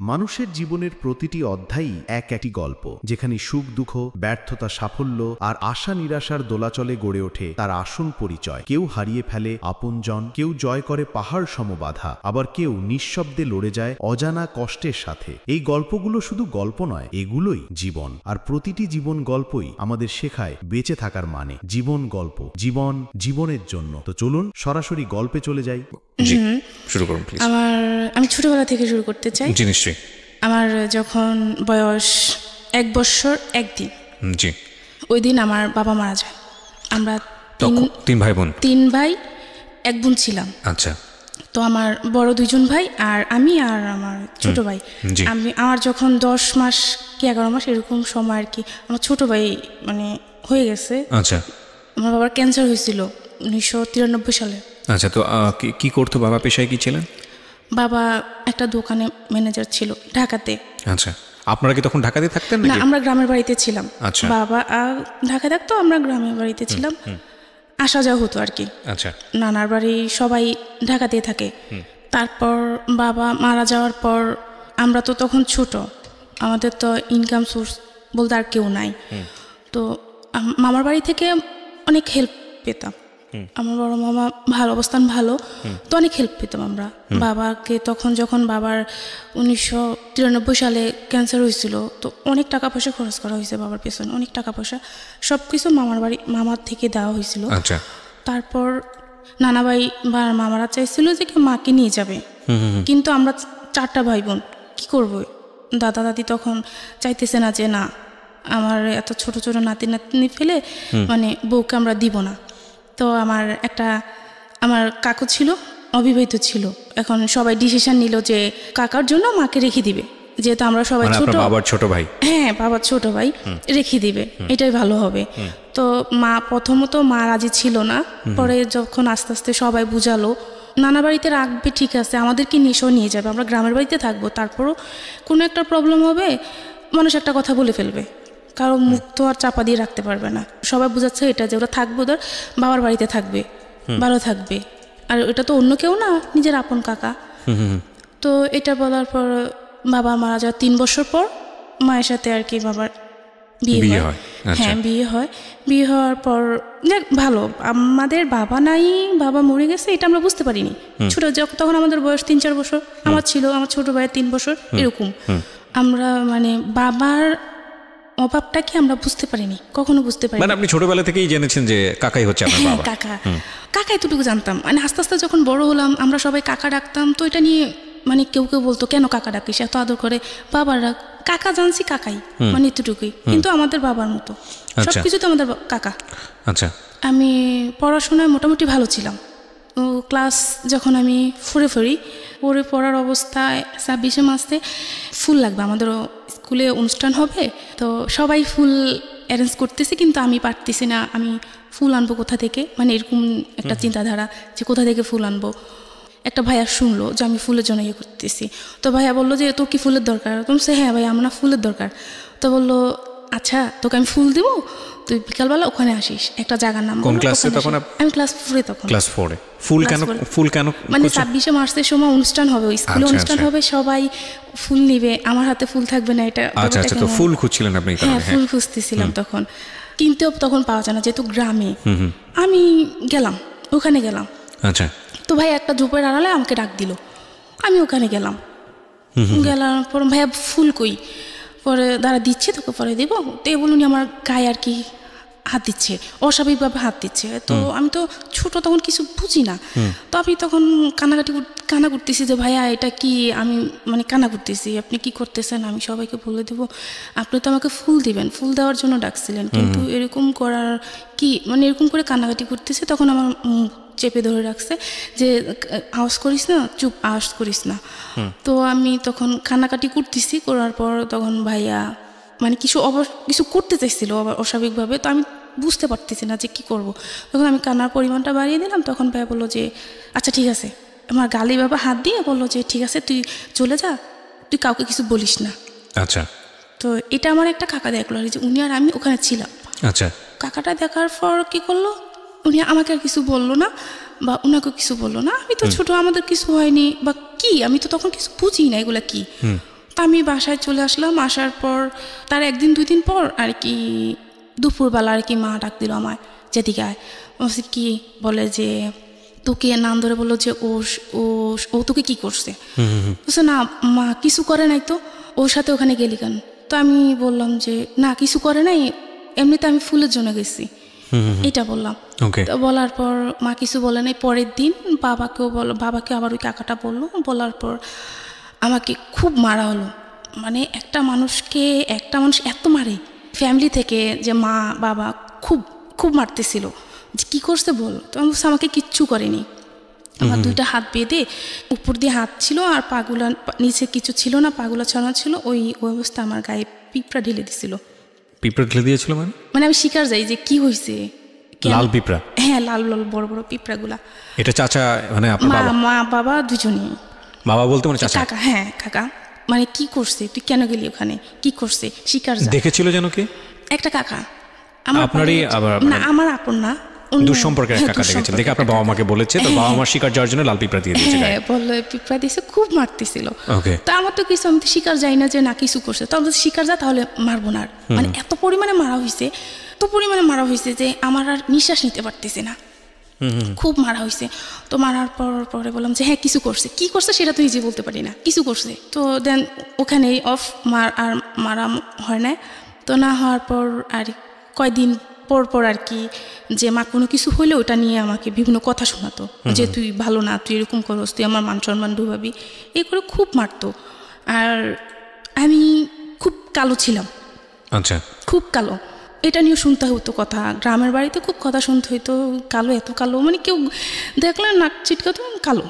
মানুষের জীবনের প্রতিটি অধ্যায়ই একটি গল্প, যেখানে সুখ দুঃখ, ব্যর্থতা, সাফল্য আর আশা নিরাশার দোলাচলে গড়ে ওঠে তার আসল পরিচয়। কেউ হারিয়ে ফেলে আপনজন, কেউ জয় করে পাহাড় সমবাধা, আবার কেউ নিঃশব্দে লড়ে যায় অজানা কষ্টের সাথে। এই গল্পগুলো শুধু গল্প নয়, এগুলোই জীবন। আর প্রতিটি জীবন গল্পই আমাদের শেখায় বেঁচে থাকার মানে। জীবন গল্প, জীবন জীবনের জন্য। তো চলুন সরাসরি গল্পে চলে যাই। শুরু করুন প্লিজ। আমি ছোটবেলা থেকে শুরু করতে চাই। জি নিশ্চয়ই। আমার যখন বয়স 1 বছর 1 দিন, জি, ওই দিন আমার বাবা মারা যায়। আমরা তিন ভাই বোন, 3 ভাই 1 বোন ছিলাম। আচ্ছা। তো আমার বড় 2জন ভাই আর আমি আর আমার ছোট ভাই। আমার যখন 10 মাস কি 11 মাস এরকম সময় আর কি, আমার ছোট ভাই মানে হয়ে গেছে। আচ্ছা। আমার বাবার ক্যান্সার হয়েছিল 1993 সালে। আচ্ছা, তো কি করতো বাবা? পেশায় কি ছিলেন? বাবা একটা দোকানে ম্যানেজার ছিল ঢাকাতে। আচ্ছা, আপনারা কি তখন ঢাকাতে থাকতেন না, আমরা গ্রামের বাড়িতে ছিলাম। আচ্ছা। বাবা ঢাকা থাকতো, আমরা গ্রামের বাড়িতে ছিলাম। আসা যাওয়া হতো আর কি। আচ্ছা। নানার বাড়ি সবাই ঢাকাতে থাকে। তারপর বাবা মারা যাওয়ার পর আমরা তো তখন ছোট, আমাদের তো ইনকাম সোর্স বলতে আর কেউ নাই। তো মামার বাড়ি থেকে অনেক হেল্প পেতাম। আমার বড় মামা ভালো অবস্থান ভালো, তো অনেক হেল্প পেতাম আমরা। বাবাকে তখন যখন বাবার 1993 সালে ক্যান্সার হয়েছিল, তো অনেক টাকা পয়সা খরচ করা হয়েছে বাবার পেছনে, অনেক টাকা পয়সা সব কিছু মামার থেকে দেওয়া হয়েছিল। আচ্ছা। তারপর নানা ভাই বা মামারা চাইছিল যে মাকে নিয়ে যাবে, কিন্তু আমরা 4টা ভাই বোন কি করবো? দাদা দাদি তখন চাইতেছে না যে না, আমার এত ছোট ছোট নাতি নাতনি ফেলে মানে বউকে আমরা দিব না। তো আমার কাকু ছিল, অবিবাহিত ছিল। এখন সবাই ডিসিশন নিল যে কাকার জন্য মাকে রেখে দিবে, যেহেতু আমরা সবাই ছোট। বাবার ছোট ভাই? হ্যাঁ, বাবার ছোট ভাই রেখে দিবে, এটাই ভালো হবে। তো প্রথমত মা রাজি ছিল না, পরে যখন আস্তে আস্তে সবাই বুঝালো নানা বাড়িতে রাখবে, ঠিক আছে, আমাদেরকে নিয়ে যাবে, আমরা গ্রামের বাড়িতে থাকবো, তারপরও কোনো একটা প্রবলেম হবে, মানুষ একটা কথা বলে ফেলবে, কারো মুখ তো আর চাপা দিয়ে রাখতে পারবে না। সবাই বুঝাচ্ছে এটা যে ওরা থাকবে, ওদের বাবার বাড়িতে থাকবে, ভালো থাকবে, আর এটা তো অন্য কেউ না, নিজের আপন কাকা। তো এটা বলার পর বাবা মারা যাওয়ার 3 বছর পর মায়ের সাথে আর কি বাবার বিয়ে হয়। হ্যাঁ, বিয়ে হওয়ার পর ভালো, আমাদের বাবা নাই, বাবা মরে গেছে এটা আমরা বুঝতে পারিনি। ছোট তখন আমাদের বয়স 3-4 বছর, আমার ছিল, আমার ছোট ভাইয়ের 3 বছর এরকম। আমরা মানে বাবার অভাবটা কি আমরা বুঝতে পারিনি, কখনো বুঝতে পারিনি। মানে আপনি ছোটবেলা থেকেই জেনেছেন যে কাকাই হচ্ছে আপনার বাবা? কাকা এতটুকু জানতাম। মানে আস্তে আস্তে যখন বড় হলাম, আমরা সবাই কাকা ডাকতাম, তো এটা নিয়ে মানে কেউ বলতো কেন কাকা ডাকিস, এত আদর করে বাবারা। কাকা জানছি কাকাই, মানে এতটুকুই, কিন্তু আমাদের বাবার মতো সবকিছু তো আমাদের কাকা। আচ্ছা। আমি পড়াশোনায় মোটামুটি ভালো ছিলাম। ও ক্লাস যখন আমি পড়ার অবস্থায় 26 মাসে ফুল লাগবে, আমাদেরও স্কুলে অনুষ্ঠান হবে, তো সবাই ফুল অ্যারেঞ্জ করতেছি, কিন্তু আমি পারতেছি না, আমি ফুল আনবো কোথা থেকে, মানে এরকম একটা চিন্তাধারা যে কোথা থেকে ফুল আনবো। একটা ভাইয়া শুনলো যে আমি ফুলের জন্য ইয়ে করতেছি, তো ভাইয়া বললো যে তোর কি ফুলের দরকার? তুমি হ্যাঁ ভাই, আমার না ফুলের দরকার। তো বললো আচ্ছা, তোকে আমি ফুল দিব, তুই বিকালবেলা ওখানে আসিস, একটা জায়গার নাম। কোন ক্লাসে তখন? আমি ক্লাস 4 তখন। ক্লাস 4 ফুল কেন? মানে 26 মার্চের সময় অনুষ্ঠান হবে, ওই স্কুলে অনুষ্ঠান হবে, সবাই ফুল নিবে, আমার হাতে ফুল থাকবে না, এটা। আচ্ছা, তো ফুল খুঁজছিলেন আপনি? হ্যাঁ, ফুল খুঁজতেছিলাম তখন, কিন্তু তখন পাওয়া যায় না, যেহেতু গ্রামে। আমি ওখানে গেলাম। আচ্ছা। তো ভাই একটা ঝোপের আড়ালে আমাকে ডাক দিল, আমি ওখানে গেলাম। গেলাম পর ভাইয়া ফুল কই, পরে দাঁড়া দিচ্ছে, তোকে পরে দিব। তো এ বলুন আমার গায়ে আর কি হাত দিচ্ছে, অস্বাভাবিকভাবে হাত দিচ্ছে। তো আমি তো ছোট, তখন কিছু বুঝি না। তো আমি তখন কান্না করতেছি যে ভাইয়া এটা কি, আমি মানে কান্না করতেছি, আপনি কি করতেছেন? আমি সবাইকে বলে দেবো, আপনি তো আমাকে ফুল দিবেন, ফুল দেওয়ার জন্য ডাকছিলেন, কিন্তু এরকম করার কি, মানে এরকম করে কান্নাকাটি করতেছে। তখন আমার চেপে ধরে রাখছে যে আওয়াজ করিস না, চুপ, আওয়াজ করিস না। তো আমি তখন কান্নাকাটি করতেছি, করার পর তখন ভাইয়া মানে কিছু করতে চাইছিল অস্বাভাবিকভাবে, তো আমি বুঝতে পারতেছি না যে কি করব। তখন আমি কান্নার পরিমাণটা বাড়িয়ে দিলাম। তখন ভাইয়া বললো যে আচ্ছা ঠিক আছে, আমার গালে বাবা হাত দিয়ে বললো যে ঠিক আছে, তুই চলে যা, তুই কাউকে কিছু বলিস না। আচ্ছা। তো এটা আমার একটা কাকা দেখলো, যে উনি আর আমি ওখানে ছিলাম। আচ্ছা। কাকাটা দেখার পর কি করলো, উনি আমাকে আর কিছু বললো না, বা ওনাকে কিছু বললো না। আমি তো ছোট, আমাদের কিছু হয়নি বা কি, আমি তো তখন কিছু বুঝি না এগুলা কি। আমি বাসায় চলে আসলাম। আসার পর তার 1-2 দিন পর আর কি দুপুরবেলা আর কি মা ডাক দিল আমায়, যেদিকে আয়। বলছে কি, বলে যে তোকে নাম ধরে বললো যে ও ও ও তোকে কি করছে। বলছে না মা কিছু করে নাই তো, ওর সাথে ওখানে গেলি কেন? তো আমি বললাম যে না কিছু করে নাই, এমনিতে আমি ফুলের জন্য গেছি, এটা বললাম। তো বলার পর মা কিছু বলে নাই। পরের দিন বাবাকে আবার ওই কাকাটা বললো। বলার পর আমাকে খুব মারা হলো। মানে একটা মানুষ এত মারে, ফ্যামিলি থেকে যে মা বাবা খুব খুব মারতেছিল, যে কী করছে বল। তো আমি বলছি আমাকে কিচ্ছু করেনি। আমার 2টা হাত বেঁধে উপর দিয়ে হাত ছিল আর পাগুলা নিচে কিছু ছিল না, পাগুলা ছাড়ানো ছিল। ওই অবস্থা আমার গায়ে পিঁপড়া ঢেলে দিছিল। পিঁপড়া ঢেলে দিয়েছিল মানে আমি শিকার যাই যে কি হয়েছে। লাল পিঁপড়া? হ্যাঁ, লাল লাল বড় বড় পিঁপড়াগুলা। এটা চাচা মানে মা বাবা দুজনেই। বাবা বলতে মানে চাচা? কাকা। হ্যাঁ কাকা। মানে কি করছে, তুই কেন গেলি ওখানে, কি করছে, শিকার যা। দেখেছিল যেন কি একটা কাকা, আপনারই না আমার আপন না, দুঃসম্পর্কের এক কাকা দেখেছেন, দেখে আপনার বাবা মাকে বলেছে, তো বাবা মার শিকার যাওয়ার জন্য লাল পিঁপড়া দিয়ে দিয়েছে। হ্যাঁ বললো পিঁপড়া দিয়েছে, খুব মারতেছিল। তো আমার তো কিছু, আমি তো শিকার যাই না যে না কিছু করছে। তো আমি শিকার যা তাহলে মারবো না। মানে এত পরিমাণে মারা হয়েছে যে আমার আর নিঃশ্বাস নিতে পারতেছে না, খুব মারা হয়েছে। তো মারার পরে বললাম যে হ্যাঁ কিছু করছে, কি করছে সেটা তো নিজে বলতে পারি না, কিছু করছে। তো দেন ওখানে অফ আর মারা হয় না। তো না হওয়ার পর আর কয়দিন পর আর কি যে মা কোনো কিছু হইলে ওটা নিয়ে আমাকে বিভিন্ন কথা শোনাতো, যে তুই ভালো না, তুই এরকম করস, তুই আমার মান সম্মান ডুবাবি, এই করে খুব মারতো। আর আমি খুব কালো ছিলাম। আচ্ছা, খুব কালো, এটা নিয়ে শুনতে হতো কথা। গ্রামের বাড়িতে খুব কথা শুনতে হইতো, কালো, এত কালো, মানে কেউ দেখলে নাক চিটকাতো, কালো,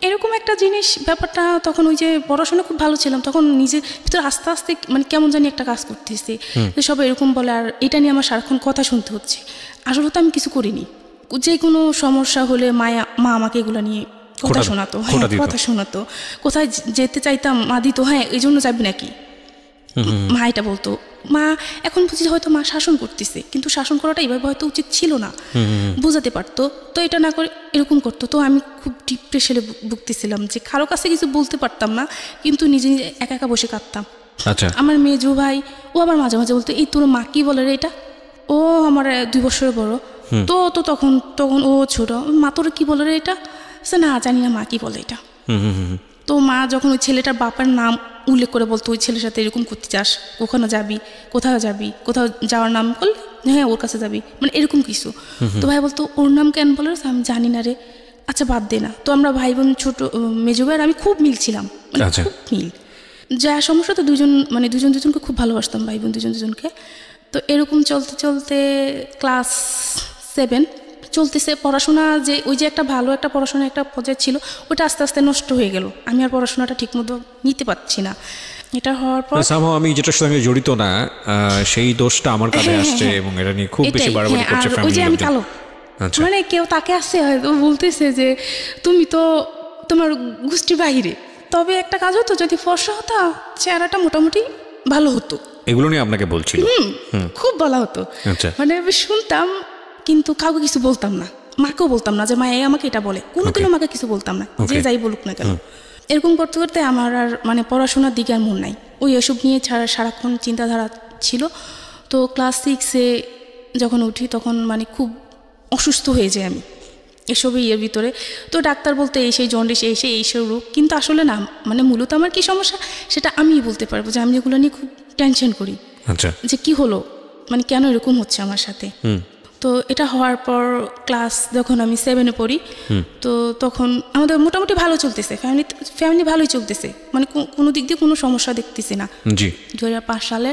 এরকম একটা জিনিস। ব্যাপারটা তখন ওই যে পড়াশোনা খুব ভালো ছিলাম, তখন নিজের ভিতরে আস্তে আস্তে মানে কেমন জানি একটা কাজ করতেছে, যে সবাই এরকম বলে। আর এটা নিয়ে আমার সারাক্ষণ কথা শুনতে হচ্ছে। আসলে তো আমি কিছু করিনি। যে কোনো সমস্যা হলে মা আমাকে এগুলো নিয়ে কথা শোনাতো। কোথায় যেতে চাইতাম মা দিত, হ্যাঁ এই জন্য যাবি নাকি, মা এটা বলতো। মা এখন বুঝি হয়তো মা শাসন করতেছে, কিন্তু শাসন করাটা এইভাবে হয়তো উচিত ছিল না, বোঝাতে পারতো। তো এটা না করে এরকম করতো। তো আমি খুব ডিপ্রেশনে ভুগতেছিলাম, যে কারো কাছে কিছু বলতে পারতাম না, কিন্তু নিজে নিজে একা একা বসে কাঁদতাম। আমার মেজো ভাই ও আবার মাঝে মাঝে বলতো, এই তোর মা কি বলে রে এটা, ও আমার 2 বছরের বড়, তো তখন ও ছোট, মা তোর কি বলে রে এটা, সে না জানি না মা কি বলে এটা। তো মা যখন ওই ছেলেটার বাবার নাম উল্লেখ করে বলতো, ওই ছেলের সাথে এরকম করতে চাস, ওখানে যাবি, কোথাও যাওয়ার নাম বললে হ্যাঁ ওর কাছে যাবি, মানে এরকম কিছু। তো ভাই বলতো ওর নাম কেন বলে, আমি জানি না রে, আচ্ছা বাদ দে না। তো আমরা ভাই বোন, ছোট মেজো ভাই আর আমি খুব মিলছিলাম, মানে খুব মিল। যা সমস্যা তো দুজনকে খুব ভালোবাসতাম, ভাই বোন দুজনকে। তো এরকম চলতে চলতে ক্লাস 7 চলতেছে। পড়াশোনা যে ওই যে একটা ভালো একটা পড়াশোনা একটা পর্যায়ে ছিল, ওটা আস্তে আস্তে নষ্ট হয়ে গেল। আমি আর পড়াশোনাটা ঠিকমতো নিতে পারছি না। এটা হওয়ার পর আমি যেটার সঙ্গে জড়িত না সেই দোষটা আমার কাছে আসছে, এবং এটা নিয়ে খুব বেশি বাড়াবাড়ি করছে ফ্যামিলি। ওই যে আমি কালো, মানে কেউ তাকে আসছে হয়তো বলতেছে যে তুমি তো তোমার গোষ্ঠীর বাইরে, তবে একটা কাজ হতো, যদি ফর্সা হতো চেহারাটা মোটামুটি ভালো হতো। এগুলো নিয়ে আপনাকে বলছিল? খুব বলা হতো, মানে আমি শুনতাম, কিন্তু কাউকে কিছু বলতাম না। মাকেও বলতাম না যে মা এই আমাকে এটা বলে, কোনোদিনও মাকে কিছু বলতাম না, যে যাই বলুক না কেন। এরকম করতে করতে আমার আর মানে পড়াশোনার দিকে আর মন নাই, ওই এসব নিয়ে সারাক্ষণ চিন্তাধারা ছিল। তো ক্লাস 6-এ যখন উঠি তখন মানে খুব অসুস্থ হয়ে যাই আমি এসবই এর ভিতরে। তো ডাক্তার বলতে এই সেই জন্ডিস, এইসব রোগ, কিন্তু আসলে না, মানে মূলত আমার কি সমস্যা সেটা আমিই বলতে পারবো, যে আমি এগুলো নিয়ে খুব টেনশন করি, যে কি হলো, মানে কেন এরকম হচ্ছে আমার সাথে। তো এটা হওয়ার পর ক্লাস যখন আমি 7-এ পড়ি, তো তখন আমাদের মোটামুটি ভালো চলতেছে, ফ্যামিলি ভালোই চলতেছে, মানে কোনো দিক দিয়ে কোনো সমস্যা দেখতেছি না। 2005 সালে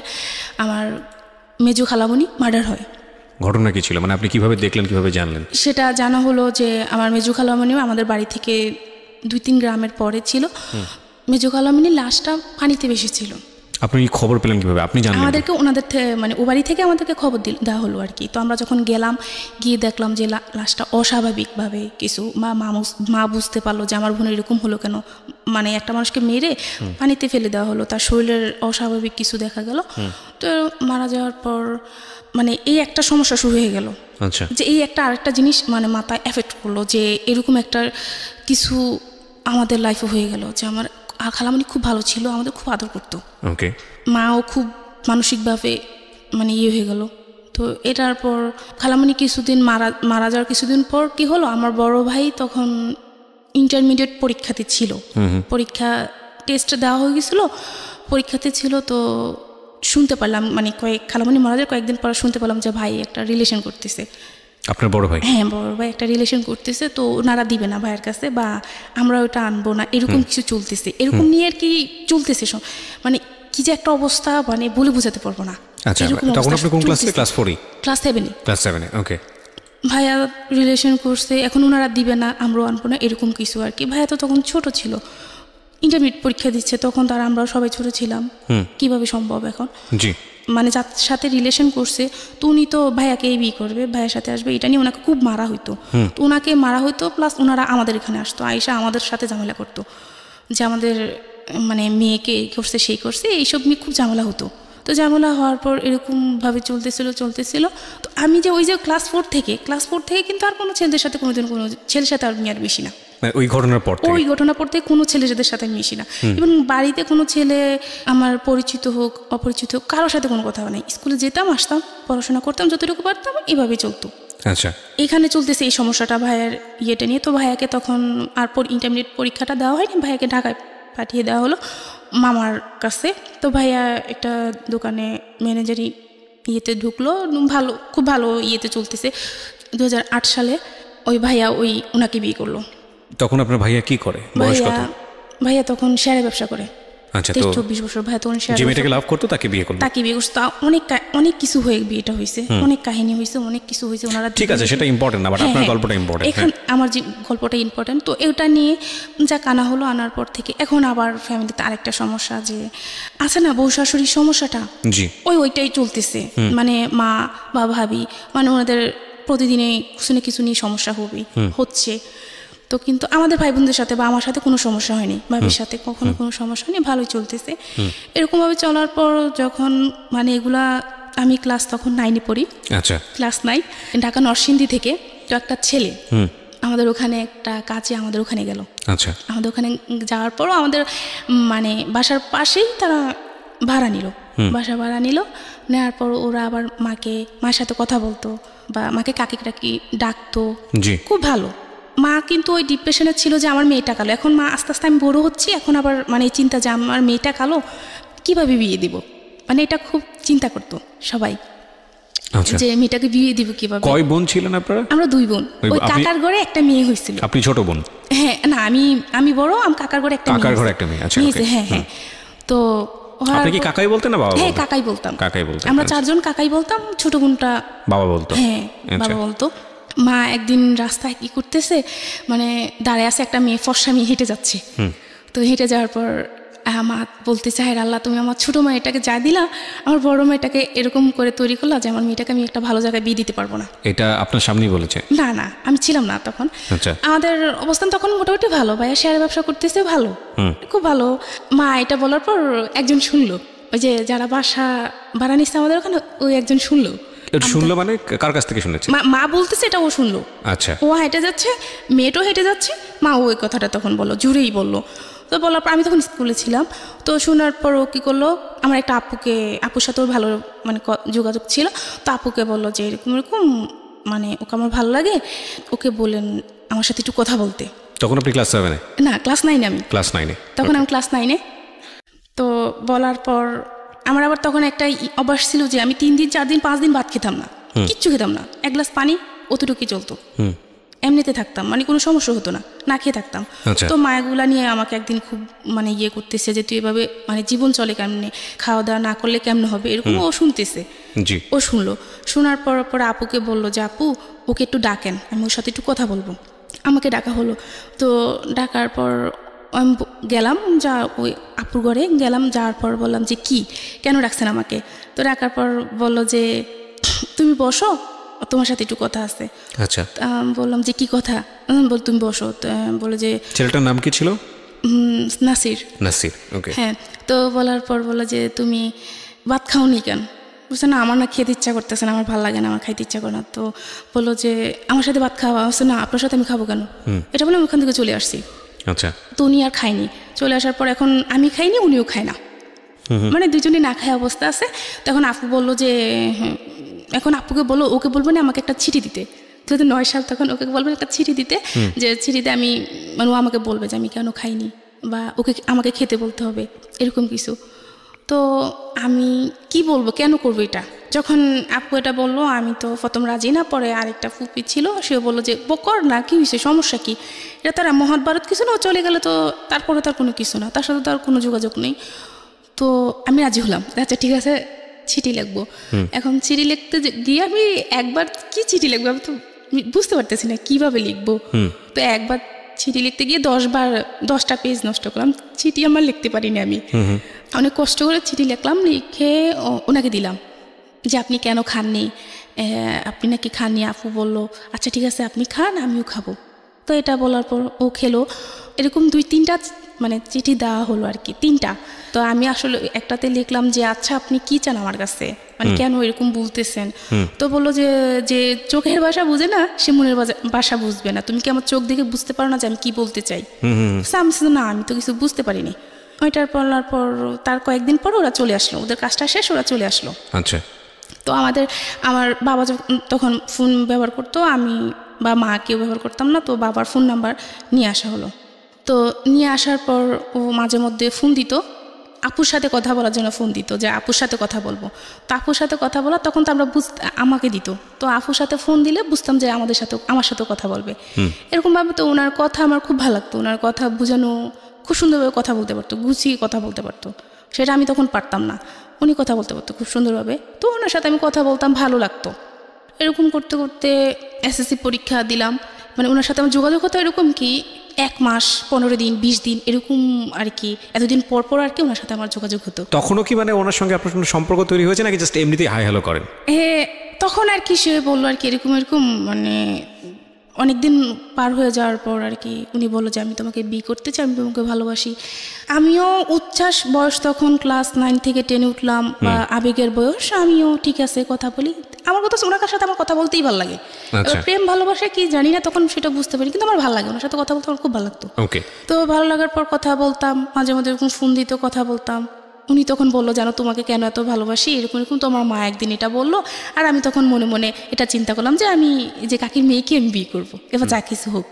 আমার মেজো খালামণি মার্ডার হয়। ঘটনা কি ছিল, মানে আপনি কিভাবে দেখলেন, কিভাবে জানলেন? সেটা জানা হলো যে আমার মেজো খালামণিও আমাদের বাড়ি থেকে 2-3 গ্রামের পরে ছিল। মেজো খালামণির লাশটা পানিতে ভেসে ছিল। আপনি খবর পেলেন কিভাবে, আপনি জানলেন? আমাদেরকে ওনাদের মানে ও বাড়ি থেকে আমাদেরকে খবর দেওয়া হলো আর কি। তো আমরা যখন গেলাম, গিয়ে দেখলাম যে লাশটা অস্বাভাবিকভাবে কিছু, মা বুঝতে পারলো যে আমার বোনের এরকম হলো কেন, মানে একটা মানুষকে মেরে পানিতে ফেলে দেওয়া হলো, তার শরীরের অস্বাভাবিক কিছু দেখা গেল। তো মারা যাওয়ার পর মানে এই একটা সমস্যা শুরু হয়ে গেল, যে এই একটা আরেকটা জিনিস মানে মাথায় এফেক্ট করলো, যে এরকম একটা কিছু আমাদের লাইফে হয়ে গেল, যে আমার আর খালামণি খুব ভালো ছিল, আমাদের খুব আদর করতো। ওকে। মাও খুব মানসিকভাবে মানে ইয়ে হয়ে গেল। তো এটার পর খালামণি কিছুদিন মারা যাওয়ার কিছুদিন পর কি হলো, আমার বড় ভাই তখন ইন্টারমিডিয়েট পরীক্ষাতে ছিল, পরীক্ষা টেস্ট দেওয়া হয়ে গেছিল, পরীক্ষাতে ছিল। তো শুনতে পারলাম মানে খালামণি মারা যাওয়ার কয়েকদিন পর শুনতে পেলাম যে ভাই একটা রিলেশন করতেছে। আপনার বড় ভাই? হ্যাঁ, বড় ভাই একটা রিলেশন করতেছে, তো ওনারা দিবে না ভাইয়ের কাছে, বা আমরা ওটা আনবো না, এরকম কিছু চলতেছে, এরকম নিয়ে আর কি চলতেছে। মানে কি যে একটা অবস্থা, মানে বলে বোঝাতে পারবো না। আচ্ছা, তখন আপনি কোন ক্লাসে? ক্লাস 4? ক্লাস 7। ক্লাস 7। ওকে। ভাইয়া রিলেশন করছে, এখন ওনারা দিবে না, আমরাও আনবো না, এরকম কিছু আর কি। ভাইয়া তো তখন ছোট ছিল, ইন্টারমিডিয়েট পরীক্ষা দিচ্ছে, তখন তারা আমরাও সবাই ছোট ছিলাম, কিভাবে সম্ভব এখন। জি। মানে যার সাথে রিলেশন করছে তো উনি তো ভাইয়াকে বিয়ে করবে, ভাইয়ের সাথে আসবে, এটা নিয়ে ওনাকে খুব মারা হইতো। তো ওনাকে মারা হইতো, প্লাস ওনারা আমাদের এখানে আসতো, আয়েশা আমাদের সাথে ঝামেলা করতো যে আমাদের মানে মেয়েকে এই করছে সেই করছে, এইসব নিয়ে খুব ঝামেলা হতো। তো ঝামেলা হওয়ার পর এরকমভাবে চলতেছিল। তো আমি যে ওই যে ক্লাস 4 থেকে কিন্তু আর কোনো ছেলেদের সাথে কোনোদিন কোনো ছেলের সাথে আর আর মিশি না। ওই ঘটনার পর থেকে কোনো ছেলেদের সাথে মিশি না। এবং বাড়িতে কোনো ছেলে আমার পরিচিত হোক অপরিচিত হোক কারোর সাথে কোনো কথা নেই। স্কুলে যেতাম, আসতাম, পড়াশোনা করতাম, যতটুকু পারতাম, এভাবেই চলতো। আচ্ছা। এখানে চলতেছে এই সমস্যাটা ভাইয়ের ইয়েটা নিয়ে। তো ভাইয়াকে তখন আর ইন্টারমিডিয়েট পরীক্ষাটা দেওয়া হয়নি, ভাইয়াকে ঢাকায় পাঠিয়ে দেওয়া হলো মামার কাছে। তো ভাইয়া একটা দোকানে ম্যানেজারি ইয়েতে ঢুকলো, খুব ভালো ইয়েতে চলতেছে। 2008 সালে ওই ভাইয়া ওনাকে বিয়ে করলো। তখন আপনার ভাইয়া কি করে? বয়স কত? ভাইয়া তখন শেয়ারে ব্যবসা করে। আচ্ছা। তো 24 বছর ভাইয়া তখন শেয়ারে, যে মেয়েটাকে লাভ করতো তাকে বিয়ে করলো। তা অনেক কিছু হয়ে বিয়েটা হয়েছে, অনেক কাহিনী হয়েছে, অনেক কিছু হয়েছে। ওনারা ঠিক আছে, সেটা ইম্পর্টেন্ট না, বাট আপনার গল্পটা ইম্পর্টেন্ট। এখন আমার যে গল্পটা ইম্পর্টেন্ট, তো এটা নিয়ে যা কানা হলো, আনার পর থেকে এখন আবার ফ্যামিলিতে আরেকটা সমস্যা যে আছে না, বউ শাশুড়ির সমস্যাটা। জি। ওইটাই চলতেছে। মানে মা বা ভাবি, মানে ওনাদের প্রতিদিনে কিছু না কিছু নিয়ে সমস্যা হচ্ছে। তো কিন্তু আমাদের ভাই বোনদের সাথে বা আমার সাথে কোনো সমস্যা হয়নি, ভাবির সাথে কখনো কোনো সমস্যা হয়নি, ভালোই চলতেছে। এরকমভাবে চলার পর যখন মানে এগুলা আমি তখন 9-এ পড়ি। আচ্ছা। ক্লাস 9, ঢাকা নরসিংদী থেকে তো একটা ছেলে আমাদের ওখানে একটা কাজে আমাদের ওখানে গেল। আচ্ছা। আমাদের ওখানে যাওয়ার পরও আমাদের মানে বাসার পাশেই তারা বাসা ভাড়া নিল। নেওয়ার পর ওরা আবার মার সাথে কথা বলতো, বা মাকে কাকি ডাকতো। জি। খুব ভালো। মা কিন্তু ওই ডিপ্রেশনে ছিল যে আমার মেয়েটা কালো। এখন মা আস্তে আস্তে আমি বড় হচ্ছি, এখন আবার মানে চিন্তা যে আমার মেয়েটা কালো, কিভাবে বিয়ে দিব, মানে এটা খুব চিন্তা করতো সবাই। আচ্ছা। যে মেয়েটাকে বিয়ে দিব কিভাবে। কয় বোন ছিলেন আপনারা? আমরা 2 বোন। ওই কাকার ঘরে একটা মেয়ে হয়েছিল। আপনি ছোট বোন? হ্যাঁ, না আমি বড়, আমার কাকার ঘরে একটা মেয়ে। আচ্ছা। হ্যাঁ। তো আপনি কি কাকাই বলতেন না বাবা? হ্যাঁ, কাকাই বলতাম। আমরা 4 জন কাকাই বলতাম, ছোট বোনটা বাবা বলতো। হ্যাঁ, বাবা বলতো। মা একদিন রাস্তায় কি করতেছে, মানে দাঁড়ায় আছে একটা মেয়ে, ফর্সা মেয়ে হেঁটে যাচ্ছে। তো হেঁটে যাওয়ার পর মা বলতেছে, হায় আল্লাহ, তুমি আমার ছোট মেয়েটাকে যা দিলা, আমার বড় মেয়েটাকে এরকম করে তৈরি করলা যে আমার মেয়েটাকে আমি একটা ভালো জায়গায় বিয়ে দিতে পারবো না। এটা আপনার সামনেই বলেছে? না, আমি ছিলাম না তখন। আচ্ছা। আমাদের অবস্থান তখন মোটামুটি ভালো, ভাইয়া শেয়ার ব্যবসা করতেছে, ভালো, খুব ভালো। মা এটা বলার পর একজন শুনলো, ওই যে যারা বাসা ভাড়া নিচ্ছে আমাদের ওখানে, ওই একজন শুনলো। মানে কার কাছ থেকে শুনেছে? মা বলতেছে, এটা ও শুনলো। আচ্ছা। ও হেঁটে যাচ্ছে, মেয়েটাও হেঁটে যাচ্ছে, মা ওই কথাটা তখন বললো, জুড়েই বললো। তো বলার পর আমি তখন স্কুলে ছিলাম। তো শোনার পর ও কী করলো, আমার একটা আপুর সাথেও ভালো মানে যোগাযোগ ছিল। তো আপুকে বললো যে এরকম মানে ওকে আমার ভালো লাগে, ওকে বলেন আমার সাথে একটু কথা বলতে। তখন আপনি ক্লাস 7-এ? না, ক্লাস 9-এ। আমি ক্লাস 9-এ তখন আমি ক্লাস 9-এ। তো বলার পর আমার আবার তখন একটা অভ্যাস ছিল যে আমি 3 দিন 4 দিন 5 দিন ভাত খেতাম না, কিচ্ছু খেতাম না, 1 গ্লাস পানি, অতটুকুই চলতো। এমনিতে থাকতাম, মানে কোনো সমস্যা হতো না খেয়ে থাকতাম। তো মায়াগুলা নিয়ে আমাকে একদিন খুব মানে ইয়ে করতেছে যে তুই এভাবে মানে জীবন চলে কেমনে, খাওয়া দাওয়া না করলে কেমন হবে, এরকম ও শুনতেছে। ও শুনলো, শোনার পর আপুকে বললো যে আপু ওকে একটু ডাকেন, আমি ওর সাথে একটু কথা বলবো। আমাকে ডাকা হলো। তো ডাকার পর আমি গেলাম, ওই আপুর ঘরে গেলাম। যাওয়ার পর বললাম যে কেন ডাকছেন আমাকে? তো ডাকার পর বললো যে তুমি বসো, তোমার সাথে একটু কথা আছে। আচ্ছা। বললাম যে কি কথা? তুমি বসো। বলে যে ছেলেটার নাম কি ছিল? নাসির। ওকে। হ্যাঁ। তো বলার পর বললো যে তুমি ভাত খাওনি কেন? বলছে না, আমার না খেতে ইচ্ছা করতেছে না, আমার ভালো লাগে না, আমার খাইতে ইচ্ছা করে না। তো বললো যে আমার সাথে ভাত খাওয়া। বলছে না, আপনার সাথে আমি খাবো কেন? এটা বলে আমি ওখান থেকে চলে আসছি। আচ্ছা। তো উনি আর খায়নি, চলে আসার পর এখন আমি খাইনি, উনিও খায় না, মানে দুজনে না খায় অবস্থা আছে। তখন আপু বললো যে এখন আপুকে বলো, ওকে বলবো না আমাকে একটা চিঠি দিতে, যেহেতু 9 সাল, তখন ওকে বলবেন একটা চিঠি দিতে, যে চিঠিতে আমি মানে ও আমাকে বলবে যে আমি কেন খাইনি বা ওকে আমাকে খেতে বলতে হবে এরকম কিছু। তো আমি কি বলবো, কেন করবো এটা? যখন আপু এটা বললো আমি তো প্রথম রাজি না, পরে আরেকটা ফুপি ছিল, সেও বললো যে কর না, কি হয়েছে, সমস্যা কি, এটা তার মহাভারত কিছু না, ও চলে গেলে তো তারপরে তার কোনো কিছু না, তার সাথে তার কোনো যোগাযোগ নেই। তো আমি রাজি হলাম, আচ্ছা ঠিক আছে চিঠি লিখবো। এখন চিঠি লিখতে গিয়ে আমি একবার কি চিঠি লিখবো আমি তো বুঝতে পারতেছি না কিভাবে লিখবো। তো একবার চিঠি লিখতে গিয়ে 10টা পেজ নষ্ট করলাম, চিঠি আমার লিখতে পারিনি আমি। অনেক কষ্ট করে চিঠি লিখলাম, লিখে ওনাকে দিলাম যে আপনি কেন খাননি, আপনি নাকি খাননি। আপু বললো আচ্ছা ঠিক আছে আপনি খান, আমিও খাবো। তো এটা বলার পর ও খেলো। এরকম 2-3টা মানে চিঠি দেওয়া হলো আর কি, 3টা। তো আমি আসলে একটাতে লিখলাম যে আচ্ছা আপনি কি চান আমার কাছে, মানে কেন এরকম বলতেছেন। তো বললো যে চোখের ভাষা বুঝে না সে মনের ভাষা বুঝবে না, তুমি কি আমার চোখ দেখে বুঝতে পারো না যে আমি কি বলতে চাই? না আমি তো কিছু বুঝতে পারিনি। ওইটার বলার পর তার কয়েকদিন পর ওরা চলে আসলো, ওদের কাজটা শেষ, ওরা চলে আসলো। আচ্ছা। তো আমার বাবা তখন ফোন ব্যবহার করতো, আমি বা মা কেউ ব্যবহার করতাম না, তো বাবার ফোন নাম্বার নিয়ে আসা হলো। তো নিয়ে আসার পর ও মাঝে মধ্যে ফোন দিত, আপুর সাথে কথা বলার জন্য ফোন দিত যে আপুর সাথে কথা বলবো। তো আপুর সাথে কথা বলা তখন তো আমরা আমাকে দিত, তো আপুর সাথে ফোন দিলে বুঝতাম যে আমার সাথেও কথা বলবে এরকমভাবে। তো ওনার কথা আমার খুব ভালো লাগতো, ওনার কথা বোঝানো, খুব সুন্দরভাবে কথা বলতে পারতো, গুছিয়ে কথা বলতে পারতো, সেটা আমি তখন পারতাম না। উনি কথা বলতে পারতো খুব সুন্দরভাবে, তো ওনার সাথে আমি কথা বলতাম, ভালো লাগতো। এরকম করতে করতে এসএসসি পরীক্ষা দিলাম, মানে ওনার সাথে আমার যোগাযোগ হতো এরকম কি 1 মাস 15 দিন 20 দিন এরকম আর কি, এতদিন পর পর আর কি ওনার সাথে আমার যোগাযোগ হতো। তখনও কি মানে ওনার সঙ্গে আপনার কোনো সম্পর্ক তৈরি হয়েছে নাকি জাস্ট এমনিতেই হাই হ্যালো করেন? তখন আর কি সে বললো আর কি এরকম মানে অনেকদিন পার হয়ে যাওয়ার পর আর কি উনি বললো যে আমি তোমাকে বিয়ে করতে চাই, আমি তোমাকে ভালোবাসি। আমিও উচ্ছ্বাস বয়স, তখন ক্লাস 9 থেকে 10 উঠলাম, বা আবেগের বয়স, আমিও ঠিক আছে কথা বলি। আমার কথা ওনার সাথে আমার কথা বলতেই ভালো লাগে। প্রেম ভালোবাসা কি জানি না তখন সেটা বুঝতে পারি, কিন্তু আমার ভালো লাগে, ওনার সাথে কথা বলতে আমার খুব ভালো লাগতো। তো ভালো লাগার পর কথা বলতাম, মাঝে মধ্যে এরকম ফোন দিত, কথা বলতাম। উনি তখন বললো জানো তোমাকে কেন এত ভালোবাসি, এরকম তো আমার মা একদিন এটা বললো। আর আমি তখন মনে মনে এটা চিন্তা করলাম যে আমি যে কাকির মেয়েকে আমি বিয়ে করবো, এবার যা কিছু হোক।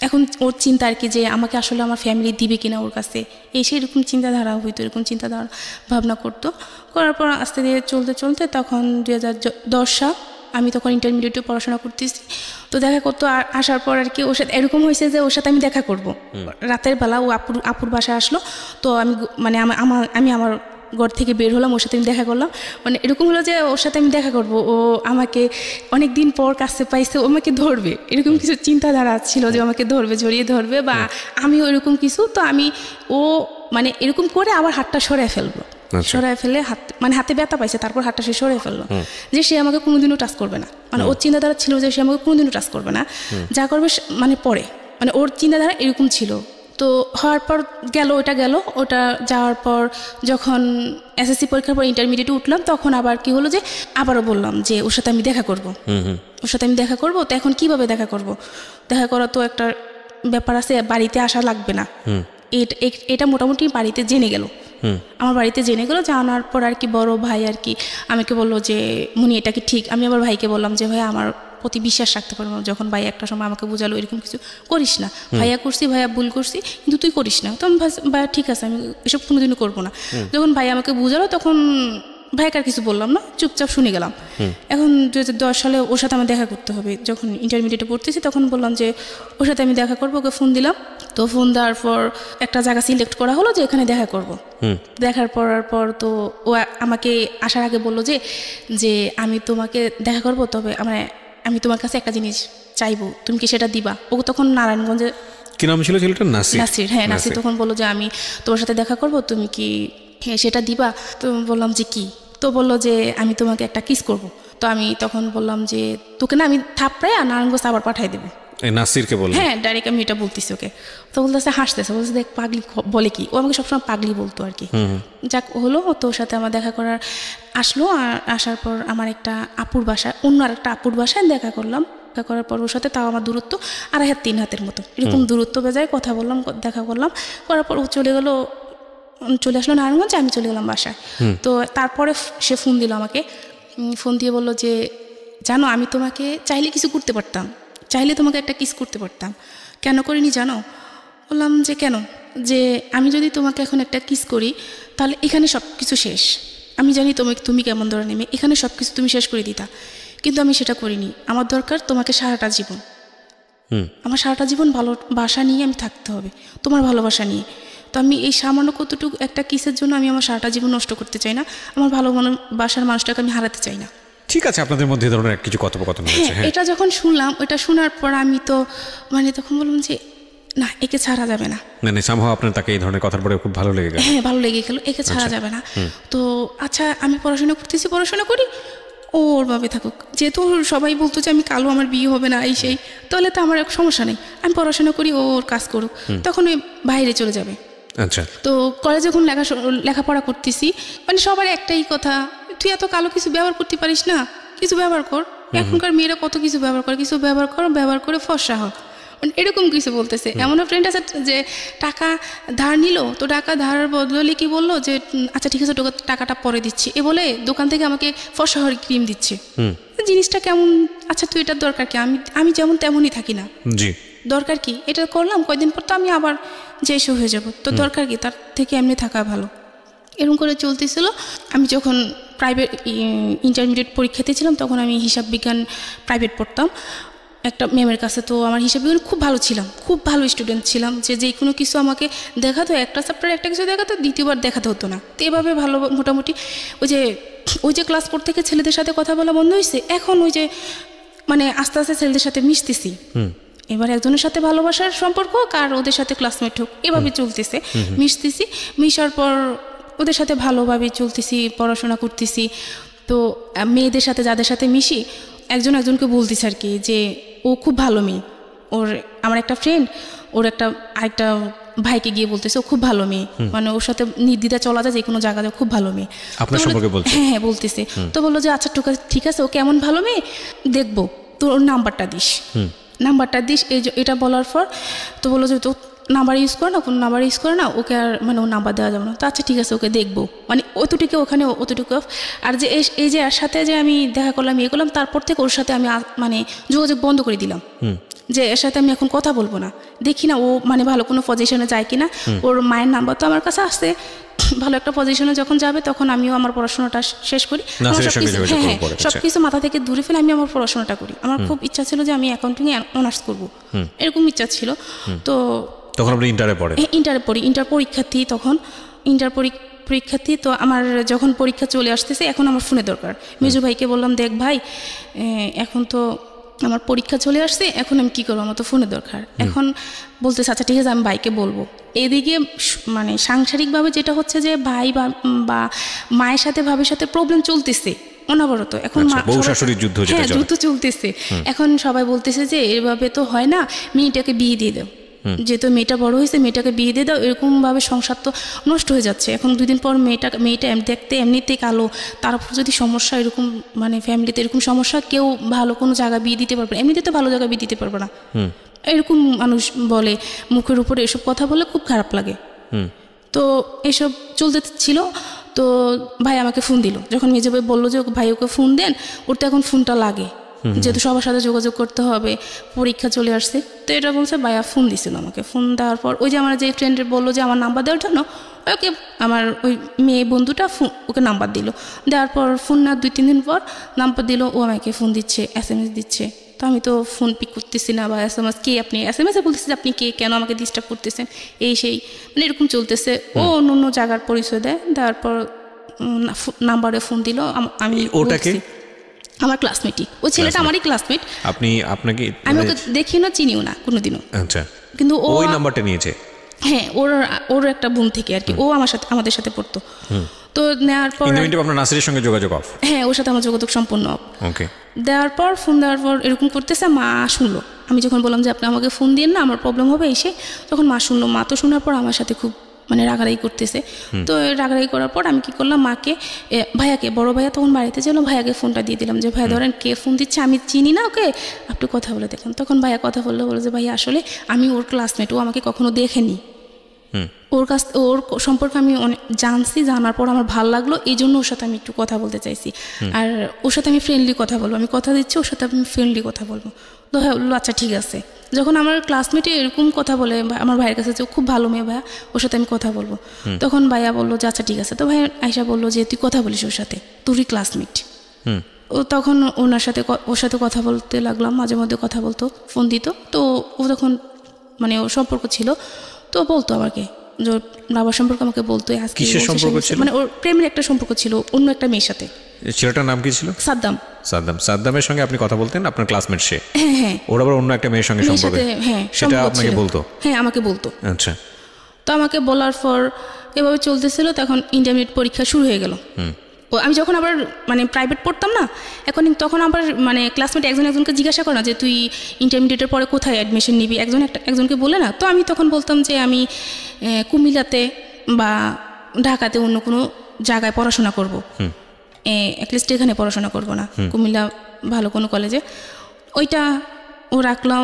এখন ওর চিন্তা আর কি যে আমাকে আসলে আমার ফ্যামিলি দিবে কিনা ওর কাছে, সেই এরকম চিন্তাধারা হইতো, এরকম চিন্তাধারা ভাবনা করতো। করার পর আস্তে ধীরে চলতে চলতে তখন 2010 সাল, আমি তখন ইন্টারমিডিয়েটে পড়াশোনা করতেছি। তো দেখা করতো আসার পর আর কি ওর সাথে এরকম হয়েছে যে ওর সাথে আমি দেখা করব রাতের বেলা, ও আপুর বাসায় আসলো। তো আমি মানে আমার ঘর থেকে বের হলাম, ওর সাথে আমি দেখা করলাম। মানে এরকম হলো যে ওর সাথে আমি দেখা করব, ও আমাকে অনেক দিন পর কাছে পাইছে, ও আমাকে ধরবে, এরকম কিছু চিন্তাধারা ছিল যে আমাকে ধরবে, জড়িয়ে ধরবে, বা আমিও এরকম কিছু। তো ও মানে এরকম করে আবার হাতটা সরাই ফেলবো, সরাই ফেলে মানে হাতে ব্যথা পাইছে, তারপর হাতটা সে সরাই ফেললো, যে সে আমাকে কোনোদিনও টাচ করবে না। মানে ওর চিন্তাধারা ছিল যে সে আমাকে কোনোদিনও টাচ করবে না, যা করবে মানে পরে, মানে ওর চিন্তাধারা এরকম ছিল। তো হওয়ার পর ওটা যাওয়ার পর যখন এসএসসি পরীক্ষার পর ইন্টারমিডিয়েটে উঠলাম, তখন আবার কি হলো যে আবারও বললাম যে ওর সাথে আমি দেখা করব, তো এখন কিভাবে দেখা করব? দেখা করা তো একটা ব্যাপার আছে, বাড়িতে আসা লাগবে না, এটা মোটামুটি বাড়িতে জেনে গেল, আমার বাড়িতে জেনে গেলো। জানার পর আর কি বড় ভাই আর কি আমাকে বললো যে মুনি এটা কি ঠিক? আমি আবার ভাইকে বললাম যে ভাই আমার প্রতি বিশ্বাস রাখতে পারবো না। যখন ভাই একটা সময় আমাকে বোঝালো এরকম কিছু করিস না, ভাইয়া ভুল করছি, কিন্তু তুই করিস না। তো আমি ভাইয়া ঠিক আছে, আমি এসব কোনোদিনও করবো না। যখন ভাই আমাকে বোঝালো তখন ভাইকে আর কিছু বললাম না, চুপচাপ শুনে গেলাম। এখন 2010 সালে ওর সাথে আমার দেখা করতে হবে, যখন ইন্টারমিডিয়েটে পড়তেছি তখন বললাম যে ওর সাথে আমি দেখা করবো, ওকে ফোন দিলাম। তো ফোন দেওয়ার পর একটা জায়গা সিলেক্ট করা হলো যে এখানে দেখা করব। দেখার পর তো ও আমাকে আসার আগে বললো যে আমি তোমাকে দেখা করব, তবে আমি তোমার কাছে একটা জিনিস চাইবো, তুমি কি সেটা দিবা? ও তখন নারায়ণগঞ্জে, কি নাম ছিল ছেলেটার? নাসির। হ্যাঁ, নাসির তখন বললো যে আমি তোমার সাথে দেখা করব, তুমি কি সেটা দিবা? তো বললাম যে কি? তো বললো যে আমি তোমাকে একটা কিস করব। তো আমি তখন বললাম যে তোকে না আমি থাপড়ায় আর নারায়ণগঞ্জ আবার পাঠাই দেবো। নাসিরকে বললাম? হ্যাঁ, ডাইরেক্ট আমি এটা বলতেছি ওকে। তো বলতেছে, হাসতেছে, বলতেছে দেখ পাগলি বলে কি, ও আমাকে সবসময় পাগলি বলতো আর কি। যাক হলো, তো ওর সাথে আমার দেখা করার আসলো। আর আসার পর আমার একটা আপুর বাসায়, অন্য আর একটা আপুর বাসায় দেখা করলাম। দেখা করার পর ওর সাথে তাও আমার দূরত্ব 2.5 হাত 3 হাতের মতো এরকম দূরত্ব বেজায় কথা বললাম, দেখা করলাম, করার পর ও চলে আসলো নারায়ণগঞ্জে, আমি চলে গেলাম বাসায়। তো তারপরে সে ফোন দিল আমাকে, ফোন দিয়ে বললো যে জানো আমি তোমাকে চাইলে কিছু করতে পারতাম, চাইলে তোমাকে একটা কিস করতে পারতাম, কেন করিনি জানো? বললাম যে কেন? যে আমি যদি তোমাকে এখন একটা কিস করি তাহলে এখানে সব কিছু শেষ, আমি জানি তুমি কেমন ধরে নেমে, এখানে সব কিছু তুমি শেষ করে দিতা, কিন্তু আমি সেটা করিনি। আমার দরকার তোমাকে সারাটা জীবন, আমার সারাটা জীবন ভালোবাসা নিয়ে আমি থাকতে হবে, তোমার ভালোবাসা নিয়ে। তো আমি এই সামান্য কতটুকু একটা কিসের জন্য আমি আমার সারাটা জীবন নষ্ট করতে চাই না, আমার ভালোবাসার মানুষটাকে আমি হারাতে চাই না। ঠিক আছে, আপনাদের মধ্যে ধরনের কিছু কথোপকথন হয়েছে। হ্যাঁ, এটা যখন শুনলাম, এটা শোনার পর আমি তো তখন বললাম যে না, একে ছাড়া যাবে না। মানে সামহাও আপনার তাকে এই ধরনের কথার পরে খুব ভালো লেগে গেল? হ্যাঁ, ভালো লেগে গেল, একে ছাড়া যাবে না। তো আচ্ছা, আমি পড়াশোনা করতেছি, পড়াশোনা করি, ওর ভাবে থাকুক, যেহেতু সবাই বলতো যে আমি কালো, আমার বিয়ে হবে না এই সেই, তাহলে তো আমার সমস্যা নেই, আমি পড়াশোনা করি, ওর কাজ করুক, তখন ওই বাইরে চলে যাবে। আচ্ছা। তো কলেজে যখন লেখাপড়া করতেছি, সবার একটাই কথা, তুই এত কালো কিছু ব্যবহার করতে পারিস না, কিছু ব্যবহার কর, এখনকার মেয়েরা কত কিছু ব্যবহার করে, কিছু ব্যবহার করে ফর্সা হয়, এরকম কিছু বলতেছে। এমন ফ্রেন্ড আছে যে টাকা ধার নিল, তো টাকা ধারের বদলে কি বললো যে আচ্ছা ঠিক আছে টাকাটা পরে দিচ্ছি, এ বলে দোকান থেকে আমাকে ফর্সা হওয়ার ক্রিম দিচ্ছে। জিনিসটা কেমন? আচ্ছা তুই এটার দরকার কি? আমি যেমন তেমনই থাকি না, জি দরকার কি? এটা করলাম, কয়দিন পর তো আমি আবার যে এসে হয়ে যাব, তো দরকার কি? তার থেকে এমনি থাকা ভালো। এরকম করে চলতেছিল। আমি যখন প্রাইভেট ইন্টারমিডিয়েট পরীক্ষাতে ছিলাম, তখন আমি হিসাব বিজ্ঞান প্রাইভেট পড়তাম একটা ম্যামের কাছে। তো আমার হিসাব বিজ্ঞান খুব ভালো ছিলাম, খুব ভালো স্টুডেন্ট ছিলাম, যে কোনো কিছু আমাকে দেখাতো, একটা চ্যাপ্টার একটা কিছু দেখাতো, দ্বিতীয়বার দেখাতে হতো না। তো এভাবে ভালো মোটামুটি ওই যে ক্লাস 4 থেকে ছেলেদের সাথে কথা বলা বন্ধ হয়েছে, এখন আস্তে আস্তে ছেলেদের সাথে মিশতেছি। এবার একজনের সাথে ভালোবাসার সম্পর্ক হোক আর ওদের সাথে ক্লাসমেট হোক, এভাবে চলতেছে, মিশতেছি। মিশার পর ওদের সাথে ভালোভাবে চলতেছি, পড়াশোনা করতেছি। তো মেয়েদের সাথে যাদের সাথে মিশি, একজনকে বলতেছে আর কি যে ও খুব ভালো মেয়ে। আমার একটা ফ্রেন্ড ওর আরেকটা ভাইকে গিয়ে বলতেছে ও খুব ভালো মেয়ে, ওর সাথে নির্দ্বিধা চলা যায়, যে কোনো জায়গায় খুব ভালো মেয়ে। আপনার সম্পর্কে বলছে? হ্যাঁ বলতেছে। তো বললো যে আচ্ছা ঠিক আছে, ও কেমন ভালো মেয়ে দেখবো, তোর নাম্বারটা দিস। এটা বলার পর তো বললো যে তো নাম্বার ইউজ করে না, কোনো নাম্বার ইউজ করে না, ওকে আর ও নাম্বার দেওয়া যাবে না। তো আচ্ছা ঠিক আছে, ওকে দেখবো, অতটুকু ওখানে অতটুকু। আর যে এই যে এর সাথে যে আমি দেখা করলাম, ইয়ে করলাম, তারপর থেকে ওর সাথে আমি যোগাযোগ বন্ধ করে দিলাম, যে এর সাথে আমি এখন কথা বলবো না। দেখি না ও ভালো কোনো পজিশনে যায় কিনা। ওর মায়ের নাম্বার তো আমার কাছে আসছে, ভালো একটা পজিশনে যখন যাবে তখন আমিও আমার পড়াশোনাটা শেষ করি, সবকিছু মাথা থেকে দূরে ফেলে আমি আমার পড়াশোনাটা করি। আমার খুব ইচ্ছা ছিল যে আমি অ্যাকাউন্টিং এ অনার্স করবো, এরকম ইচ্ছা ছিল। তো তখন আপনি ইন্টারে পড়ি, ইন্টার পরীক্ষার্থী, তখন ইন্টার পরীক্ষার্থী। তো আমার যখন পরীক্ষা চলে আসতেছে, এখন আমার ফোনে দরকার। মেজু ভাইকে বললাম, দেখ ভাই, এখন তো আমার পরীক্ষা চলে আসছে, এখন আমি কী করবো, আমার তো ফোনে দরকার। এখন বলতেছে আচ্ছা ঠিক আছে, আমি ভাইকে বলবো। এদিকে সাংসারিকভাবে যেটা হচ্ছে যে ভাই বা মায়ের সাথে ভাবির সাথে প্রবলেম চলতেছে অনবরত। এখন যুদ্ধ চলতেছে। এখন সবাই বলতেছে যে এভাবে তো হয় না, মেয়েটাকে বিয়ে দিয়ে দাও, যেহেতু মেয়েটা বড় হয়েছে, মেয়েটাকে বিয়ে দিয়ে দাও। এরকমভাবে সংসার তো নষ্ট হয়ে যাচ্ছে। এখন 2 দিন পর মেয়েটা দেখতে এমনিতেই কালো, তার উপর যদি সমস্যা এরকম, ফ্যামিলিতে এরকম সমস্যা, কেউ ভালো কোনো জায়গা বিয়ে দিতে পারবে না, এমনিতে তো ভালো জায়গা বিয়ে দিতে পারবে না, এরকম মানুষ বলে, মুখের উপরে এসব কথা বলে, খুব খারাপ লাগে। তো এসব চলতে ছিল। তো ভাই আমাকে ফোন দিল, যখন মেজো ভাই বললো যে ভাই ওকে ফোন দেন, ওর তো এখন ফোনটা লাগে, যেহেতু সবার সাথে যোগাযোগ করতে হবে, পরীক্ষা চলে আসছে। তো এটা বলছে, ভাইয়া ফোন দিছিল আমাকে। ফোন দেওয়ার পর ওই যে আমার যে ফ্রেন্ডের বললো যে আমার নাম্বার দেওয়ার জন্য, ওকে আমার ওই মেয়ে বন্ধুটা ওকে নাম্বার দিল। দেওয়ার পর ফোন না 2-3 দিন পর নাম্বার দিল, ও আমাকে ফোন দিচ্ছে, SMS দিচ্ছে। তো আমি তো ফোন পিক করতেছি না, বা SMS কে আপনি, SMS বলতেছে যে আপনি কে, কেন আমাকে ডিস্টার্ব করতেছেন, এই সেই, এরকম চলতেছে। ও অন্য জায়গার পরিচয় দেয়, দেওয়ার পর নাম্বারে ফোন দিল। আমি আমার ক্লাসমেটই, ওই ছেলেটা আমারই ক্লাসমেট। আমি ওকে দেখিও না, চিনিও না কোনোদিনও। আচ্ছা, কিন্তু ওই নাম্বারটা নিয়েছে। হ্যাঁ, ওর একটা বোন থেকে আর কি, ও আমাদের সাথে পড়তো। তো নেওয়ার পর আপনার নাসিরের সঙ্গে যোগাযোগ অফ? হ্যাঁ, ওর সাথে আমার যোগাযোগ সম্পূর্ণ অফ। ওকে। ফোন দেওয়ার পর এরকম করতেছে, মা শুনলো। আমি যখন বললাম যে আপনি আমাকে ফোন দিন না, আমার প্রবলেম হবে এসে, তখন মা শুনলো। মা তো শোনার পর আমার সাথে খুব মানে রাগারাগি করতেছে। তো রাগারাগি করার পর আমি কি করলাম, মাকে ভাইয়াকে, বড় ভাইয়া তখন বাড়িতে ছিল, ভাইয়াকে ফোনটা দিয়ে দিলাম যে ভাইয়া ধরেন কে ফোন দিচ্ছে, আমি চিনি না ওকে, একটু কথা বলে দেখলাম। তখন ভাইয়া কথা বললো যে ভাইয়া আসলে আমি ওর ক্লাসমেট, ও আমাকে কখনো দেখেনি, ওর সম্পর্কে আমি অনেক জানছি, জানার পর আমার ভালো লাগলো, এই জন্য ওর সাথে আমি একটু কথা বলতে চাইছি, আর ওর সাথে আমি ফ্রেন্ডলি কথা বলবো, আমি কথা দিচ্ছি ওর সাথে আমি ফ্রেন্ডলি কথা বলবো। তো হ্যাঁ বললো আচ্ছা ঠিক আছে। যখন আমার ক্লাসমেটে এরকম কথা বলে আমার ভাইয়ের কাছে, যে খুব ভালো মেয়ে ভাইয়া, ওর সাথে আমি কথা বলবো, তখন ভাইয়া বললো যে আচ্ছা ঠিক আছে। তো ভাইয়া আয়শা বললো যে তুই কথা বলিস ওর সাথে, তোরই ক্লাসমেট। ও তখন ওর সাথে কথা বলতে লাগলাম, মাঝে মধ্যে কথা বলতো, ফোন দিত। তো ও তখন মানে ওর সম্পর্ক ছিল, তো বলতো আমাকে যে বাবার সম্পর্কে আমাকে বলতো, মানে ওর প্রেমের একটা সম্পর্ক ছিল অন্য একটা মেয়ের সাথে। ছেলেটার নাম কি ছিল? সাদ্দাম। সাদ্দামের সঙ্গে আপনি কথা বলতেন, আপনার ক্লাসমেট সে? হ্যাঁ হ্যাঁ। ওর আবার অন্য একটা মেয়ের সঙ্গে সম্পর্ক? হ্যাঁ, সেটা আপনাকে বলতো? হ্যাঁ আমাকে বলতো। আচ্ছা। তো আমাকে বলার পর এভাবে চলতেছিল, তখন ইন্টারমিডিয়েট পরীক্ষা শুরু হয়ে গেল। আমি যখন আবার মানে প্রাইভেট পড়তাম না, তখন আবার মানে ক্লাসমেট একজনকে জিজ্ঞাসা করে না যে তুই ইন্টারমিডিয়েটের পরে কোথায় অ্যাডমিশন নিবি, একজনকে বলে না। তো আমি তখন বলতাম যে আমি কুমিল্লাতে বা ঢাকাতে অন্য কোনো জায়গায় পড়াশোনা করব, অ্যাটলিস্ট এখানে পড়াশোনা করব না, কুমিল্লা ভালো কোনো কলেজে। ওইটা ও রাখলাম,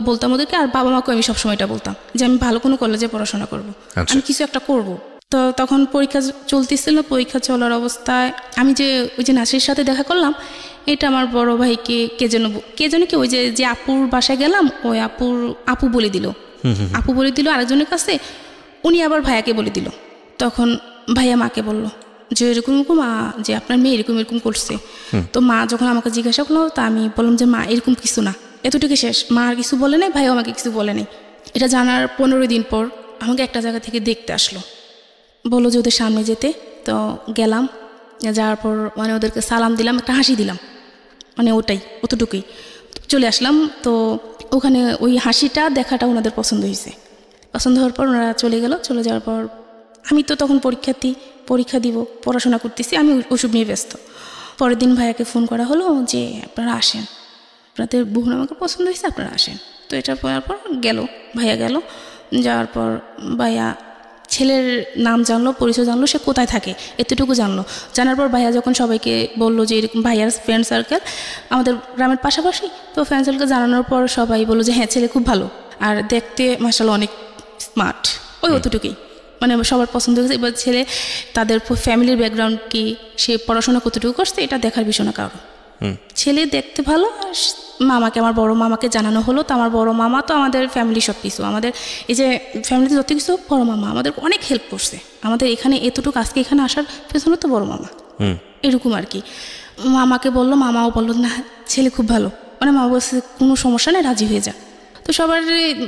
বলতাম ওদেরকে, আর বাবা মাকে আমি সবসময় এটা বলতাম যে আমি ভালো কোনো কলেজে পড়াশোনা করব, আমি কিছু একটা করব। তো তখন পরীক্ষা চলতেছিল, পরীক্ষা চলার অবস্থায় আমি ওই যে নাসির সাথে দেখা করলাম, এটা আমার বড় ভাইকে কে যেন কি ওই যে আপুর বাসায় গেলাম, ওই আপু বলে দিল আরেকজনের কাছে, উনি আবার ভাইয়াকে বলে দিল। তখন ভাইয়া মাকে বলল যে এরকম যে আপনার মেয়ে এরকম করছে। তো মা যখন আমাকে জিজ্ঞাসা করলো, তা আমি বললাম যে মা এরকম কিছু না, এতটুকু শেষ। মা আর কিছু বলে নাই, ভাইও আমাকে কিছু বলে নাই। এটা জানার 15 দিন পর আমাকে একটা জায়গা থেকে দেখতে আসলো, বললো যে ওদের সামনে যেতে। তো গেলাম, যাওয়ার পর মানে ওদেরকে সালাম দিলাম, একটা হাসি দিলাম, মানে অতটুকুই চলে আসলাম। তো ওখানে ওই হাসিটা দেখাটা ওনাদের পছন্দ হওয়ার পর ওনারা চলে গেল। চলে যাওয়ার পর আমি তো তখন পরীক্ষা দিব, পড়াশোনা করতেছি, আমি ওসব নিয়ে ব্যস্ত। পরের দিন ভাইয়াকে ফোন করা হলো যে আপনারা আসেন, আপনাদের বোন আমাকে পছন্দ হয়েছে, আপনারা আসেন। তো এটা পড়ার পর ভাইয়া গেল। যাওয়ার পর ভাইয়া ছেলের নাম জানলো, পরিচয় জানলো, সে কোথায় থাকে এতটুকু জানার পর ভাইয়া যখন সবাইকে বললো যে এরকম ভাইয়ার ফ্রেন্ড সার্কেল আমাদের গ্রামের পাশাপাশি, তো ফ্রেন্ড সার্কেল জানানোর পর সবাই বললো যে হ্যাঁ ছেলে খুব ভালো, আর দেখতে মাশাআল্লাহ অনেক স্মার্ট, অতটুকুই মানে সবার পছন্দ হয়েছে। এবার ছেলে তাদের ফ্যামিলির ব্যাকগ্রাউন্ড কি, সে পড়াশোনা কতটুকু করছে, এটা দেখার বিষয় না কারো। ছেলে দেখতে ভালো। আর আমার বড় মামাকে জানানো হলো, তো আমার বড় মামা তো আমাদের ফ্যামিলি সব কিছু, আমাদের এই যে ফ্যামিলিতে যত কিছু, বড় মামা আমাদের অনেক হেল্প করছে, আমাদের এখানে এতটুকু আজকে এখানে আসার পেছনে তো বড় মামা। এরকম আর কি। মামাকে বললো, মামাও বললো না ছেলে খুব ভালো, মানে মা বলছে কোনো সমস্যা নেই, রাজি হয়ে যা। তো সবার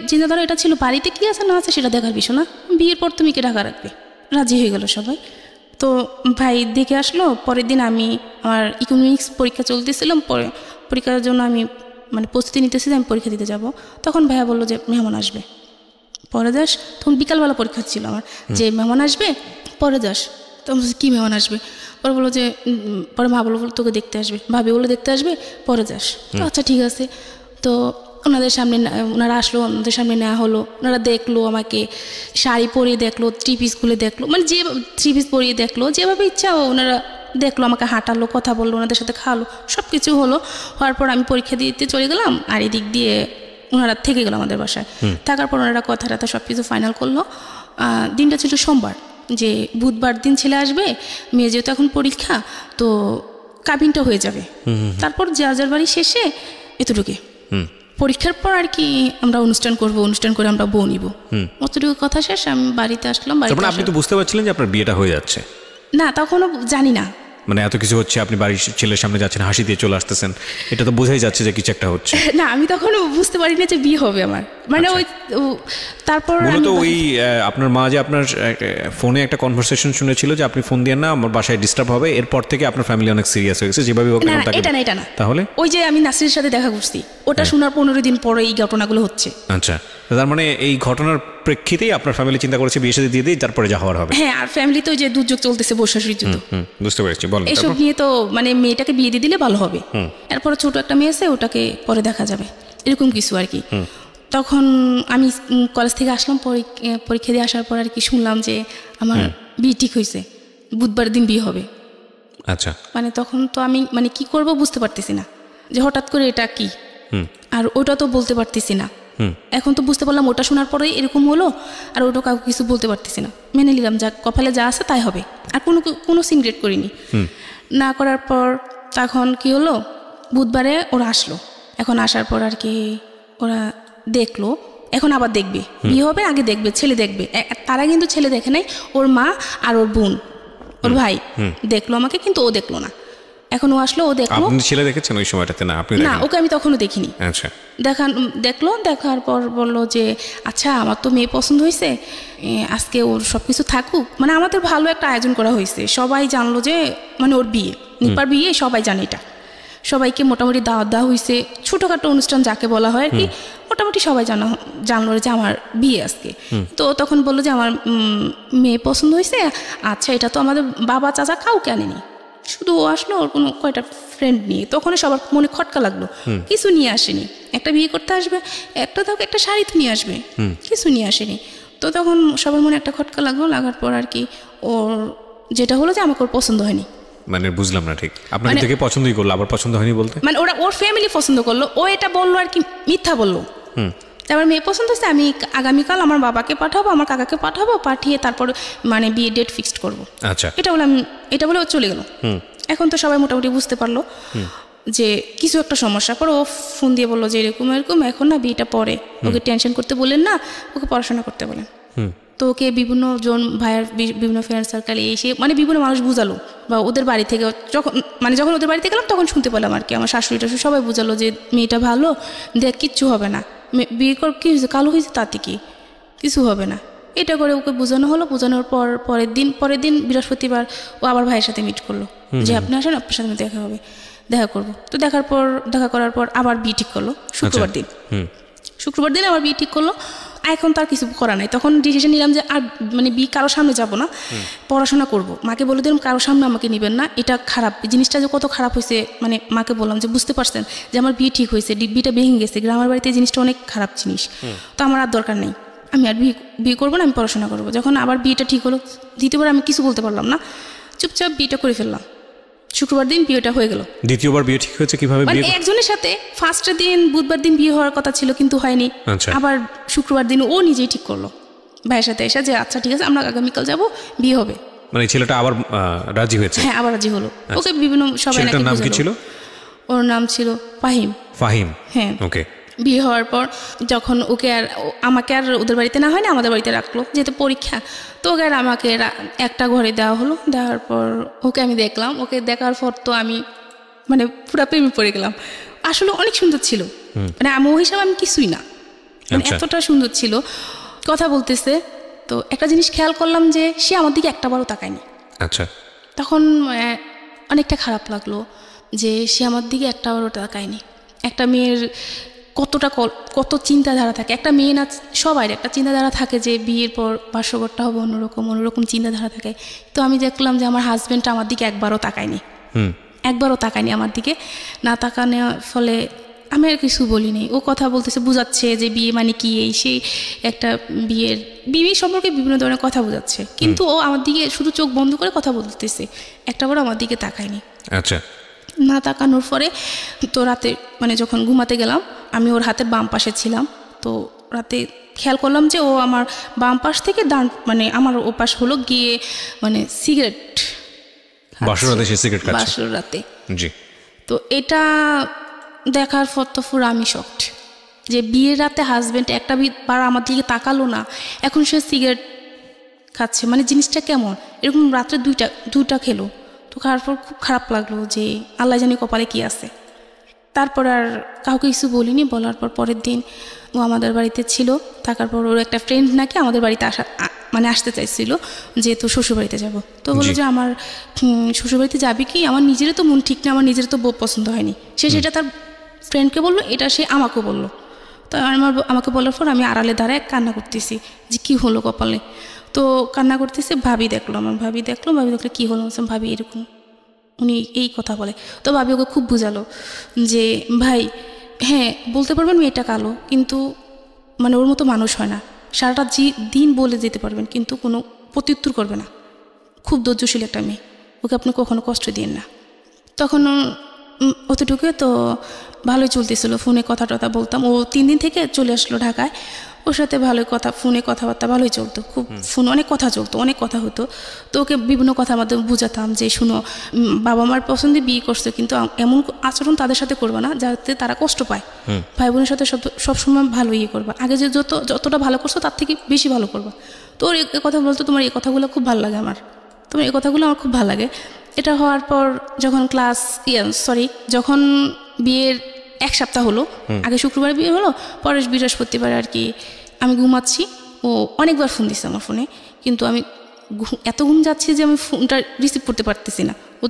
চিন্তাধারা এটা ছিল, বাড়িতে কি আছে না আছে সেটা দেখার বিষয় না, বিয়ের পর তুমি কে ঢাকা রাখবে। রাজি হয়ে গেল সবাই। তো ভাই দেখে আসলো। পরের দিন আমার ইকোনমিক্স পরীক্ষা চলতেছিলাম, পরীক্ষার জন্য আমি মানে প্রস্তুতি নিতেছি যে আমি পরীক্ষা দিতে যাব। তখন ভাইয়া বললো যে মেহমান আসবে, পরে যাস। তখন বিকালবেলা পরীক্ষা ছিল আমার, যে মেহমান আসবে পরে যাস। তো কী মেহমান আসবে? পরে বললো যে পরে মা বললো তোকে দেখতে আসবে, ভাবি বলে দেখতে আসবে, পরে যাস। তো আচ্ছা ঠিক আছে। তো ওনারা আসলো, ওনাদের সামনে নেওয়া হলো, ওনারা দেখলো আমাকে, শাড়ি পরিয়ে দেখলো, 3 পিস খুলে দেখলো, মানে যে 3 পিস পরিয়ে দেখলো, যেভাবে ইচ্ছা ওনারা দেখলো, আমাকে হাঁটালো, কথা বললো, ওনাদের সাথে খাওয়ালো, সব কিছু হওয়ার পর আমি পরীক্ষা দিতে চলে গেলাম। আর এদিক দিয়ে ওনারা থেকে গেলো আমাদের বাসায়। থাকার পর ওনারা কথা সব কিছু ফাইনাল করলো। দিনটা ছিল সোমবার, যে বুধবার দিন ছেলে আসবে, মেয়ে যেহেতু এখন পরীক্ষা, তো কাবিনটা হয়ে যাবে। তারপর যার বাড়ি শেষে এতটুকু, পরীক্ষার পর আর কি আমরা অনুষ্ঠান করে আমরা বউ নিব, অতটুকু কথা শেষ। আমি বাড়িতে আসলাম। আপনি তো বুঝতে পারছিলেন যে আপনার বিয়েটা হয়ে যাচ্ছে? না, তখনও জানি না, মানে এত কিছু হচ্ছে, আপনি বাড়ির ছেলের সামনে যাচ্ছেন, হাসি দিয়ে চলে আসতেছেন, এটা তো বোঝাই যাচ্ছে যে কিছু একটা হচ্ছে। না, আমি তখন বুঝতে পারি না যে বিয়ে হবে আমার, মানে ওই তারপর মূলত ওই আপনার মা যে আপনার ফোনে একটা কনভারসেশন শুনেছিল যে আপনি ফোন দিয়ে না, আমার বাসায় ডিস্টার্ব হবে, এরপর থেকে আপনার ফ্যামিলি অনেক সিরিয়াস হয়ে গেছে, যেভাবে এটা না। তাহলে ওই যে আমি নাসিরের সাথে দেখা করছি, ওটা শোনার 15 দিন পরে এই ঘটনাগুলো হচ্ছে। আচ্ছা, তার মানে এই ঘটনার প্রেক্ষিতেই আপনার ফ্যামিলি চিন্তা করেছে বিয়ে সাথে দিয়ে দিই, তারপরে যা হওয়ার হবে। হ্যাঁ, আর ফ্যামিলিতে ওই যে দুর্যোগ চলতেছে, বর্ষাশুর যুদ্ধ, বুঝতে পেরেছি। বলেন এসব নিয়ে তো মানে মেয়েটাকে বিয়ে দিয়ে দিলে ভালো হবে, এরপরে ছোট একটা মেয়ে আছে, ওটাকে পরে দেখা যাবে, এরকম কিছু আর কি। তখন আমি কলেজ থেকে আসলাম, পরীক্ষা দিয়ে আসার পর আর কি শুনলাম যে আমার বিয়ে ঠিক হয়েছে, বুধবার দিন বিয়ে হবে। আচ্ছা, মানে তখন তো আমি মানে কি করব বুঝতে পারতেছি না, যে হঠাৎ করে এটা কি, আর ওটা তো বলতে পারতেছি না। এখন তো বুঝতে পারলাম ওটা শোনার পরে এরকম হলো, আর ওটা কাউকে কিছু বলতে পারতেছি না, মেনে নিলাম যা কপালে যা আছে তাই হবে, আর কোনো সিনক্রেট করিনি। না করার পর তখন কি হলো, বুধবারে ওরা আসলো। এখন আসার পর আর কি ওরা দেখলো, এখন আবার দেখবে, বিয়ে হবে আগে দেখবে, ছেলে দেখবে। তারা কিন্তু ছেলে দেখে নাই, ওর মা আর ওর বোন, ওর ভাই দেখলো আমাকে, কিন্তু ও দেখলো না। এখন ও আসলো, ও দেখলো। আপনি ছেলে দেখেছেন ওই সময়টাতে? না, আপনি না, ওকে আমি তখনও দেখিনি। আচ্ছা, দেখলো, দেখার পর বললো যে আচ্ছা আমার তো মেয়ে পছন্দ হয়েছে, আজকে ওর সব কিছু থাকুক। মানে আমাদের ভালো একটা আয়োজন করা হয়েছে, সবাই জানলো যে মানে ওর বিয়ে, নিপার বিয়ে, সবাই জানে এটা। সবাইকে মোটামুটি দাওয়াত দেওয়া হয়েছে, ছোটোখাটো অনুষ্ঠান যাকে বলা হয় আর কি, মোটামুটি সবাই জানলো যে আমার বিয়ে আজকে। তো তখন বললো যে আমার মেয়ে পছন্দ হয়েছে। আচ্ছা, এটা তো আমাদের বাবা চাচা কাউকে আনেনি, শুধু ও আসলো ওর কোনো কয়টা ফ্রেন্ড নিয়ে। তখন সবার মনে খটকা লাগলো, কিছু নিয়ে আসেনি। একটা বিয়ে করতে আসবে, একটা শাড়ি তো নিয়ে আসবে, কিছু নিয়ে আসেনি। তো তখন সবার মনে একটা খটকা লাগলো, লাগার পর আর কি ওর যেটা হলো যে আমাকে ওর পছন্দ হয়নি। মানে বুঝলাম না ঠিক, আপনাকে দেখে পছন্দই করলো, আবার পছন্দ হয়নি বলতে? মানে ওর ফ্যামিলি পছন্দ করলো, ও এটা বললো আর কি, মিথ্যা বললো। তারপর মেয়ে পছন্দ হচ্ছে, আমি আগামীকাল আমার বাবাকে পাঠাবো, আমার কাকাকে পাঠাবো, পাঠিয়ে তারপর মানে বিয়ে ডেট ফিক্সড করবো। আচ্ছা, এটা বলে ও চলে গেল। এখন তো সবাই মোটামুটি বুঝতে পারলো যে কিছু একটা সমস্যা। পর ও ফোন দিয়ে বললো যে এরকম এরকম, এখন না বিয়েটা পরে, ওকে টেনশন করতে বললেন না, ওকে পড়াশোনা করতে বলেন। তো ওকে বিভিন্ন জন ভাইয়ের বিভিন্ন ফ্রেন্ড সার্কেলে এসে মানে বিভিন্ন মানুষ বুঝালো, বা ওদের বাড়ি থেকে যখন ওদের বাড়িতে গেলাম তখন শুনতে পেলাম আর কি, আমার শাশুড়ি টাশুড়ি সবাই বুঝালো যে মেয়েটা ভালো, দেখ কিচ্ছু হবে না, বিয়ে কর, কী হয়েছে, কালো হয়েছে, তাতে কি, কিছু হবে না। এটা করে ওকে বোঝানো হলো। বোঝানোর পর পরের দিন বৃহস্পতিবার ও আবার ভাইয়ের সাথে মিট করলো যে আপনি আসেন, আপনার সাথে দেখা করবো। তো দেখা করার পর আবার বিয়ে ঠিক করলো শুক্রবার দিন আবার বিয়ে ঠিক করলো। এখন তার কিছু করা নাই, তখন ডিসিশন নিলাম যে আর মানে বিয়ে কারোর সামনে যাব না, পড়াশোনা করব। মাকে বলে দিলাম কারোর সামনে আমাকে নেবেন না, এটা খারাপ জিনিসটা যে কত খারাপ হয়েছে, মানে মাকে বললাম যে বুঝতে পারছেন যে আমার বিয়ে ঠিক হয়েছে, বিয়েটা ভেঙে গেছে, গ্রামের বাড়িতে এই জিনিসটা অনেক খারাপ জিনিস, তো আমার আর দরকার নেই, আমি আর বিয়ে করবো না, আমি পড়াশোনা করবো। যখন আবার বিয়েটা ঠিক হলো, দ্বিতীয়বার আমি কিছু বলতে পারলাম না, চুপচাপ বিয়েটা করে ফেললাম। শুক্রবার দিন বিয়েটা হয়ে গেল। দ্বিতীয়বার বিয়ে ঠিক হয়েছে কিভাবে? মানে একজনের সাথে ফার্স্টের দিন বুধবার দিন বিয়ে হওয়ার কথা ছিল, কিন্তু হয়নি। আবার শুক্রবার দিন ও নিজেই ঠিক করলো ভাইয়ের সাথে এসে যে আচ্ছা ঠিক আছে, আমরা আগামীকাল যাব, বিয়ে হবে। মানে ছেলেটা আবার রাজি হয়েছে? হ্যাঁ, আবার রাজি হলো। ওকে বিভিন্ন সবাই নাকি নাম কি ছিল? ওর নাম ছিল ফাহিম। হ্যাঁ, ওকে। বিয়ে হওয়ার পর যখন আমাকে আর ওদের বাড়িতে না হয় না, আমাদের বাড়িতে রাখলো, যেহেতু পরীক্ষা। তো ওকে আর আমাকে একটা ঘরে দেওয়া হলো। দেওয়ার পর ওকে আমি দেখলাম, ওকে দেখার পর তো আমি মানে পুরো প্রেমে পড়ে গেলাম। আসলে অনেক সুন্দর ছিল, মানে ও হিসাবে আমি কিছুই না, মানে এতটা সুন্দর ছিল। কথা বলতেছে তো একটা জিনিস খেয়াল করলাম যে সে আমার দিকে একটাবারও তাকায়নি। আচ্ছা, তখন অনেকটা খারাপ লাগলো যে সে আমার দিকে একটাবারও তাকায়নি। একটা মেয়ের কত চিন্তাধারা থাকে, একটা মেয়ে না সবাই একটা চিন্তাধারা থাকে যে বিয়ের পর বাসঘরটা হবে অন্যরকম চিন্তাধারা থাকে। তো আমি দেখলাম যে আমার হাজব্যান্ডটা আমার দিকে একবারও তাকায়নি আমার দিকে। না তাকানোর ফলে আমি আর কিছু বলিনি। ও কথা বলতেছে, বোঝাচ্ছে যে বিয়ে মানে কি, এই সেই একটা বিয়ে সম্পর্কে বিভিন্ন ধরনের কথা বোঝাচ্ছে, কিন্তু ও আমার দিকে শুধু চোখ বন্ধ করে কথা বলতেছে, একটাবারও আমার দিকে তাকায়নি। আচ্ছা। না তাকানোর পরে তো রাতে মানে যখন ঘুমাতে গেলাম, আমি ওর হাতের বাম পাশে ছিলাম। তো রাতে খেয়াল করলাম যে ও আমার বাম পাশ থেকে ডান মানে আমার ও পাশ হলো গিয়ে মানে সিগারেট বাসর রাতে। জি। তো এটা দেখার পর তো পুরো আমি শকড যে বিয়ের রাতে হাজব্যান্ড একটা বার আমার দিকে তাকালো না, এখন সে সিগারেট খাচ্ছে, মানে জিনিসটা কেমন? এরকম রাত্রে দুটা খেলো। তো খাওয়ার পর খুব খারাপ লাগলো যে আল্লাহ জানি কপালে কি আছে। তারপর আর কাউকে কিছু বলিনি। বলার পর পরের দিন ও আমাদের বাড়িতে ছিল, থাকার পর ওর একটা ফ্রেন্ড নাকি আমাদের বাড়িতে আসতে চাইছিল, যেহেতু শ্বশুরবাড়িতে যাব। তো বললো যে আমার শ্বশুরবাড়িতে যাবি কি, আমার নিজেরও তো মন ঠিক না, আমার নিজেরও তো বউ পছন্দ হয়নি। সেটা তার ফ্রেন্ডকে বললো, এটা সে আমাকেও বললো। তো আমাকে বলার পর আমি আড়ালে দাঁড়ায় কান্না করতেছি যে কি হলো কপালে। তো কান্না করতেছে, ভাবি দেখলো কি হলো, ভাবি এরকম উনি এই কথা বলে। তো ভাবি ওকে খুব বুঝালো যে ভাই হ্যাঁ বলতে পারবেন মেয়েটা কালো, কিন্তু মানে ওর মতো মানুষ হয় না, সারাটা দিন বলে যেতে পারবেন কিন্তু কোনো প্রত্যুত্তর করবে না। খুব ধৈর্যশীল একটা মেয়ে, ওকে আপনি কখনো কষ্ট দিন না। তখন অতটুকু তো ভালোই চলতেছিল, ফোনে কথা টথা বলতাম। ও 3 দিন থেকে চলে আসলো ঢাকায়, ওর সাথে ভালোই কথা, ফোনে কথাবার্তা ভালোই চলতো, খুব ফোনে অনেক কথা চলতো, অনেক কথা হতো। তো ওকে বিভিন্ন কথার মাধ্যমে বুঝাতাম যে শুনো, বাবা মার পছন্দে বিয়ে করছো কিন্তু এমন আচরণ তাদের সাথে করবে না যাতে তারা কষ্ট পায়। ভাই বোনের সাথে সবসময় ভালো ইয়ে করবা, আগে যে যতটা ভালো করছো তার থেকে বেশি ভালো করবা। তো ওর কথা বলতো, তোমার এই কথাগুলো খুব ভালো লাগে আমার, তোমার এই কথাগুলো আমার খুব ভালো লাগে। এটা হওয়ার পর যখন যখন বিয়ের 1 সপ্তাহ হলো, আগে শুক্রবার বিয়ে হলো, পরে বৃহস্পতিবার আর কি আমি ঘুমাচ্ছি, ও অনেকবার ফোন দিচ্ছে আমার ফোনে, কিন্তু আমি এত ঘুম যাচ্ছি যে আমি ফোনটা রিসিভ করতে পারতেছি না। ও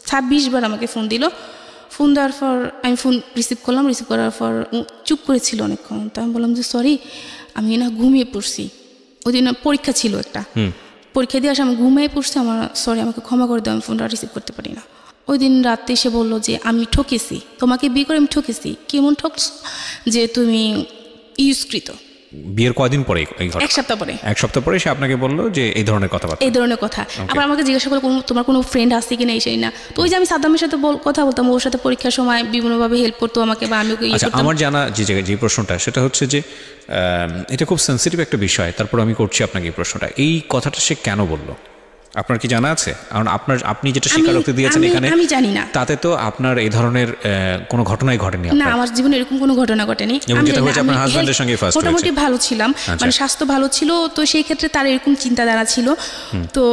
26 বার আমাকে ফোন দিল। ফোন দেওয়ার পর আমি ফোন রিসিভ করলাম, রিসিভ করার পর চুপ করেছিল অনেকক্ষণ। তো আমি বললাম যে সরি, আমি না ঘুমিয়ে পড়ছি, ওই দিন পরীক্ষা ছিল একটা, পরীক্ষা দিয়ে আসে আমি ঘুমিয়ে পড়ছি, সরি আমাকে ক্ষমা করে দাও, আমি ফোনটা রিসিভ করতে পারি না। ওই দিন রাতে এসে বললো যে আমি ঠকেছি, তোমাকে বিয়ে করে আমি ঠকেছি। কেমন ঠকছ? যে তুমি ইউজকৃত। বিয়ের কয়দিন পরে? 1 সপ্তাহ পরে। 1 সপ্তাহ পরে সে আপনাকে বললো যে এই ধরনের কথাবার্তা, এই ধরনের কথা। আবার আমাকে জিজ্ঞাসা করলো তোমার কোনো ফ্রেন্ড আছে কিনা, এই সেই না। তো ওই যে আমি সাদ্দামের সাথে কথা বলতাম, ওর সাথে পরীক্ষার সময় বিভিন্নভাবে হেল্প করতো আমাকে, বা আমি ওকে ইয়ে করতাম। আমার জানা যে প্রশ্নটা, সেটা হচ্ছে যে এটা খুব সেন্সিটিভ একটা বিষয়, তারপর আমি করছি আপনাকে এই প্রশ্নটা, এই কথাটা সে কেন বললো আপনার কি জানা আছে? কারণ আপনি যেটা স্বীকারোক্তি দিয়েছেন এখানে, আমি জানি না, তাতে তো আপনার এই ধরনের কোনো ঘটনাই ঘটেনি। না, আমার জীবনে এরকম কোনো ঘটনা ঘটেনি। মোটামুটি ভালো ছিলাম, মানে স্বাস্থ্য ভালো ছিল, তো সেই ক্ষেত্রে তার এরকম চিন্তাধারা ছিল। তো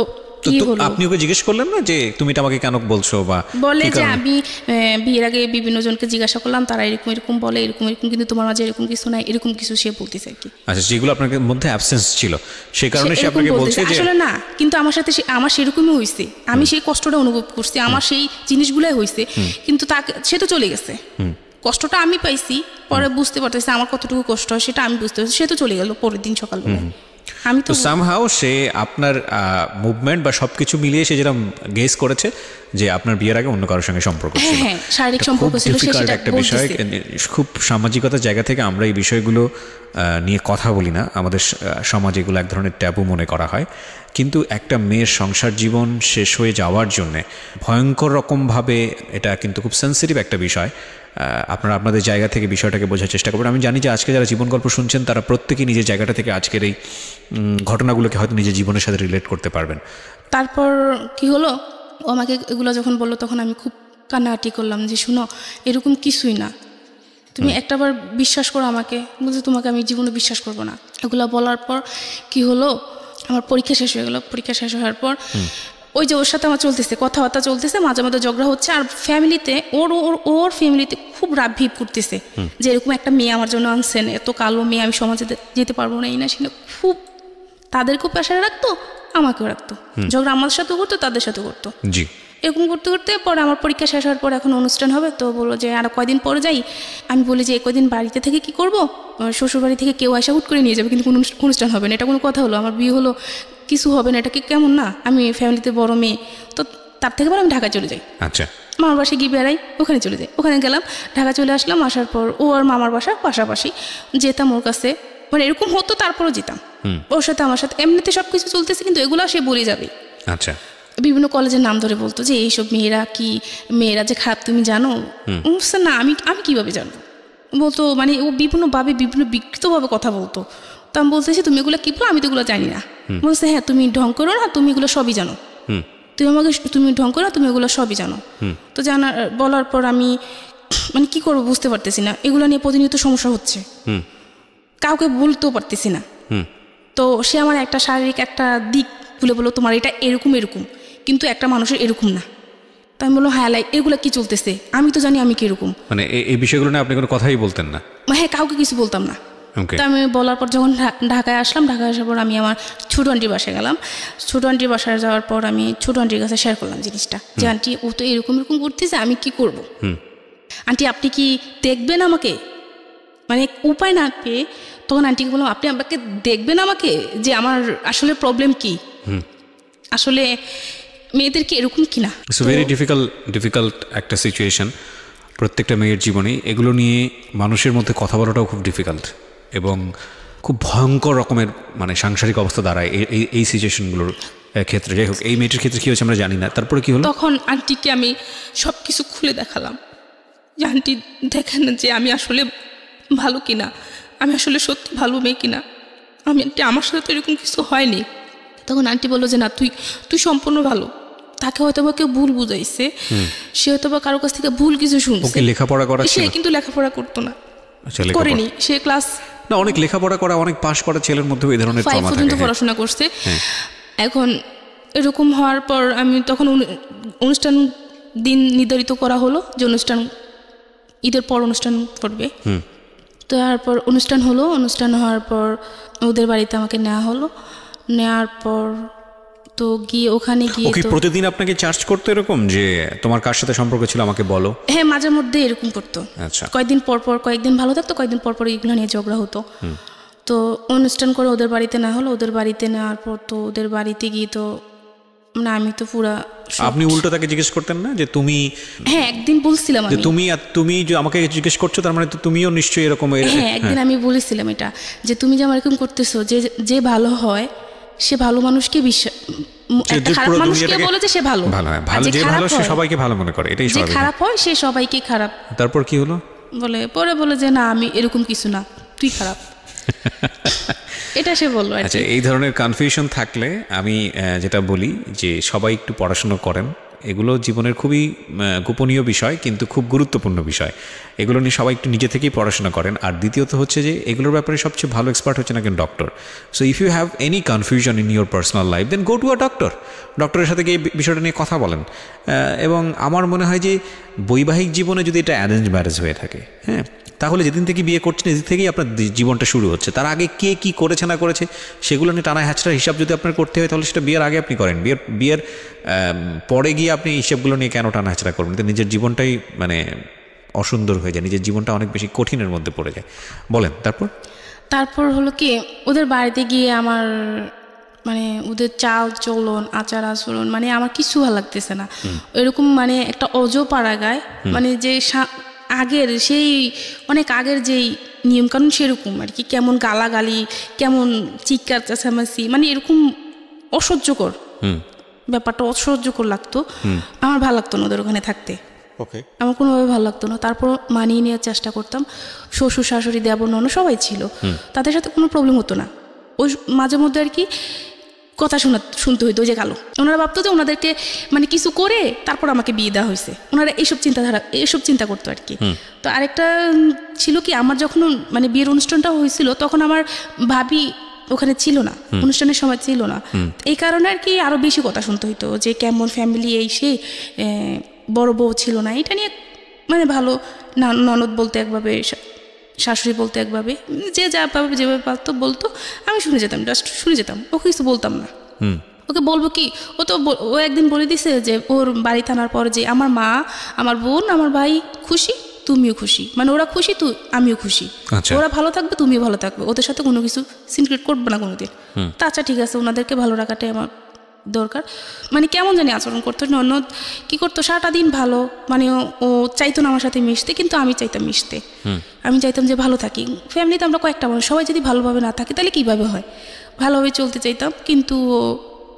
আপনি ওকে জিজ্ঞেস করলেন না যে তুমি এটা আমাকে কেন বলছো? বা বলে যে আমি বিয়ের আগে বিভিন্ন জনকে জিজ্ঞাসা করলাম, তারা এরকম বলে, এরকম কিন্তু তোমার মাঝে এরকম কিছু নাই, এরকম কিছু সে বলতেছে আর কি। আচ্ছা, যেগুলো আপনার মধ্যে অ্যাবসেন্স ছিল সেই কারণে সে আপনাকে বলছে যে আসলে না, কিন্তু আমার সাথে আমার সেরকমই হয়েছে, আমি সেই কষ্টটা অনুভব করছি, আমার সেই জিনিসগুলাই হয়েছে, কিন্তু সে তো চলে গেছে। কষ্টটা আমি পাইছি, পরে বুঝতে পারতেছি আমার কতটুকু কষ্ট হয় সেটা আমি বুঝতে পারছি। সে তো চলে গেল পরের দিন সকালবেলায়। আমি তো সামহাও সে আপনার মুভমেন্ট বা সবকিছু মিলিয়ে সে যেরকম গেস করেছে যে আপনার বিয়ের আগে অন্য কারোর সঙ্গে সম্পর্ক ছিল, হ্যাঁ, শারীরিক সম্পর্ক ছিল, সেটা একটা বিষয়। খুব সামাজিকতার জায়গা থেকে আমরা এই বিষয়গুলো নিয়ে কথা বলি না, আমাদের সমাজে এগুলো এক ধরনের ট্যাবু মনে করা হয়। কিন্তু একটা মেয়ের সংসার জীবন শেষ হয়ে যাওয়ার জন্যে ভয়ঙ্কর রকমভাবে এটা কিন্তু খুব সেন্সিটিভ একটা বিষয়। আপনারা আপনাদের জায়গা থেকে বিষয়টাকে বোঝার চেষ্টা করবেন। আমি জানি যে আজকে যারা জীবন গল্প শুনছেন তারা প্রত্যেকেই নিজের জায়গাটা থেকে আজকের এই ঘটনাগুলোকে হয়তো নিজের জীবনের সাথে রিলেট করতে পারবেন। তারপর কি হলো, ও আমাকে এগুলো যখন বললো তখন আমি খুব কান্নাকাটি করলাম যে শুনো, এরকম কিছুই না, তুমি একটাবার বিশ্বাস করো আমাকে, বলছে তোমাকে আমি জীবনে বিশ্বাস করবো না। এগুলো বলার পর কি হলো, আমার পরীক্ষা শেষ হয়ে গেল। পরীক্ষা শেষ হওয়ার পর ওই যে ওর সাথে আমার চলতেছে, কথাবার্তা চলতেছে, মাঝে মাঝে ঝগড়া হচ্ছে, আর ফ্যামিলিতে ওর ফ্যামিলিতে খুব রাগ ভিপ করতেছে যে এরকম একটা মেয়ে আমার জন্য আনছেন, এত কালো মেয়ে, আমি সমাজে যেতে পারবো না, এই না সেটা খুব তাদেরকেও প্রেশারে রাখতো, আমাকেও রাখতো। ঝগড়া আমার সাথেও করতো, তাদের সাথেও করতো। জি, এরকম করতে করতে পরে আমার পরীক্ষা শেষ হওয়ার পর এখন অনুষ্ঠান হবে, তো বললো যে আর কয়দিন পরে যাই। আমি বলি যে কয়দিন বাড়িতে থেকে কি করব, শ্বশুরবাড়ি থেকে কেউ আসা হুট করে নিয়ে যাবে, কিন্তু কোনো অনুষ্ঠান হবে না, এটা কোনো কথা হলো? আমার বিয়ে হলো, কিছু হবে না, এটা কি কেমন না? আমি ফ্যামিলিতে বড় মেয়ে, তো তার থেকে বলে আমি ঢাকা চলে যাই। আচ্ছা, মামার বাসায় গিয়ে বেড়াই, ওখানে চলে যাই। ওখানে গেলাম, ঢাকা চলে আসলাম। আসার পর ও আর মামার বাসা পাশাপাশি, যেতাম ওর কাছে, মানে এরকম হতো, তারপরও যেতাম ওর সাথে। আমার সাথে এমনিতে সব কিছু চলতেছে, কিন্তু এগুলো সে বলে যাবে। আচ্ছা, বিভিন্ন কলেজের নাম ধরে বলতো যে এইসব মেয়েরা যে খারাপ তুমি জানো? না, আমি কিভাবে জানবো? বলতো, মানে ও বিভিন্নভাবে বিভিন্ন বিকৃতভাবে কথা বলতো। তো আমি বলতেছি তুমি এগুলো কি বলো, আমি তো এগুলো জানি না। বলছে হ্যাঁ, তুমি ঢং করো না, তুমি এগুলো সবই জানো, তুমি ঢং করো না, তুমি এগুলো সবই জানো। তো বলার পর আমি মানে কি করবো বুঝতে পারতেছি না, এগুলো নিয়ে প্রতিনিয়ত সমস্যা হচ্ছে, কাউকে বলতেও পারতেছি না। তো সে আমার একটা শারীরিক একটা দিক বলে বললো তোমার এটা এরকম, কিন্তু একটা মানুষের এরকম না। তো আমি বললো হ্যাঁ, এগুলো কি চলতেছে, আমি তো জানি আমি কিরকম। মানে এই বিষয়গুলো নিয়ে আপনি কোনো কথাই বলতেন না? হ্যাঁ, কাউকে কিছু বলতাম না। তো আমি বলার পর যখন ঢাকায় আসলাম, ঢাকায় আসার পর আমি আমার ছোটো আন্টির বাসায় গেলাম। ছোটো আন্টির বাসায় যাওয়ার পর আমি ছোটো আন্টির কাছে শেয়ার করলাম জিনিসটা, যে আন্টি ও তো এরকম করতেছে, আমি কি করব? আন্টি আপনি কি দেখবেন আমাকে? মানে উপায় না পেয়ে তখন আন্টিকে বললাম আপনি আমাকে দেখবেন আমাকে, যে আমার আসলে প্রবলেম কি, আসলে মেয়েদের কি এরকম কিনা। ইটস ভেরি ডিফিকাল্ট একটা সিচুয়েশন প্রত্যেকটা মেয়ের জীবনে। এগুলো নিয়ে মানুষের মধ্যে কথা বলাটাও খুব ডিফিকাল্ট। এবং খুব ভয়ঙ্কর রকমের মানে সাংসারিক অবস্থা দাঁড়ায় এই সিচুয়েশনগুলোর ক্ষেত্রে। যাই হোক, এই মেয়েটির ক্ষেত্রে কী হয়েছে আমরা জানি না, তারপরে কি হলো? তখন আন্টিকে আমি সব কিছু খুলে দেখালাম যে আন্টি দেখেন যে আমি আসলে ভালো কিনা, আমি আসলে সত্যি ভালো মেয়ে কিনা, আন্টি আমার সাথে তো এরকম কিছু হয়নি। তখন আন্টি বললো যে না, তুই সম্পূর্ণ ভালো। তাকে হয়তো বা কেউ ভুল বুঝাইছে, সে হয়তো বা কারো কাছ থেকে ভুল কিছু শুনছে। লেখাপড়া করা সে কিন্তু লেখাপড়া করতো না, আচ্ছা, করেনি। সে ক্লাস না, অনেক লেখাপড়া করা, অনেক পাশ করা ছেলের মধ্যে এই ধরনের 5 পর্যন্ত পড়াশোনা করছে। এখন এরকম হওয়ার পর আমি তখন অনুষ্ঠান দিন নির্ধারিত করা হলো যে অনুষ্ঠান ঈদের পর অনুষ্ঠান করবে। তো তারপর অনুষ্ঠান হলো, অনুষ্ঠান হওয়ার পর ওদের বাড়িতে আমাকে নেওয়া হলো। নেওয়ার পর তো গিয়ে ওখানে গিয়ে প্রতিদিন আপনাকে চার্জ করতো এরকম যে তোমার কার সাথে সম্পর্ক ছিল আমাকে বলো? হ্যাঁ, মাঝে মধ্যে এরকম করতো। আচ্ছা, কয়েকদিন পর পর, কয়েকদিন ভালো থাকতো, কয়েকদিন পর পর এগুলো নিয়ে ঝগড়া হতো। তো অনুষ্ঠান করে ওদের বাড়িতে নেওয়া হলো। ওদের বাড়িতে নেওয়ার পর তো ওদের বাড়িতে গিয়ে তো মানে আমি তো পুরা, আপনি উল্টো তাকে জিজ্ঞেস করতেন না যে তুমি? হ্যাঁ, একদিন বলছিলাম যে তুমি যে আমাকে জিজ্ঞেস করছো, তার মানে তো তুমিও নিশ্চয়ই এরকম। হ্যাঁ, একদিন আমি বলেছিলাম এটা, যে তুমি যে আমার এরকম করতেছো, যে ভালো হয় সে ভালো মানুষকে বিশ্বাস, খারাপ মানুষকে বলে যে সে ভালো, যে ভালো সে সবাইকে ভালো মনে করে, এটাই স্বাভাবিক। যে খারাপ হয় সে সবাইকে খারাপ। তারপর কি হলো? বলে যে না, আমি এরকম কিছু না, তুই খারাপ। এটা সে বললো। আচ্ছা, এই ধরনের কনফিউশন থাকলে আমি যেটা বলি যে সবাই একটু পড়াশুনো করেন। এগুলো জীবনের খুবই গোপনীয় বিষয়, কিন্তু খুব গুরুত্বপূর্ণ বিষয়। এগুলো নিয়ে সবাই একটু নিজে থেকেই পড়াশোনা করেন। আর দ্বিতীয়ত হচ্ছে যে এগুলোর ব্যাপারে সবচেয়ে ভালো এক্সপার্ট হচ্ছেন একজন doctor. So if you have any confusion in your personal life, then go to a doctor. ডক্টরের সাথে গিয়ে বিষয়টা নিয়ে কথা বলেন। এবং আমার মনে হয় যে বৈবাহিক জীবনে যদি এটা অ্যারেঞ্জ ম্যারেজ হয়ে থাকে, হ্যাঁ, তাহলে যেদিন থেকে বিয়ে করছেন এদিন থেকেই আপনার জীবনটা শুরু হচ্ছে। তার আগে কে কী করেছে না করেছে সেগুলো নিয়ে টানা হ্যাচড়ার হিসাব যদি আপনার করতে হয়, তাহলে সেটা বিয়ের আগে আপনি করেন। বিয়ের পরে গিয়ে আপনি হিসাবগুলো নিয়ে কেন টানা হ্যাচড়া করবেন? তো নিজের জীবনটাই মানে অসুন্দর হয়ে যায়, নিজের জীবনটা অনেক বেশি কঠিনের মধ্যে পড়ে যায়। বলেন তারপর হলো কি, ওদের বাড়িতে গিয়ে আমার মানে ওদের চাল চলন, আচার আচরণ, মানে আমার কিছু ভালো লাগতেছে না। এরকম মানে একটা অজপাড়া গায়, মানে যে আগের সেই অনেক আগের যেই নিয়মকানুন সেরকম আর কি, কেমন গালাগালি, কেমন চিৎকার চেঁচামেচি, মানে এরকম অসহ্যকর ব্যাপারটা, অসহ্যকর লাগতো। আমার ভালো লাগতো না ওদের ওখানে থাকতে, আমার কোনোভাবে ভালো লাগতো না। তারপর মানিয়ে নেওয়ার চেষ্টা করতাম। শ্বশুর শাশুড়ি দেবর ননদ সবাই ছিল, তাদের সাথে কোনো প্রবলেম হতো না। ওই মাঝে মধ্যে আর কি কথা শুনতে হইতো যে কালো। ওনারা ভাবতো যে ওনাদেরকে মানে কিছু করে তারপর আমাকে বিয়ে দেওয়া হয়েছে। ওনারা এইসব চিন্তা করতো আর কি। তো আরেকটা ছিল কি, আমার যখন মানে বিয়ের অনুষ্ঠানটা হয়েছিল তখন আমার ভাবি ওখানে ছিল না, অনুষ্ঠানের সময় ছিল না। এই কারণে আর কি আরো বেশি কথা শুনতে হইতো যে কেমন ফ্যামিলি, এই সেই বড় বউ ছিল না। এটা নিয়ে মানে ভালো ননদ বলতে একভাবে, শাশুড়ি বলতে একভাবে, যে যা ভাবে যেভাবে পারতো বলতো, আমি শুনে যেতাম, জাস্ট শুনে যেতাম, ওকে কিছু বলতাম না। ওকে বলবো কি, ও একদিন বলে দিছে যে ওর বাড়ি থানার পর যে আমার মা, আমার বোন, আমার ভাই খুশি, তুমিও খুশি, মানে ওরা খুশি তো আমিও খুশি। ওরা ভালো থাকবে, তুমিও ভালো থাকবে, ওদের সাথে কোনো কিছু সিক্রেট করবে না কোনোদিন। তা আচ্ছা ঠিক আছে, ওনাদেরকে ভালো রাখাটাই আমার দরকার। মানে কেমন জানি আচরণ করতো। ননদ কি করতো, সারাটা দিন ভালো, মানে ও চাইতো না আমার সাথে মিশতে, কিন্তু আমি চাইতাম মিশতে। আমি চাইতাম যে ভালো থাকি। ফ্যামিলিতে আমরা কয়েকটা মানুষ, সবাই যদি ভালোভাবে না থাকি তাহলে কীভাবে হয়, ভালোভাবে চলতে চাইতাম। কিন্তু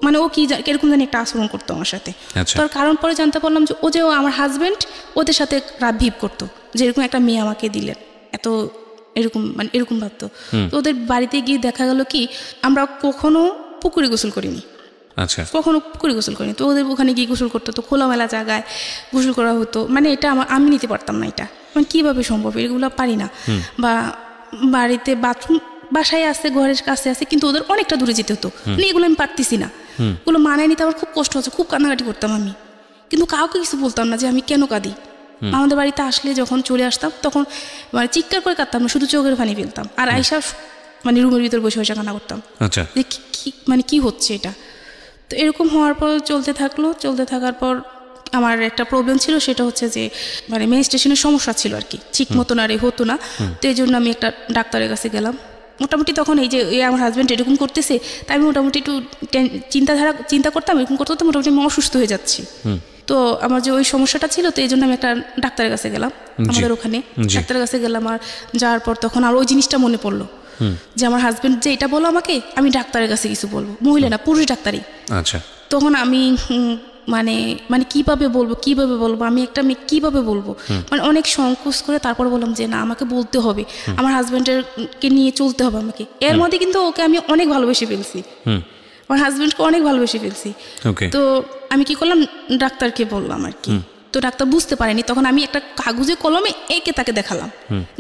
মানে ও কিরকম জানি একটা আচরণ করতো আমার সাথে। তার কারণ পরে জানতে পারলাম যে ও আমার হাজব্যান্ড ওদের সাথে রাত ভিপ করতো, যেরকম একটা মেয়ে আমাকে দিলেন, এত এরকম মানে এরকম ভাবতো। তো ওদের বাড়িতে গিয়ে দেখা গেল কি, আমরা কখনো পুকুরে গোসল করিনি, কখনো পুকুরে গোসল করিনি। তো ওদের ওখানে গিয়ে গোসল করতো, তো খোলামেলা জায়গায় গোসল করা হতো। মানে এটা আমি নিতে পারতাম না, এটা মানে কীভাবে সম্ভব, এগুলো পারি না। বা বাড়িতে বাথরুম বাসায় আছে, ঘরের কাছে আছে, কিন্তু ওদের অনেকটা দূরে যেতে হতো, মানে এগুলো আমি পারতেছি না, এগুলো মানায় নিতে আমার খুব কষ্ট হচ্ছে, খুব কান্নাকাটি করতাম আমি, কিন্তু কাউকে কিছু বলতাম না যে আমি কেন কাঁদি। আমাদের বাড়িতে আসলে যখন চলে আসতাম তখন মানে চিৎকার করে কাঁদতাম না, শুধু চোখের পানি ফেলতাম, আর আইসা মানে রুমের ভিতর বসে বসে কান্না করতাম যে মানে কি হচ্ছে এটা। তো এরকম হওয়ার পর চলতে থাকার পর আমার একটা প্রবলেম ছিল, সেটা হচ্ছে যে মানে মেনস্ট্রুয়েশনের সমস্যা ছিল আর কি, ঠিক মতন আর হতো না। তো এই জন্য আমি একটা ডাক্তারের কাছে গেলাম। মোটামুটি তখন এই যে আমার হাজব্যান্ড এরকম করতেছে, তাই আমি মোটামুটি একটু চিন্তা করতাম, এরকম করতে করতে মোটামুটি আমি অসুস্থ হয়ে যাচ্ছি। তো আমার যে ওই সমস্যাটা ছিল, তো এই জন্য আমি একটা ডাক্তারের কাছে গেলাম, আমাদের ওখানে ডাক্তারের কাছে গেলাম। আর যাওয়ার পর তখন আর ওই জিনিসটা মনে পড়লো যে আমার হাজবেন্ড যে এটা বলো আমাকে, আমি ডাক্তারের কাছে কিছু বলবো, মহিলা না পুরুষ ডাক্তারই। আচ্ছা, তখন আমি মানে মানে কিভাবে বলবো আমি একটা মেয়ে কিভাবে বলবো, মানে অনেক সংকোচ করে তারপর বললাম যে না আমাকে বলতে হবে, আমার হাজবেন্ডকে নিয়ে চলতে হবে আমাকে। এর মধ্যে কিন্তু ওকে আমি অনেক ভালোবেসে ফেলছি, আমার হাজবেন্ডকে অনেক ভালোবেসে ফেলছি। তো আমি কি করলাম, ডাক্তারকে বললাম আর কি। তো ডাক্তার বুঝতে পারেনি, তখন আমি একটা কাগজে কলমে এঁকে তাকে দেখালাম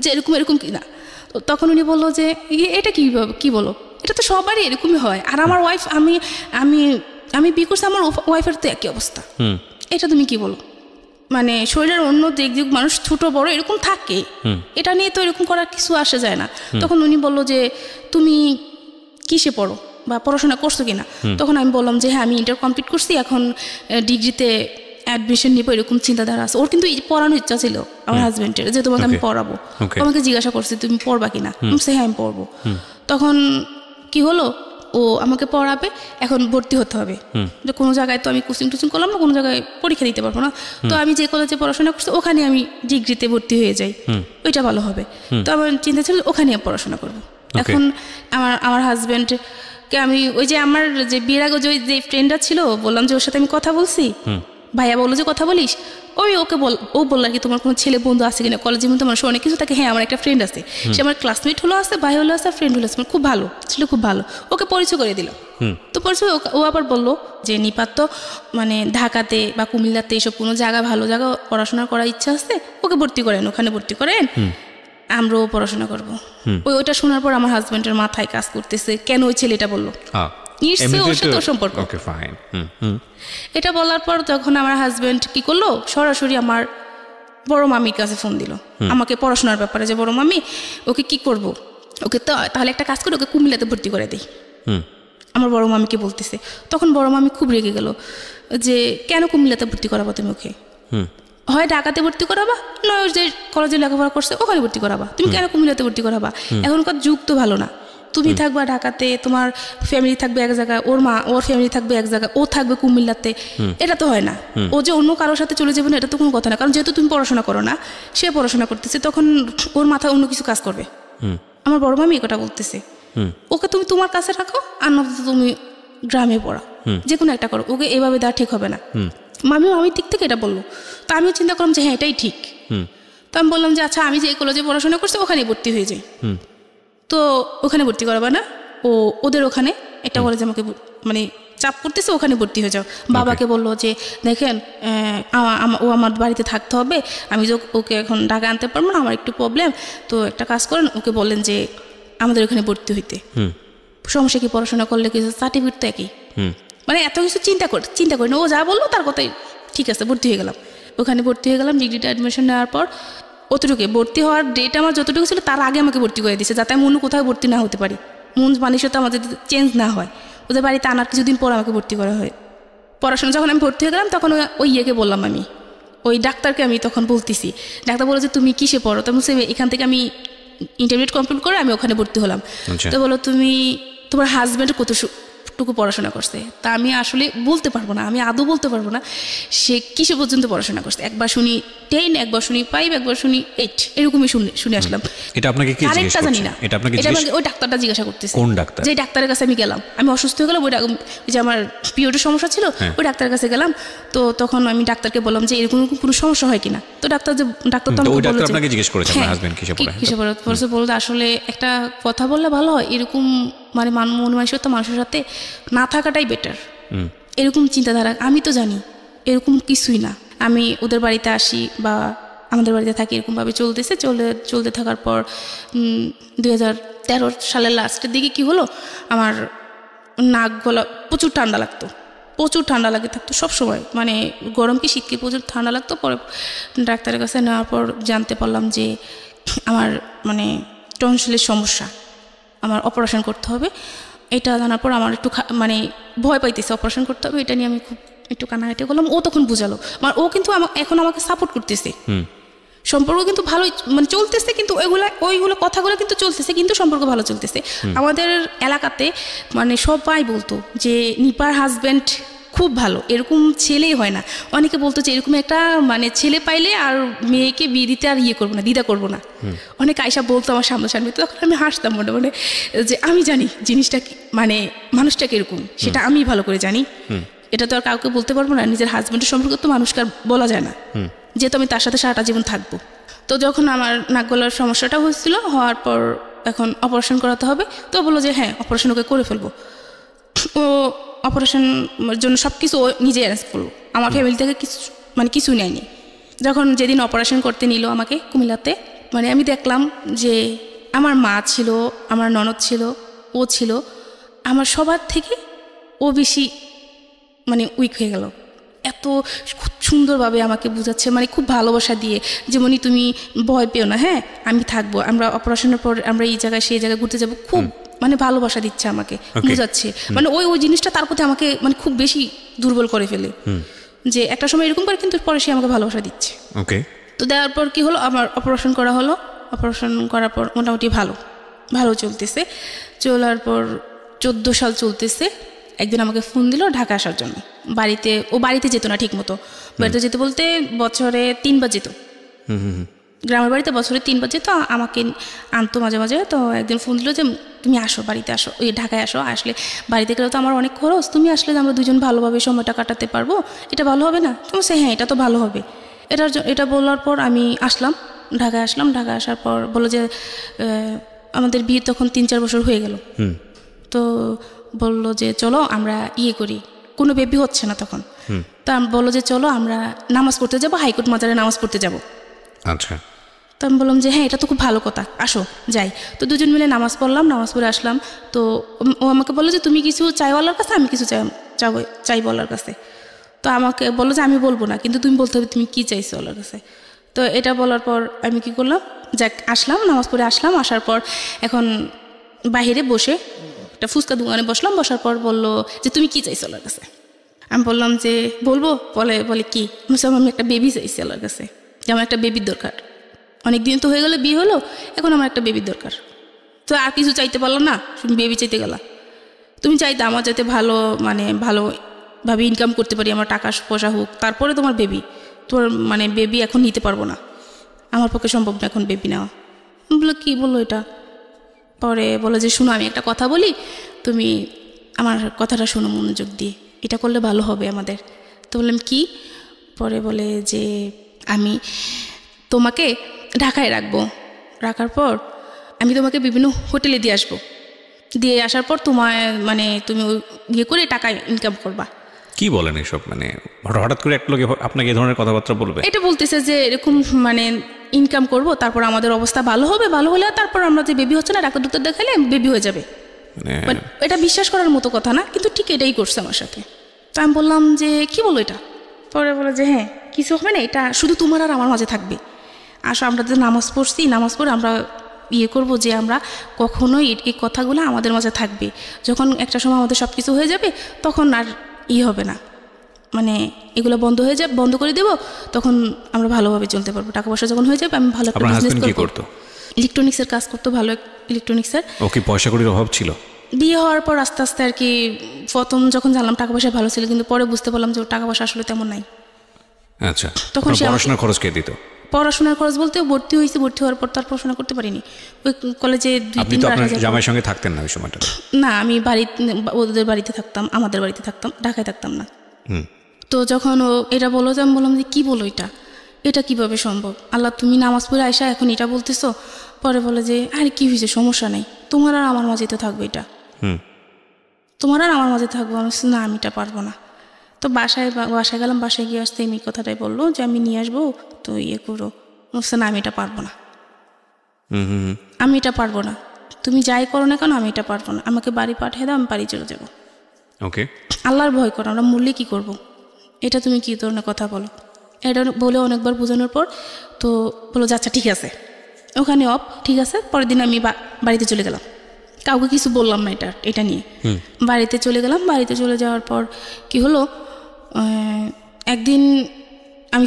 যে এরকম এরকম কিনা। তো তখন উনি বললো যে এটা কি বলো, এটা তো সবারই এরকমই হয়, আর আমার ওয়াইফ আমি আমি আমি বিয়ে করছি, আমার ওয়াইফের তো একই অবস্থা, এটা তুমি কি বলো, মানে শরীরের অন্য দিক মানুষ ছোট বড় এরকম থাকে, এটা নিয়ে তো এরকম করার কিছু আসে যায় না। তখন উনি বললো যে তুমি কিসে পড়ো বা পড়াশোনা করছো কিনা। তখন আমি বললাম যে হ্যাঁ আমি ইন্টার কমপ্লিট করছি, এখন ডিগ্রিতে অ্যাডমিশন নিবো, এরকম চিন্তাধারা আছে। ওর কিন্তু পড়ানোর ইচ্ছা ছিল আমার হাজবেন্ডের, যে তোমাকে আমি পড়াবো। আমাকে জিজ্ঞাসা করছে তুমি পড়বা কিনা, হ্যাঁ আমি পড়বো। তখন কি হলো, ও আমাকে পড়াবে, এখন ভর্তি হতে হবে। যে কোনো জায়গায় তো আমি কোচিং টোচিং করলাম না, কোনো জায়গায় পরীক্ষা দিতে পারবো না, তো আমি যে কলেজে পড়াশোনা করছি ওখানে আমি ডিগ্রিতে ভর্তি হয়ে যাই, ওইটা ভালো হবে। তো আমার চিন্তা ছিল ওখানে আমি পড়াশোনা করবো। এখন আমার হাজবেন্ডকে আমি ওই যে আমার যে বিয়ের আগে যে ফ্রেন্ডটা ছিল, বললাম যে ওর সাথে আমি কথা বলছি, ভাইয়া বললো যে কথা বলিস, ও বললো কি তোমার কোনো ছেলে বন্ধু আছে কিনা, কলেজের মধ্যে মানুষ অনেক কিছু থাকে। হ্যাঁ আমার একটা ফ্রেন্ড আছে, সে আমার ক্লাসমেট হলো আছে, ভাই হলো আছে, ফ্রেন্ড হলো আছে, মানে খুব ভালো ছিল, খুব ভালো। ওকে পরিচয় করে দিল। তো পরিচয় ও আবার বললো যে নিপাত তো মানে ঢাকাতে বা কুমিল্লাতে এইসব কোনো জায়গা ভালো জায়গা পড়াশোনা করার ইচ্ছা আছে, ওকে ভর্তি করেন, ওখানে ভর্তি করেন, আমরাও পড়াশোনা করবো। ওইটা শোনার পর আমার হাজবেন্ডের মাথায় কাজ করতেছে, কেন ওই ছেলেটা বললো, সম্পর্ক। এটা বলার পর যখন আমার হাজবেন্ড কি করলো, সরাসরি আমার বড় মামির কাছে ফোন দিল আমাকে পড়াশোনার ব্যাপারে, যে বড় মামি ওকে কি করব, ওকে তো তাহলে একটা কাজ করে ওকে কুমিল্লাতে ভর্তি করে দিই, আমার বড় মামিকে বলতেছে। তখন বড় মামি খুব রেগে গেল যে কেন কুমিল্লাতে ভর্তি করাবো তুমি ওকে, হয় ঢাকাতে ভর্তি করাবা, নয় যে কলেজে লেখাপড়া করছে ওখানে ভর্তি করাবা, তুমি কেন কুমিল্লাতে ভর্তি করাবা, এখনকার যুগ তো ভালো না, তুমি থাকবা ঢাকাতে, তোমার ফ্যামিলি থাকবে এক জায়গায়, ওর ফ্যামিলি থাকবে এক জায়গায়, ও থাকবে কুমিল্লাতে, এটা তো হয় না। ও যে অন্য কারোর সাথে চলে যাবে না এটা তো কোনো কথা না, কারণ যেহেতু তুমি পড়াশোনা করো না, সে পড়াশোনা করতেছে, তখন ওর মাথায় অন্য কিছু কাজ করবে। আমার বড় মামি এটা বলতেছে, ওকে তুমি তোমার কাছে রাখো, আর নয়তো তুমি গ্রামে পড়া, যে কোনো একটা করো, ওকে এভাবে দেওয়া ঠিক হবে না। মামিও আমি দিক থেকে এটা বললো, তো আমিও চিন্তা করলাম যে হ্যাঁ এটাই ঠিক। তো আমি বললাম যে আচ্ছা আমি যে কলেজে পড়াশোনা করছি ওখানে ভর্তি হয়ে যাই, তো ওখানে ভর্তি করাবা না, ওদের ওখানে একটা কলেজে আমাকে মানে চাপ করতেছে, ওখানে ভর্তি হয়ে যাও। বাবাকে বললো যে দেখেন ও আমার বাড়িতে থাকতে হবে, আমি যে ওকে এখন ঢাকা আনতে পারবো না, আমার একটু প্রবলেম, তো একটা কাজ করেন, ওকে বললেন যে আমাদের ওখানে ভর্তি হইতে, সমস্যা কি, পড়াশোনা করলে কিছু সার্টিফিকেট তো একই, মানে এত কিছু চিন্তা করি না, ও যা বললো তার কথাই ঠিক আছে, ভর্তি হয়ে গেলাম। ওখানে ভর্তি হয়ে গেলাম, ডিগ্রিটা অ্যাডমিশন নেওয়ার পর অতটুকু ভর্তি হওয়ার ডেট আমার যতটুকু ছিল তার আগে আমাকে ভর্তি করে দিয়েছে, যাতে আমি অন্য কোথাও ভর্তি না হতে পারি, মন মানসিকতা আমাদের চেঞ্জ না হয়, ওদের বাড়িতে আনার কিছুদিন পর আমাকে ভর্তি করা হয়। পড়াশোনা যখন আমি ভর্তি হয়ে গেলাম তখন ওই ইয়েকে বললাম, আমি ওই ডাক্তারকে আমি তখন বলতেছি, ডাক্তার বলো যে তুমি কিসে পড়ো, তখন সে এখান থেকে আমি ইন্টারমিডিয়েট কমপ্লিট করে আমি ওখানে ভর্তি হলাম। তো বলো তুমি তোমার হাজব্যান্ড কতটুকু পড়াশোনা করছে, তা আমি আসলে বলতে পারবো না, আমি আদৌ বলতে পারবো না সে কিসে পর্যন্ত পড়াশোনা করছে, একবার শুনি 10, একবার শুনি 5, একবার শুনি 8, এরকমই শুনে আসলাম। এটা আপনাকে কি জিজ্ঞেস করছে? জানি না, এটা আমাকে ওই ডাক্তারটা জিজ্ঞাসা করতেছে। কোন ডাক্তার? যে ডাক্তারের কাছে আমি গেলাম, আমি অসুস্থ হয়ে গেলাম, ওই যে আমার পিরিয়ডের সমস্যা ছিল, ওই ডাক্তারের কাছে গেলাম। তো তখন আমি ডাক্তারকে বললাম যে এরকম কোনো সমস্যা হয় কিনা, তো ডাক্তার তো আমাকে বলল যে আপনাকে জিজ্ঞেস করেছে আমার হাজবেন্ড কিসে পড়ে, বলতে আসলে একটা কথা বললে ভালো হয়, এরকম মানে মন মানসিকতা মানুষের সাথে না থাকাটাই বেটার, এরকম চিন্তাধারা। আমি তো জানি এরকম কিছুই না, আমি ওদের বাড়িতে আসি বা আমাদের বাড়িতে থাকি, এরকমভাবে চলতে থাকার পর 2013 সালের লাস্টের দিকে কি হলো, আমার নাক গলা প্রচুর ঠান্ডা লাগে থাকতো সবসময়, মানে গরম কি শীতকে প্রচুর ঠান্ডা লাগতো। পরে ডাক্তারের কাছে নেওয়ার পর জানতে পারলাম যে আমার মানে টনসিলের সমস্যা, আমার অপারেশন করতে হবে। এটা জানার পর আমার একটু মানে ভয় পাইতেছে, অপারেশন করতে হবে, এটা নিয়ে আমি খুব একটু কান্নাকাটি করলাম। ও তখন বুঝালো, মানে ও কিন্তু এখন আমাকে সাপোর্ট করতেছে, সম্পর্ক কিন্তু ভালোই মানে চলতেছে, কিন্তু ওইগুলো কথাগুলো কিন্তু চলতেছে, কিন্তু সম্পর্ক ভালো চলতেছে। আমাদের এলাকাতে মানে সবাই বলতো যে নিপার হাজব্যান্ড খুব ভালো, এরকম ছেলেই হয় না। অনেকে বলতো যে এরকম একটা মানে ছেলে পাইলে আর মেয়েকে বিয়ে দিতে আর ইয়ে করবো না, দ্বিধা করবো না। অনেক আয়সা বলতো আমার সামনাসামনি, তো তখন আমি হাসতাম মনে মনে যে আমি জানি জিনিসটা মানে মানুষটা কিরকম সেটা আমি ভালো করে জানি। এটা তো আর কাউকে বলতে পারবো না, নিজের হাজব্যান্ডের সম্পর্কে তো মানুষকে আর বলা যায় না, যেহেতু আমি তার সাথে সারাটা জীবন থাকবো। তো যখন আমার নাক গলার সমস্যাটা হয়েছিল, হওয়ার পর এখন অপারেশন করাতে হবে, তো বললো যে হ্যাঁ অপারেশন ওকে করে ফেলবো। ও অপারেশনের জন্য সব কিছু ও নিজে অ্যারেঞ্জ করলো, আমার ফ্যামিলি থেকে কিছু মানে কিছু নেয়নি। যখন যেদিন অপারেশন করতে নিল আমাকে কুমিল্লাতে, মানে আমি দেখলাম যে আমার মা ছিল, আমার ননদ ছিল, ও ছিল, আমার সবার থেকে ও বেশি মানে উইক হয়ে গেল। এত খুব সুন্দরভাবে আমাকে বোঝাচ্ছে, মানে খুব ভালোবাসা দিয়ে, যেমনই তুমি ভয় পেও না, হ্যাঁ আমি থাকবো, আমরা অপারেশনের পর আমরা এই জায়গায় সেই জায়গায় ঘুরতে যাবো, খুব মানে ভালোবাসা দিচ্ছে আমাকে, বোঝাচ্ছে। মানে ওই জিনিসটা তার প্রতি আমাকে মানে খুব বেশি দুর্বল করে ফেলে, যে একটা সময় এরকম করে কিন্তু পরে সে আমাকে ভালোবাসা দিচ্ছে। তো দেওয়ার পর কি হলো, আমার অপারেশন করা হলো। অপারেশন করার পর মোটামুটি ভালো চলতেছে। চলার পর 14 সাল চলতেছে। একদিন আমাকে ফোন দিল ঢাকা আসার জন্য। বাড়িতে যেত না ঠিক মতো, বাড়িতে যেতে বলতে বছরে 3 বার যেত, গ্রামের বাড়িতে বছরে 3 বার যেত, আমাকে আনতো মাঝে মাঝে। তো একদিন ফোন দিল যে তুমি আসো, বাড়িতে আসো, ওই ঢাকায় আসো, আসলে বাড়িতে গেলে তো আমার অনেক খরচ, তুমি আসলে আমরা দুজন ভালোভাবে সময়টা কাটাতে পারবো, এটা ভালো হবে না? তুমি সে হ্যাঁ এটা তো ভালো হবে। এটা বলার পর আমি আসলাম, ঢাকায় আসলাম। ঢাকায় আসার পর বললো যে আমাদের বিয়ে তখন 3-4 বছর হয়ে গেল। তো বললো যে চলো আমরা ইয়ে করি, কোনো বেবি হচ্ছে না তখন। তো আমি বললো যে চলো আমরা নামাজ পড়তে যাবো, হাইকোর্ট মাজারে নামাজ পড়তে যাবো। আচ্ছা। তো আমি বললাম যে হ্যাঁ এটা তো খুব ভালো কথা, আসো যাই। তো দুজন মিলে নামাজ পড়লাম, নামাজ পড়ে আসলাম। তো ও আমাকে বললো যে তুমি কিছু চাইও আল্লাহর কাছে, আমি কিছু চাইবো আল্লাহর কাছে। তো আমাকে বললো যে আমি বলবো না, কিন্তু তুমি বলতে হবে তুমি কী চাইছো আল্লাহর কাছে। তো এটা বলার পর আমি কি করলাম, যাক আসলাম, নামাজ পড়ে আসলাম। আসার পর এখন বাহিরে বসে একটা ফুচকা দোকানে বসলাম। বসার পর বললো যে তুমি কি চাইছো আল্লাহর কাছে। আমি বললাম যে বলবো, বলে কি, আমি একটা বেবি চাইছি আল্লাহর কাছে, যে আমার একটা বেবির দরকার। অনেক দিন তো হয়ে গেলো বিয়ে হলো, এখন আমার একটা বেবির দরকার। তো আর কিছু চাইতে পারলো না, তুমি বেবি চাইতে গেলা। তুমি চাইতে আমার যাতে মানে ভালোভাবে ইনকাম করতে পারি, আমার টাকা পয়সা হোক, তারপরে তোমার বেবি। তোর মানে বেবি এখন নিতে পারবো না, আমার পক্ষে সম্ভব না এখন বেবি নেওয়া। বললো কি বললো এটা? পরে বলো যে শুনো আমি একটা কথা বলি, তুমি আমার কথাটা শোনো মনোযোগ দিয়ে, এটা করলে ভালো হবে আমাদের। তো বললাম কি? পরে বলে যে আমি তোমাকে ঢাকায় রাখার পর আমি তোমাকে বিভিন্ন হোটেলে দিয়ে আসবো, দিয়ে আসার পর তোমার মানে তুমি ইয়ে করে টাকা ইনকাম করবা। কি বলেন এসব? মানে হঠাৎ করে এক লোকে আপনাকে এই ধরনের কথাবার্তা বলবে? এটা বলতেছে যে এরকম মানে ইনকাম করব, তারপর আমাদের অবস্থা ভালো হবে, ভালো হলে তারপর আমরা যে বেবি হচ্ছে না ডাক্তার দেখালে বেবি হয়ে যাবে। মানে এটা বিশ্বাস করার মতো কথা না, কিন্তু ঠিক এটাই করছে আমার সাথে। তো আমি বললাম যে কি বলো এটা? পরে বলে যে হ্যাঁ কিছু হবে না, এটা শুধু তোমার আর আমার মাঝে থাকবে। আসো আমরা যে নামাজ পড়ছি, নামাজ পড়ে আমরা ইয়ে করবো যে আমরা কখনোই এই কথাগুলো আমাদের মাঝে থাকবে। যখন একটা সময় আমাদের সব কিছু হয়ে যাবে তখন আর হবে না, মানে এগুলো বন্ধ করে দেবো, তখন আমরা ভালোভাবে চলতে পারবো। টাকা পয়সা যখন হয়ে যাবে আমি ভালো একটা বিজনেস করবো। ইলেকট্রনিক্সের কাজ করতো, ভালো ইলেকট্রনিক্সের। ও কি পয়সা কড়ির অভাব ছিল? বিয়ে হওয়ার পর আস্তে আস্তে আর কি, প্রথম যখন জানলাম টাকা পয়সা ভালো ছিল, কিন্তু পরে বুঝতে পারলাম যে ওর টাকা পয়সা আসলে তেমন নাই। আচ্ছা, তখন পড়াশোনার খরচ কে দিত? পড়াশোনার খরচ বলতে ভর্তি হয়েছে, ভর্তি হওয়ার পর তার পড়াশোনা করতে পারিনি। ওই কলেজে 2-3 বার জামাইয়ের সঙ্গে থাকতেন না ওই সময়টা? না, আমি ওদের বাড়িতে থাকতাম, আমাদের বাড়িতে থাকতাম, ঢাকায় থাকতাম না। তো যখন ও এটা বললো, যে আমি বললাম যে কী বলো এটা কিভাবে সম্ভব? আল্লাহ তুমি নামাজ পড়ে আয়সা এখন এটা বলতেছো? পরে বলে যে আরে কি হয়েছে, সমস্যা নেই, তোমার আর আমার মাঝে তো থাকবে এটা, তোমার আর আমার মাঝে থাকবো। আমি না, আমি এটা পারবো না। তো বাসায় গেলাম, বাসায় গিয়ে আসতে এই কথাটাই বললো যে আমি নিয়ে আসবো, তো ইয়ে করো। না, আমি এটা পারবো না, আমি এটা পারবো না, তুমি যাই করো না কেন আমি এটা পারবো না, আমাকে বাড়ি পাঠিয়ে দাও, আমি বাড়ি চলে যাবো। ওকে, আল্লাহর ভয় করো, আমরা মরলে কী করবো, এটা তুমি কী ধরনের কথা বলো? এটা বলে অনেকবার বোঝানোর পর তো বলো যে আচ্ছা ঠিক আছে, ওখানে ঠিক আছে। পরের দিন আমি বাড়িতে চলে গেলাম, কাউকে কিছু বললাম না এটা নিয়ে। বাড়িতে চলে গেলাম। বাড়িতে চলে যাওয়ার পর কি হলো, একদিন আমি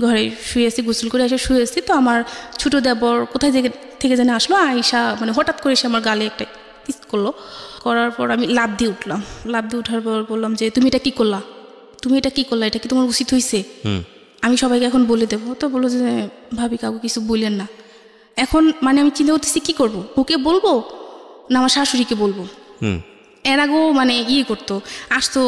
ঘরে শুয়েছি, গোসল করে এসে শুয়েছি। তো আমার ছোটো দেবর কোথায় থেকে যেন আসলো, আয়সা মানে হঠাৎ করে এসে আমার গালে একটা করলো, করার পর আমি লাফ দিয়ে উঠলাম। লাফ দিয়ে উঠার পর বললাম যে তুমি এটা কী করলা, তুমি এটা কী করলা, এটা কি তোমার উচিত হয়েছে? আমি সবাইকে এখন বলে দেবো। তো বললো যে ভাবি কাউকে কিছু বললেন না। এখন মানে আমি চিন্তা করতেছি কী করবো, ওকে বলবো না আমার শাশুড়িকে বলবো। এর আগেও মানে করতো, আসতো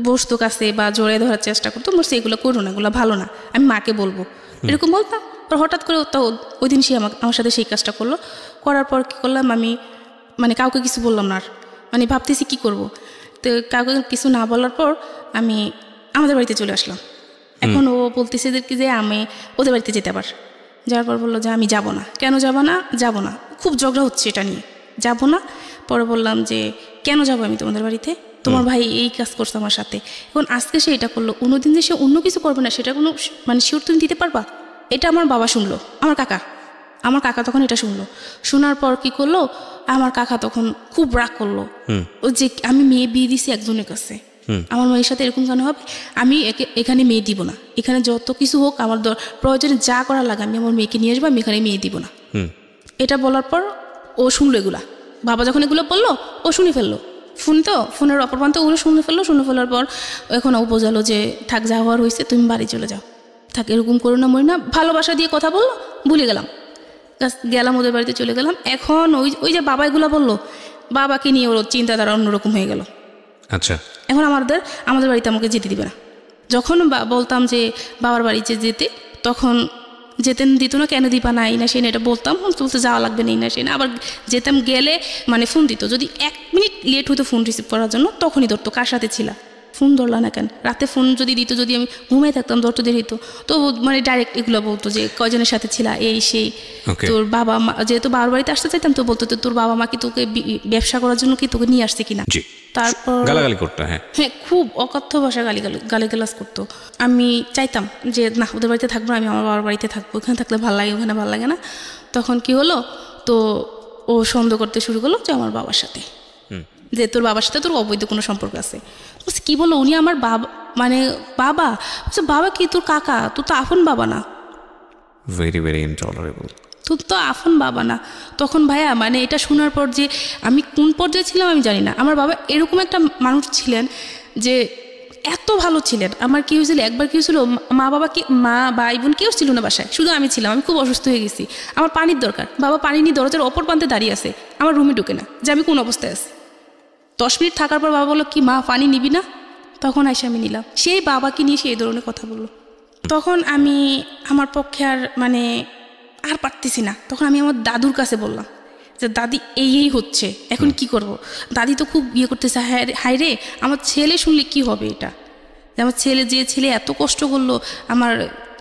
বসতো কাছে বা জড়িয়ে ধরার চেষ্টা করতো, বলছে এগুলো করো না, এগুলো ভালো না, আমি মাকে বলবো, এরকম বলতাম। পর হঠাৎ করে তো ওই দিন সে আমার সাথে সেই কাজটা করলো। করার পর কী করলাম, আমি মানে কাউকে কিছু বললাম না আর, মানে ভাবতেছি কী করব। তো কাউকে কিছু না বলার পর আমি আমাদের বাড়িতে চলে আসলাম। এখন ও বলতেছে যে আমি ওদের বাড়িতে যেতে আবার। যাওয়ার পর বললো যে আমি যাব না। কেন যাব না? যাব না, খুব ঝগড়া হচ্ছে এটা নিয়ে, যাব না। পরে বললাম যে কেন যাবো আমি তোমাদের বাড়িতে, তোমার ভাই এই কাজ করছে আমার সাথে, এখন আজকে সে এটা করলো, অন্যদিন যে সে অন্য কিছু করবে না সেটা কোনো মানে শিওর তুমি দিতে পারবা? এটা আমার বাবা শুনলো, আমার কাকা তখন এটা শুনলো। শোনার পর কি করলো, আমার কাকা তখন খুব রাগ করলো, ও যে আমি মেয়ে বিয়ে দিছি একজনের কাছে, আমার মেয়ের সাথে এরকম কেন হবে, আমি এখানে মেয়ে দিব না, এখানে যত কিছু হোক আমার প্রয়োজনে যা করা লাগে আমি আমার মেয়েকে নিয়ে আসবো, আমি এখানে মেয়ে দিব না। এটা বলার পর ও শুনলো এগুলা, বাবা যখন এগুলো বললো ও শুনে ফেললো, ফোনের অপর প্রান্তে ওগুলো শুনে ফেলার পর এখন ও বোঝালো যে থাক, যা হওয়ার হয়েছে তুমি বাড়ি চলে যাও, থাক এরকম করো না, মরি না, ভালোবাসা দিয়ে কথা বললো, ভুলে গেলাম ওদের বাড়িতে চলে গেলাম। এখন ওই যে বাবা এগুলো বললো, বাবাকে নিয়ে ওর চিন্তাধারা অন্যরকম হয়ে গেল। আচ্ছা, এখন আমাদের বাড়িতে আমাকে যেতে দিবে না। যখন বলতাম যে বাবার বাড়িতে যেতে, তখন যেতেন দিত না, কেন দিবা না, এই না সেই না, এটা বলতাম, বলতে যাওয়া লাগবে না, এই না সেই না। আবার যেতাম গেলে মানে ফোন দিত, যদি 1 মিনিট লেট হতো ফোন রিসিভ করার জন্য তখনই ধরতো, কার সাথে ছিলা, ফোন ধরলা না কেন, রাতে ফোন যদি দিত, যদি আমি ঘুমাই থাকতাম ধরতে দেরি হতো, তো মানে ডাইরেক্ট এগুলো বলতো যে কয়জনের সাথে ছিলা, এই সেই। তোর বাবা মা, যেহেতু বাবার বাড়িতে আসতে চাইতাম, তো বলতো তোর বাবা মা কি তোকে ব্যবসা করার জন্য কি তোকে নিয়ে আসছে কিনা। তারপর গালাগালি করতো, হ্যাঁ, খুব অকথ্য ভাষায় গালিগালাজ করতো। আমি চাইতাম যে না, ওদের বাড়িতে থাকবো না, আমি আমার বাবার বাড়িতে থাকবো, ওখানে থাকলে ভালো লাগে, ওখানে ভালো লাগে না। তখন কি হলো, তো ও সন্দেহ করতে শুরু করলো যে আমার বাবার সাথে, যে তোর বাবার সাথে তোর অবৈধ কোনো সম্পর্ক আছে। বলছে কি বললো, উনি আমার বাবা, মানে বাবা, বলছে বাবা কি তোর কাকা, তোর তো আপন বাবা না, ভেরি ভেরি ইনটলারেবল, তোর তো আপন বাবা না। তখন ভাইয়া মানে এটা শোনার পর যে আমি কোন পর্যায়ে ছিলাম আমি জানি না। আমার বাবা এরকম একটা মানুষ ছিলেন যে এত ভালো ছিলেন। আমার কি হয়েছিল, একবার কি হয়েছিল, মা ভাই বোন কেউ ছিল না বাসায়, শুধু আমি ছিলাম। আমি খুব অসুস্থ হয়ে গেছি, আমার পানির দরকার, বাবা পানি নিয়ে দরজার অপর প্রান্তে দাঁড়িয়ে আছে, আমার রুমে ঢুকে না যে আমি কোন অবস্থায় আছি। 10 মিনিট থাকার পর বাবা বললো কি মা পানি নিবি না, তখন আইসা আমি নিলাম। সেই বাবাকে নিয়ে সেই ধরনের কথা বললো। তখন আমি আমার পক্ষে আর পারতেছি না। তখন আমি আমার দাদুর কাছে বললাম যে দাদি এই হচ্ছে, এখন কি করব। দাদি তো খুব করতেছে, হায় রে আমার ছেলে শুনলে কি হবে, এটা যে আমার ছেলে এত কষ্ট করলো আমার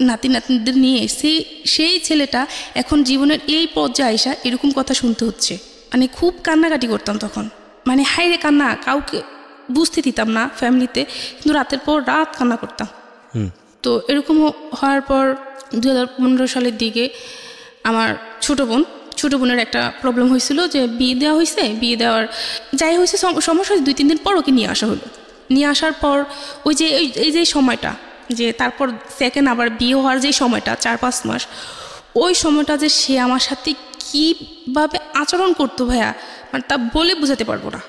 নাতিদের নিয়ে, সেই ছেলেটা এখন জীবনের এই পর্যায়ে আইসা এরকম কথা শুনতে হচ্ছে। মানে খুব কান্নাকাটি করতাম তখন, মানে হায় রে কান্না, কাউকে বুঝতে দিতাম না ফ্যামিলিতে, কিন্তু রাতের পর রাত কান্না করতাম। তো এরকম হওয়ার পর 2015 সালের দিকে আমার ছোট বোনের একটা প্রবলেম হয়েছিল, যে বিয়ে দেওয়া হয়েছে, বিয়ে দেওয়ার যাই হয়েছে সমস্যা হয়েছে, 2-3 দিন পর ওকে নিয়ে আসা হলো। নিয়ে আসার পর এই যে সময়টা, যে তারপর সেকেন্ড আবার বিয়ে হওয়ার যে সময়টা 4-5 মাস, ওই সময়টা যে সে আমার সাথে কীভাবে আচরণ করতো ভাইয়া, মানে তা বলে বোঝাতে পারবো না।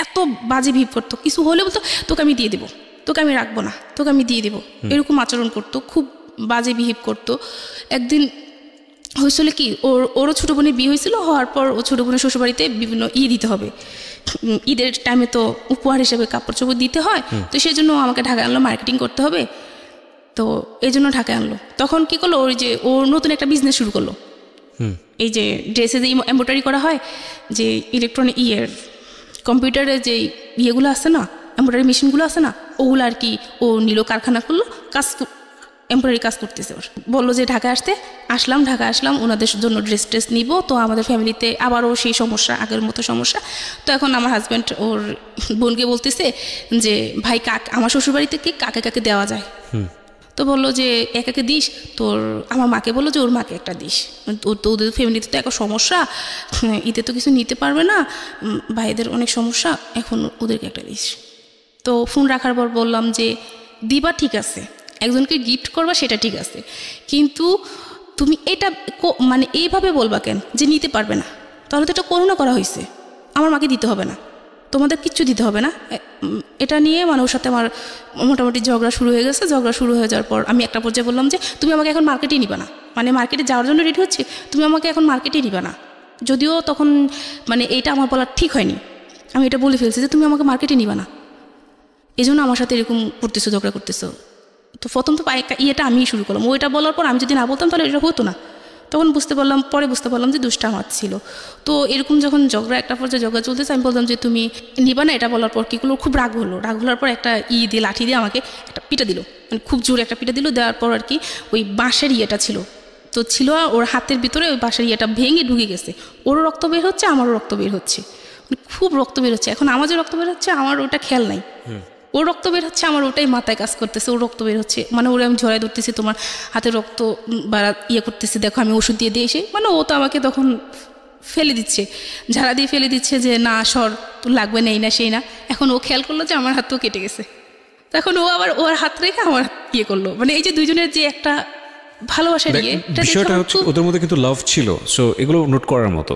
এত বাজে বিহেভ করতো, কিছু হলে বলতো তোকে আমি দিয়ে দেবো, তোকে আমি রাখবো না, তোকে আমি দিয়ে দেবো, এরকম আচরণ করতো, খুব বাজে বিহেভ করতো। একদিন হয়েছিল কি, ওরও ছোটো বোনের বিয়ে হয়েছিল, হওয়ার পর ও ছোটো বোনের শ্বশুরবাড়িতে বিভিন্ন দিতে হবে, ঈদের টাইমে তো উপহার হিসেবে কাপড় চোপড় দিতে হয়, তো সেই জন্য আমাকে ঢাকায় আনলো, মার্কেটিং করতে হবে, তো এই জন্য ঢাকায় আনলো। তখন কি করলো, ওর নতুন একটা বিজনেস শুরু করলো, এই যে ড্রেসে যে এমব্রয়ডারি করা হয়, যে ইলেকট্রনিক কম্পিউটারে যে ইয়েগুলো আছে না, এমব্রয়ডারি মেশিনগুলো আছে না, ওগুলো আর কি ও নিল, কারখানা করলো, এমব্রয়ডারি কাজ করতেছে। ওর বললো যে ঢাকায় আসলাম, ওনাদের জন্য ড্রেস নিব। তো আমাদের ফ্যামিলিতে আবারও সেই সমস্যা, আগের মতো সমস্যা। তো এখন আমার হাজব্যান্ড ওর বোনকে বলতেছে যে ভাই আমার শ্বশুরবাড়িতে কি কাকে দেওয়া যায়, তো বললো যে একাকে দিস, আমার মাকে বললো যে ওর মাকে একটা দিস, তো ওদের ফ্যামিলিতে তো একটা সমস্যা, ঈদে তো কিছু নিতে পারবে না, ভাইদের অনেক সমস্যা, এখন ওদেরকে একটা দিস। তো ফোন রাখার পর বললাম যে দিবা ঠিক আছে, একজনকে গিফট করবা সেটা ঠিক আছে, কিন্তু তুমি এটা মানে এইভাবে বলবা কেন যে নিতে পারবে না, তাহলে তো এটা করোনা করা হয়েছে, আমার মাকে দিতে হবে না, তোমাদের কিচ্ছু দিতে হবে না। এটা নিয়ে মানে ওর সাথে আমার মোটামুটি ঝগড়া শুরু হয়ে গেছে। ঝগড়া শুরু হয়ে যাওয়ার পর আমি একটা পর্যায়ে বললাম যে তুমি আমাকে এখন মার্কেটে নিবা না, মানে মার্কেটে যাওয়ার জন্য রেডি হচ্ছে, তুমি আমাকে এখন মার্কেটে নিবা না। যদিও তখন মানে এইটা আমার বলা ঠিক হয়নি, আমি এটা বলে ফেলছি যে তুমি আমাকে মার্কেটে নিবা না, এই জন্য আমার সাথে এরকম করতেছো, ঝগড়া করতেছো। তো প্রথম তো ইয়েটা আমিই শুরু করলাম। ওইটা বলার পর আমি যদি না বলতাম তাহলে এটা হতো না। তখন পরে বুঝতে পারলাম যে দুষ্টা আমার ছিল। তো এরকম যখন ঝগড়া একটা পর্যায়ে ঝগড়া চলতেছে, আমি বললাম যে তুমি নিবা না। এটা বলার পর কী করলো, খুব রাগ হওয়ার পর একটা দিয়ে লাঠি দিয়ে আমাকে একটা পিটা দিল, মানে খুব জোরে একটা পিটা দিল। দেওয়ার পর আর কি ওই বাঁশের ইয়েটা ছিল ওর হাতের ভিতরে, ওই বাঁশের ইয়েটা ভেঙে ঢুকে গেছে। ওরও রক্ত বের হচ্ছে, আমারও রক্ত বের হচ্ছে, মানে খুব রক্ত বের হচ্ছে। এখন আমার যে রক্ত বের হচ্ছে আমার ওটা খেয়াল নাই, ওর রক্ত বের হচ্ছে, আমার ওটাই মাথায় কাজ করতেছে, ওর রক্ত বের হচ্ছে, মানে ওরে আমি ঝরাই ধরতেছি, তোমার হাতে রক্ত বাড়া করতেছি, দেখো আমি ওষুধ দিয়ে এসে, মানে ও তো আমাকে তখন ফেলে দিচ্ছে, ঝাড়া দিয়ে ফেলে দিচ্ছে যে না সর, তোর লাগবে না, এই না সেই না। এখন ও খেয়াল করলো যে আমার হাতও কেটে গেছে, তখন ও আবার ওর হাত রেখে আমার করলো। মানে এই যে দুইজনের যে একটা ভালোবাসা নিয়ে বিষয়টা হচ্ছে ওদের মধ্যে কিন্তু লাভ ছিল। সো এগুলো নোট করার মতো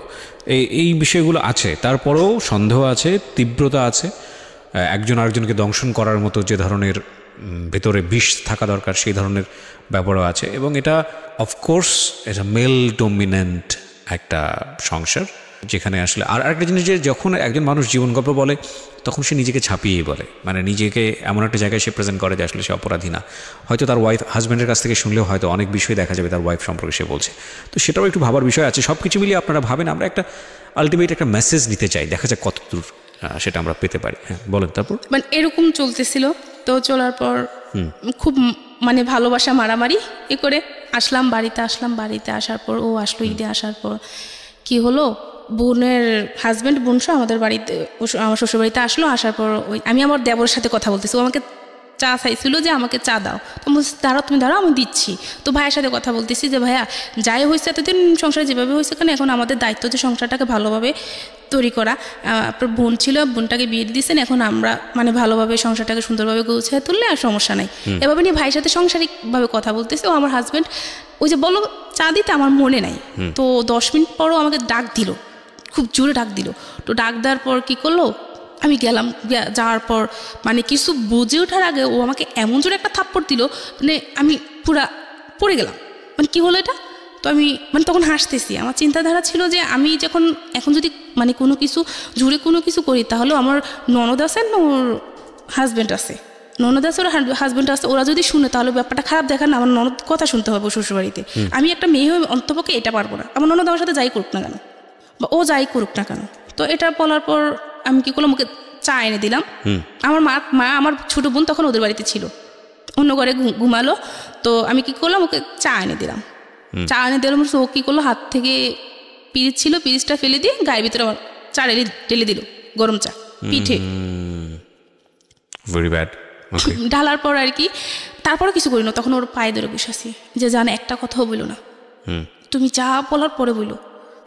এই বিষয়গুলো আছে, তারপরেও সন্দেহ আছে, তীব্রতা আছে, একজন আরেকজনকে দংশন করার মতো যে ধরনের ভেতরে বিষ থাকা দরকার সেই ধরনের ব্যাপারও আছে। এবং এটা অফকোর্স এটা মেল ডোমিনেন্ট একটা সংসার, যেখানে আসলে আর একটা জিনিস যে যখন একজন মানুষ জীবন গল্প বলে তখন সে নিজেকে ছাপিয়েই বলে, মানে নিজেকে এমন একটা জায়গায় সে প্রেজেন্ট করে যে আসলে সে অপরাধী না। হয়তো তার হাজব্যান্ডের কাছ থেকে শুনলেও হয়তো অনেক বিষয় দেখা যাবে তার ওয়াইফ সম্পর্কে সে বলছে। তো সেটাও একটু ভাবার বিষয় আছে। সব কিছু মিলিয়ে আপনারা ভাবেন, আমরা একটা আলটিমেট একটা মেসেজ নিতে চাই, দেখা যাক কতদূর সেটা আমরা পেতে পারি। হ্যাঁ বলেন। তারপর মানে এরকম চলতেছিল। তো চলার পর খুব মানে ভালোবাসা মারামারি করে বাড়িতে আসার পর ও আসলো। ঈদে আসার পর কি হলো, বোনের হাজব্যান্ড বোনসহ আমাদের বাড়িতে, আমার শ্বশুর বাড়িতে আসলো। আসার পর আমি আমার দেবরের সাথে কথা বলতেছি, ও আমাকে চা চাইছিল যে আমাকে চা দাও। তো বলছি তুমি দাঁড়াও আমি দিচ্ছি। তো ভাইয়ের সাথে কথা বলতেছি যে ভাইয়া যাই হয়েছে এতদিন সংসার যেভাবে হয়েছে, কারণ এখন আমাদের দায়িত্ব যে সংসারটাকে ভালোভাবে তৈরি করা। আপনার বোন ছিল, বোনটাকে বিয়ে দিয়েছেন, এখন আমরা মানে ভালোভাবে সংসারটাকে সুন্দরভাবে গুছিয়ে তুললে আর সমস্যা নাই। এভাবে নিয়ে ভাইয়ের সাথে সাংসারিকভাবে কথা বলতেছে। ও আমার হাজব্যান্ড ওই যে বলো চা দিতে আমার মনে নাই। তো 10 মিনিট পরও আমাকে ডাক দিল, খুব জোরে ডাক দিল। তো ডাক দেওয়ার পর কী করলো, আমি গেলাম। যাওয়ার পর মানে কিছু বুঝে ওঠার আগে ও আমাকে এমন জোরে একটা থাপ্পড় দিল, মানে আমি পুরা পড়ে গেলাম। মানে কী হলো এটা? তো আমি মানে তখন হাসতেছি। আমার চিন্তাধারা ছিল যে আমি এখন যদি মানে কোনো কিছু করি, তাহলে আমার ননদ আছে, ওর হাজব্যান্ড আছে, হাজব্যান্ড আছে, ওরা যদি শুনে তাহলে ব্যাপারটা খারাপ দেখার না, আমার ননদ কথা শুনতে হবে শ্বশুরবাড়িতে। আমি একটা মেয়ে হয়ে অন্তপক্ষে এটা পারবো না। আমার ননদ আমার সাথে যাই করুক না কেন, বা ও যাই করুক না কেন। তো এটা বলার পর আমি কি করলাম, ওকে চা এনে দিলাম। আমার মা আমার ছোট বোন তখন ওদের বাড়িতে ছিল, অন্য ঘরে ঘুমালো। তো আমি কি করলাম, ওকে চা এনে দিলাম। ও কি করলো, হাত থেকে পিরিচ ছিল, পিরিচটা ফেলে দিয়ে গায়ের ভিতরে আমার চা ঢেলে দিল, গরম চা পিঠে। Very bad. ঢালার পর আর কি, তারপরে কিছু করি না, তখন ওর পায়ে ধরে বসেছি যে জানে একটা কথাও বলো না, তুমি চা বলার পরে বলো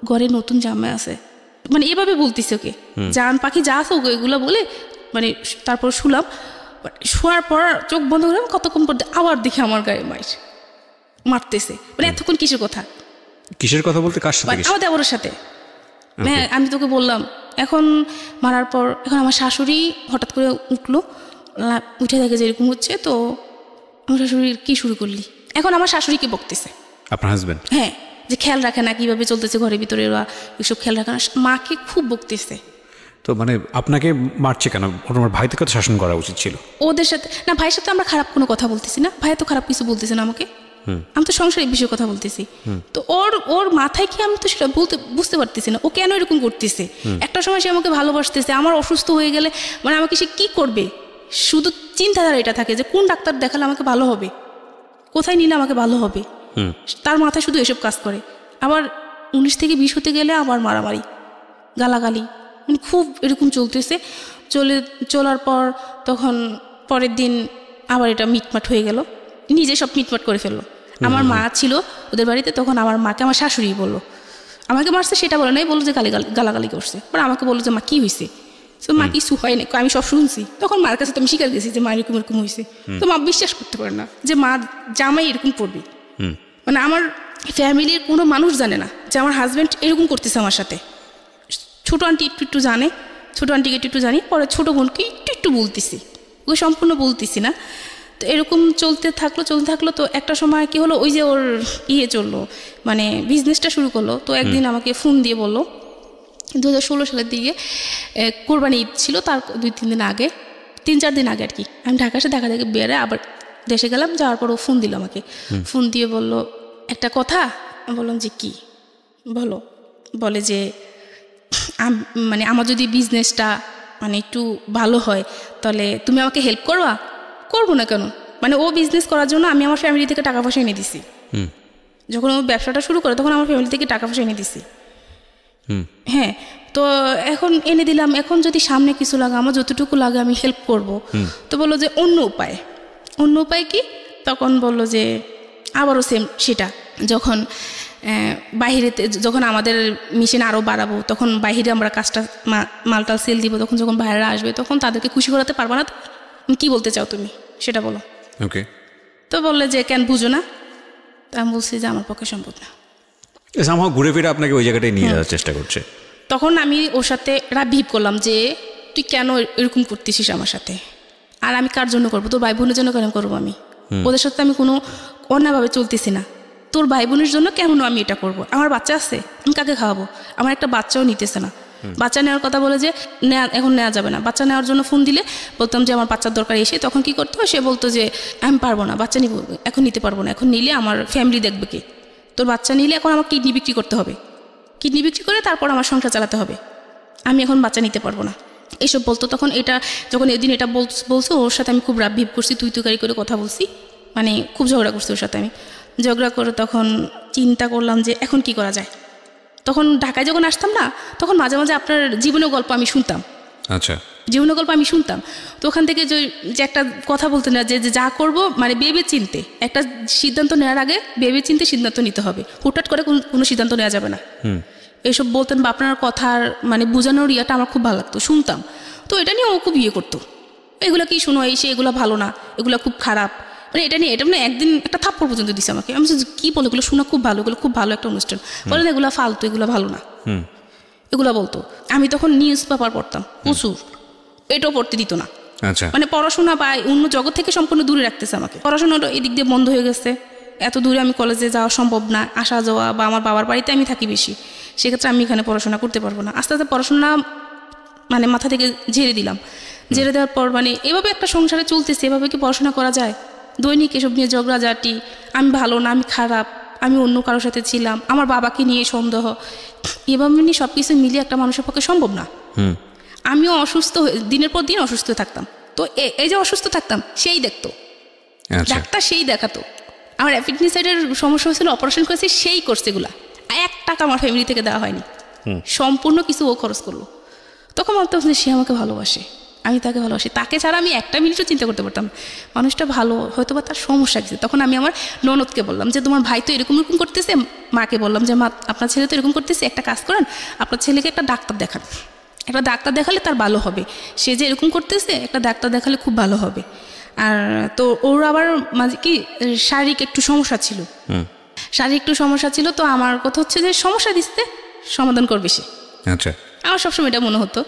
ঘরে নতুন জামাই আছে, মানে এভাবে বলতেছে ওকে, জান পাখি যা আছে ওকে এগুলো বলে। মানে তারপর শুলাম, শোয়ার পর চোখ বন্ধ করলাম, কতক্ষণ পর আবার দেখি আমার গায়ে মারতেছে। মানে এতক্ষণ কিসের কথা বলতে কার সাথে? আমার দেবরের সাথে। হ্যাঁ আমি তোকে বললাম। এখন মারার পর এখন আমার শাশুড়ি হঠাৎ করে উঠে দেখে যে এরকম হচ্ছে। তো আমার শাশুড়ি কি শুরু করলি, এখন আমার শাশুড়িকে বকতেছে আপনার হাজবেন্ড। হ্যাঁ, যে খেয়াল রাখে না কিভাবে চলতেছে ঘরের ভিতরে, ওরা এসব খেয়াল রাখে না, মাকে খুব বকতেছে। তো মানে আপনাকে মারছে কেন? ওর ভাই থেকে তো শাসন করা উচিত ছিল। ওদের সাথে না, ভাইয়ের সাথে আমরা খারাপ কোনো কথা বলতেছি না, ভাই তো খারাপ কিছু বলতেছে না আমাকে, আমি তো সংসারের বিষয়ে কথা বলতেছি। তো ওর মাথায় কি আমি তো সেটা বুঝতে পারতেছি না, ও কেন এরকম করতেছে। একটা সময় সে আমাকে ভালোবাসতেছে, আমার অসুস্থ হয়ে গেলে মানে আমাকে সে কি করবে, শুধু চিন্তাধারা এটা থাকে যে কোন ডাক্তার দেখালে আমাকে ভালো হবে, কোথায় নিলে আমাকে ভালো হবে, তার মাথায় শুধু এসব কাজ করে। আবার 19 থেকে 20 হতে গেলে আবার মারামারি, গালাগালি, মানে খুব এরকম চলতেছে। চলার পর তখন পরের দিন আবার এটা মিটমাট হয়ে গেল, নিজে সব মিটমাট করে ফেললো। আমার মা ছিল ওদের বাড়িতে, তখন আমার মাকে আমার শাশুড়ি বললো, আমাকে মারছে সেটা বলে নাই, বললো যে গালাগালি করছে। পরে আমাকে বললো যে মা কি হয়েছে, তো মা কিছু হয় না, আমি সব শুনছি। তখন মার কাছে তো আমি স্বীকার গেছি যে মা এরকম হয়েছে। তো মা বিশ্বাস করতে পারে না যে মা জামাই এরকম করবে। মানে আমার ফ্যামিলির কোনো মানুষ জানে না যে আমার হাজব্যান্ড এরকম করতেছে আমার সাথে। ছোটো আন্টি একটু একটু জানে, ছোটো আন্টিকে একটু একটু জানি, পরে ছোটো বোনকে একটু একটু বলতেছি, ওকে সম্পূর্ণ বলতেছি না। তো এরকম চলতে থাকলো। তো একটা সময় কি হলো, ওই যে ওর চললো, মানে বিজনেসটা শুরু করলো। তো একদিন আমাকে ফোন দিয়ে বললো, 2016 সালের দিকে কোরবানি ঈদ ছিল, তার 2-3 দিন আগে, 3-4 দিন আগে আর কি, আমি ঢাকা এসে দেখা বেড়ে আবার দেশে গেলাম। যাওয়ার পর ও ফোন দিল আমাকে, ফোন দিয়ে বলল একটা কথা। বললাম যে কি বলো? বলে যে মানে আমার যদি বিজনেসটা মানে একটু ভালো হয় তাহলে তুমি আমাকে হেল্প করবা? করবো না কেন, মানে ও বিজনেস করার জন্য আমি আমার ফ্যামিলি থেকে টাকা পয়সা এনে দিছি। যখন ও ব্যবসাটা শুরু করে তখন আমার ফ্যামিলি থেকে টাকা পয়সা এনে দিছি। হ্যাঁ, তো এখন এনে দিলাম, এখন যদি সামনে কিছু লাগে, আমার যতটুকু লাগে আমি হেল্প করব। তো বললো যে অন্য উপায় কি? তখন বললো যে আবারও সেম সেটা, যখন বাহিরেতে, যখন আমাদের মিশন আরও বাড়াবো, তখন বাহিরে আমরা কাজটা মালটাল সেল দিব, তখন যখন বাইরে আসবে তখন তাদেরকে খুশি করাতে পারবো না। কি বলতে চাও তুমি সেটা বলো। ওকে। তো বললে যে কেন বুঝো না? তা আমি বলছি যে আমার পক্ষে সম্ভব না। আমার ঘুরে ফিরে আপনাকে ওই জায়গাটায় নিয়ে যাওয়ার চেষ্টা করছে। তখন আমি ওর সাথে রাবিব করলাম যে তুই কেন এরকম করতেছিস আমার সাথে, আর আমি কার জন্য করবো? তোর ভাই বোনের জন্য কেন করবো? আমি ওদের সাথে আমি কোনো অন্যায়ভাবে চলতেছি না, তোর ভাই বোনের জন্য কেন আমি এটা করব? আমার বাচ্চা আছে, আমি কাকে খাওয়াবো? আমার একটা বাচ্চাও নিতেছে না। বাচ্চা নেওয়ার কথা বলে যে এখন নেওয়া যাবে না। বাচ্চা নেওয়ার জন্য ফোন দিলে বলতাম যে আমার বাচ্চার দরকার এসে, তখন কি করতো, সে বলতো যে আমি পারবো না, বাচ্চা নিব, এখন নিতে পারবো না, এখন নিলে আমার ফ্যামিলি দেখবে কে? তোর বাচ্চা নিলে এখন আমার কিডনি বিক্রি করতে হবে, কিডনি বিক্রি করে তারপর আমার সংসার চালাতে হবে, আমি এখন বাচ্চা নিতে পারবো না, এইসব বলতো। তখন এটা যখন এদিন এটা বলছে, ওর সাথে আমি খুব রাগ ভিপ করছি, তুই তুকারি করে কথা বলছি, মানে খুব ঝগড়া করছি ওর সাথে। আমি ঝগড়া করে তখন চিন্তা করলাম যে এখন কি করা যায়। তখন ঢাকায় যখন আসতাম না, তখন মাঝে মাঝে আপনার জীবনের গল্প আমি শুনতাম। আচ্ছা, জীবনের গল্প আমি শুনতাম। তো ওখান থেকে যে একটা কথা বলতে না, যে যা করব মানে ভেবে চিনতে, একটা সিদ্ধান্ত নেওয়ার আগে ভেবে চিনতে সিদ্ধান্ত নিতে হবে, হুটহাট করে কোনো সিদ্ধান্ত নেওয়া যাবে না। এইসব বলতেন বা আপনার কথার মানে বোঝানোর ইয়াটা আমার খুব ভালো লাগতো, শুনতাম। তো এটা নিয়ে ও খুব করতো, এগুলো কি শুনো, এই সে এগুলো ভালো না, এগুলো খুব খারাপ, মানে এটা নিয়ে মানে একদিন একটা থাপ্পড় পর্যন্ত দিছে আমাকে। আমি কি বলে, এগুলো শোনা খুব ভালো, এগুলো খুব ভালো একটা অনুষ্ঠান, বলে না এগুলো ফালতু, এগুলো ভালো না, এগুলো বলতো। আমি তখন নিউজ পেপার পড়তাম প্রচুর, এটাও পড়তে দিত না। আচ্ছা, মানে পড়াশোনা বা অন্য জগৎ থেকে সম্পূর্ণ দূরে রাখতেছে আমাকে। পড়াশোনাটা এদিক দিয়ে বন্ধ হয়ে গেছে, এত দূরে আমি কলেজে যাওয়া সম্ভব না, আসা যাওয়া, বা আমার বাবার বাড়িতে আমি থাকি বেশি, সেক্ষেত্রে আমি এখানে পড়াশোনা করতে পারবো না। আস্তে আস্তে পড়াশোনা মানে মাথা থেকে ঝেড়ে দিলাম। ঝেড়ে দেওয়ার পর মানে এভাবে একটা সংসারে চলতেছে, এভাবে কি পড়াশোনা করা যায়? দৈনিক এসব নিয়ে ঝগড়াঝাটি, আমি ভালো না, আমি খারাপ, আমি অন্য কারোর সাথে ছিলাম, আমার বাবাকে নিয়ে সন্দেহ, এভাবে নিয়ে সব কিছু মিলিয়ে একটা মানুষের পক্ষে সম্ভব না। আমিও অসুস্থ, দিনের পর দিন অসুস্থ থাকতাম। তো এই যে অসুস্থ থাকতাম, সেই দেখতো ডাক্তার, সেই দেখাতো। আমার অ্যাপেন্ডিসাইটের সমস্যা হয়েছিল, অপারেশন করেছে, সেই করছে এগুলা। 1 টাকা আমার ফ্যামিলি থেকে দেওয়া হয়নি, সম্পূর্ণ কিছু ও খরচ করলো। তখন ভাবতাম যে সে আমাকে ভালোবাসে, আমি তাকে ভালোবাসি, তাকে ছাড়া আমি একটা মিনিটও চিন্তা করতে পারতাম। মানুষটা ভালো, হয়তো বা তার সমস্যা কিছু। তখন আমি আমার ননদকে বললাম যে তোমার ভাই তো এরকম করতেছে। মাকে বললাম যে মা, আপনার ছেলে তো এরকম করতেছে, একটা কাজ করেন, আপনার ছেলেকে একটা ডাক্তার দেখান, একটা ডাক্তার দেখালে তার ভালো হবে, সে যে এরকম করতেছে একটা ডাক্তার দেখালে খুব ভালো হবে। আর তো ওর আবার মাঝে কি শারীরিক একটু সমস্যা ছিল, তো আমার কথা হচ্ছে যে সমস্যা দিচ্ছে সমাধান করবে সে। আচ্ছা, আমার সবসময় এটা মনে হতো।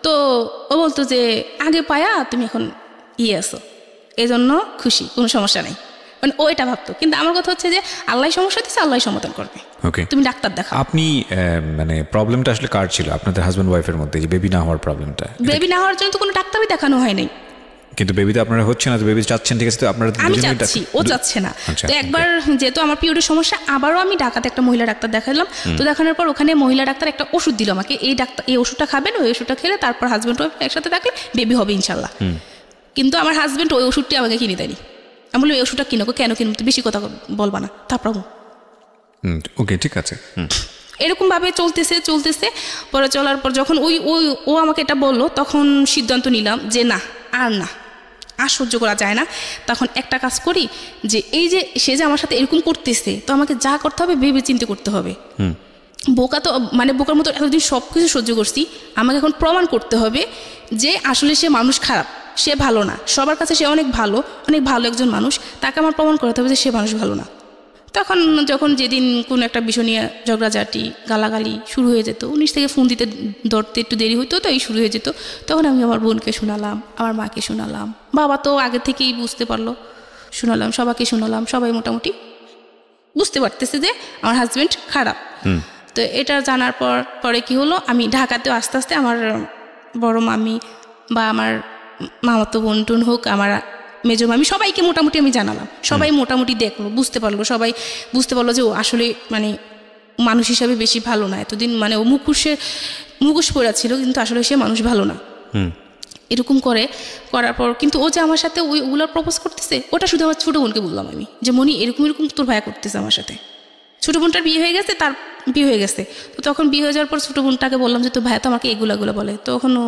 তো ও বলতো যে আগে পায়া তুমি এখন আসো, এই জন্য খুশি, কোনো সমস্যা নেই, মানে ও এটা ভাবতো। কিন্তু আমার কথা হচ্ছে যে আল্লাহ সমস্যা দিচ্ছে, আল্লাহ সমাধান করবে, তুমি ডাক্তার দেখাও। আপনি মানে প্রবলেমটা আসলে কার ছিল, আপনাদের হাজব্যান্ড ওয়াইফের মধ্যে, যে বেবি না হওয়ার প্রবলেমটা? বেবি না হওয়ার জন্য তো কোনো ডাক্তারই দেখানো হয় নাই, কিন্তু বেবিতে আপনারা হচ্ছে না, বেবি চাচ্ছেন, ঠিক আছে, তো আপনারা আমি চাচ্ছি, ও চাচ্ছে না। তো একবার যেহেতু আমার পিরিয়ডের সমস্যা, আবারও আমি ঢাকাতে একটা মহিলা ডাক্তার দেখালাম। তো দেখানোর পর ওখানে মহিলা ডাক্তার একটা ওষুধ দিল আমাকে, এই ওষুধটা খাবেন, ওই ওষুধটা খেলে তারপর হাজব্যান্ড ওয়াইফ একসাথে থাকলে বেবি হবে ইনশাল্লাহ। কিন্তু আমার হাজব্যান্ড ওই ওষুধটি আমাকে কিনে দেয়নি। আমি বললাম এই ওষুধটা কিনো, কেন কিনবো, বেশি কথা বলবা না, তারপর ওকে, ঠিক আছে। এরকমভাবে চলতেছে। পরে চলার পর যখন ও আমাকে এটা বললো, তখন সিদ্ধান্ত নিলাম যে না, আর সহ্য করা যায় না। তখন একটা কাজ করি, যে এই যে সে যে আমার সাথে এরকম করতেছে, তো আমাকে যা করতে হবে ভেবে চিন্তে করতে হবে। বোকা তো মানে বোকার মতো এতদিন সব কিছু সহ্য করছি, আমাকে এখন প্রমাণ করতে হবে যে আসলে সে মানুষ খারাপ, সে ভালো না। সবার কাছে সে অনেক ভালো একজন মানুষ, তাকে আমার প্রমাণ করতে হবে যে সে মানুষ ভালো না। তখন যখন যেদিন কোনো একটা বিষয় নিয়ে ঝগড়াঝাটি গালাগালি শুরু হয়ে যেত, উনিশ থেকে ফোন দিতে ধরতে একটু দেরি হতো, তো এই শুরু হয়ে যেত। তখন আমি আমার বোনকে শোনালাম, আমার মাকে শোনালাম, বাবা তো আগে থেকেই বুঝতে পারলো, শোনালাম, সবাইকে শোনালাম। সবাই মোটামুটি বুঝতে পারতেছে যে আমার হাজব্যান্ড খারাপ। তো এটা জানার পরে কি হলো, আমি ঢাকাতেও আস্তে আস্তে আমার বড় মামি বা আমার মামাতো বোন টুন হোক, আমার মেজো মামি, সবাইকে মোটামুটি আমি জানালাম। সবাই মোটামুটি দেখলো, বুঝতে পারলো, সবাই বুঝতে পারলো যে ও আসলে মানে মানুষ হিসাবে বেশি ভালো না। এতদিন মানে ও মুখোশ পড়া ছিল, কিন্তু আসলে সে মানুষ ভালো না। এরকম করার পর কিন্তু ও যে আমার সাথে ওগুলো প্রপোজ করতেছে, ওটা শুধু আমার ছোটো বোনকে বললাম আমি, যে মনি এরকম তোর ভাইয়া করতেছে আমার সাথে। ছোটো বোনটার বিয়ে হয়ে গেছে, তার বিয়ে হয়ে গেছে। তো তখন বিয়ে হয়ে যাওয়ার পর ছোটো বোনটাকে বললাম যে তোর ভাইয়া তো আমাকে এগুলো বলে। তখন ও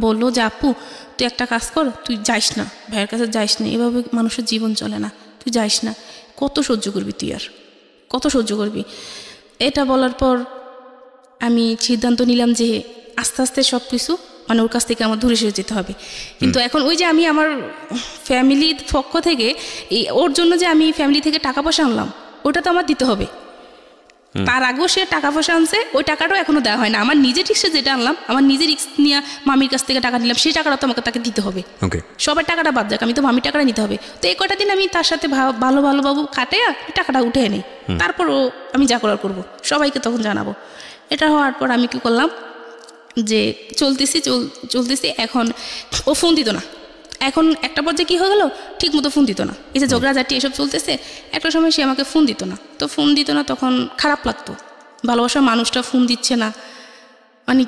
বললো যে আপু তুই একটা কাজ কর, তুই যাইস না, ভাইয়ের কাছে যাইস না, এভাবে মানুষের জীবন চলে না, তুই যাইস না, কত সহ্য করবি তুই, আর কত সহ্য করবি। এটা বলার পর আমি সিদ্ধান্ত নিলাম যে আস্তে আস্তে সব কিছু মানে ওর কাছ থেকে আমার দূরে সরে যেতে হবে। কিন্তু এখন ওই যে আমি আমার ফ্যামিলির পক্ষ থেকে ওর জন্য যে আমি ফ্যামিলি থেকে টাকা পয়সা আনলাম, ওটা তো আমার দিতে হবে। তার আগেও সে টাকা পয়সা আনছে, ওই টাকাটাও এখনো দেওয়া হয় না। আমার নিজের রিক্সে যেটা আনলাম, আমার নিজের রিক্স নিয়ে মামির কাছ থেকে টাকা নিলাম, সেই টাকাটা তো আমাকে তাকে দিতে হবে। সবার টাকাটা বাদ যাক, আমি তো মামির টাকাটা নিতে হবে। তো এই কটা দিন আমি তার সাথে ভালো বাবু কাটে টাকাটা উঠে এনে তারপরও আমি যা করার করবো, সবাইকে তখন জানাবো। এটা হওয়ার পর আমি কি করলাম, যে চলতেছি। এখন ও ফোন দিত না। এখন একটা পর্যায়ে কী হয়ে গেলো, ঠিক মতো ফোন দিত না। এই যে ঝগড়াঝাটি এসব চলতেছে, একটা সময় সে আমাকে ফোন দিত না। তো ফোন দিত না, তখন খারাপ লাগতো, ভালোবাসার মানুষটা ফোন দিচ্ছে না, মানে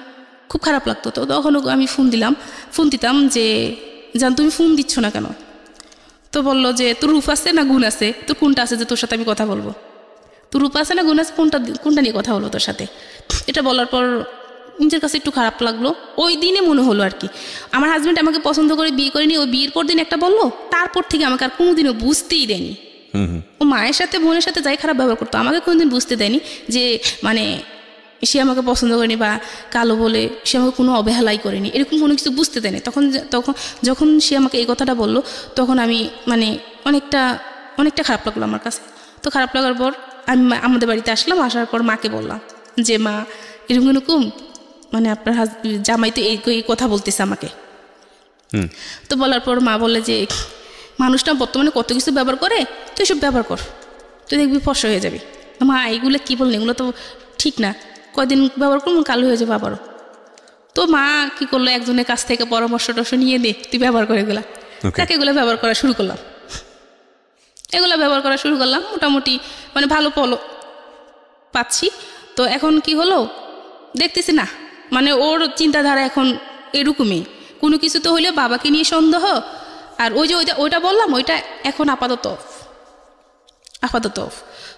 খুব খারাপ লাগতো। তো তখন আমি ফোন দিতাম যে জান তুমি ফোন দিচ্ছ না কেন? তো বললো যে তোর রূপ আছে না গুণ আছে, তোর কোনটা আছে যে তোর সাথে আমি কথা বলবো? তোর রূপ আছে না গুণ আছে, কোনটা নিয়ে কথা বলবো তোর সাথে? এটা বলার পর নিজের কাছে একটু খারাপ লাগলো। ওই দিনে মনে হলো আর কি, আমার হাজব্যান্ড আমাকে পছন্দ করে বিয়ে করেনি, ও বিয়ের পর দিন একটা বললো, তারপর থেকে আমাকে আর কোনোদিনও বুঝতেই দেয়নি। ও মায়ের সাথে বোনের সাথে যাই খারাপ ব্যবহার করতো, আমাকে কোনোদিন বুঝতে দেয়নি যে মানে সে আমাকে পছন্দ করেনি বা কালো বলে সে আমাকে কোনো অবহেলাই করেনি, এরকম কোনো কিছু বুঝতে দেয়নি। যখন সে আমাকে এই কথাটা বললো, তখন আমি মানে অনেকটা খারাপ লাগলো আমার কাছে। তো খারাপ লাগার পর আমি আমাদের বাড়িতে আসলাম। আসার পর মাকে বললাম যে মা এরকম মানে আপনার জামাই তো এই কথা বলতেছে আমাকে। তো বলার পর মা বলে যে মানুষটা বর্তমানে কত কিছু ব্যবহার করে, তুই সব ব্যবহার কর, তুই দেখবি ফর্সা হয়ে যাবি। মা এইগুলো কী বললেন, এগুলো তো ঠিক না, কয়দিন ব্যবহার করবো কালো হয়ে যাবে আবারও। তো মা কি করলো, একজনের কাছ থেকে পরামর্শ নিয়ে দে, তুই ব্যবহার করে এগুলা। তাকে এগুলো ব্যবহার করা শুরু করলাম, মোটামুটি মানে ভালো পাচ্ছি। তো এখন কি হলো দেখতেছি না, মানে ওর চিন্তাধারা এখন এরকমই, কোনো কিছু তো হইলে বাবাকে নিয়ে সন্দেহ। আর ওই যে ওইটা বললাম, ওইটা এখন আপাতত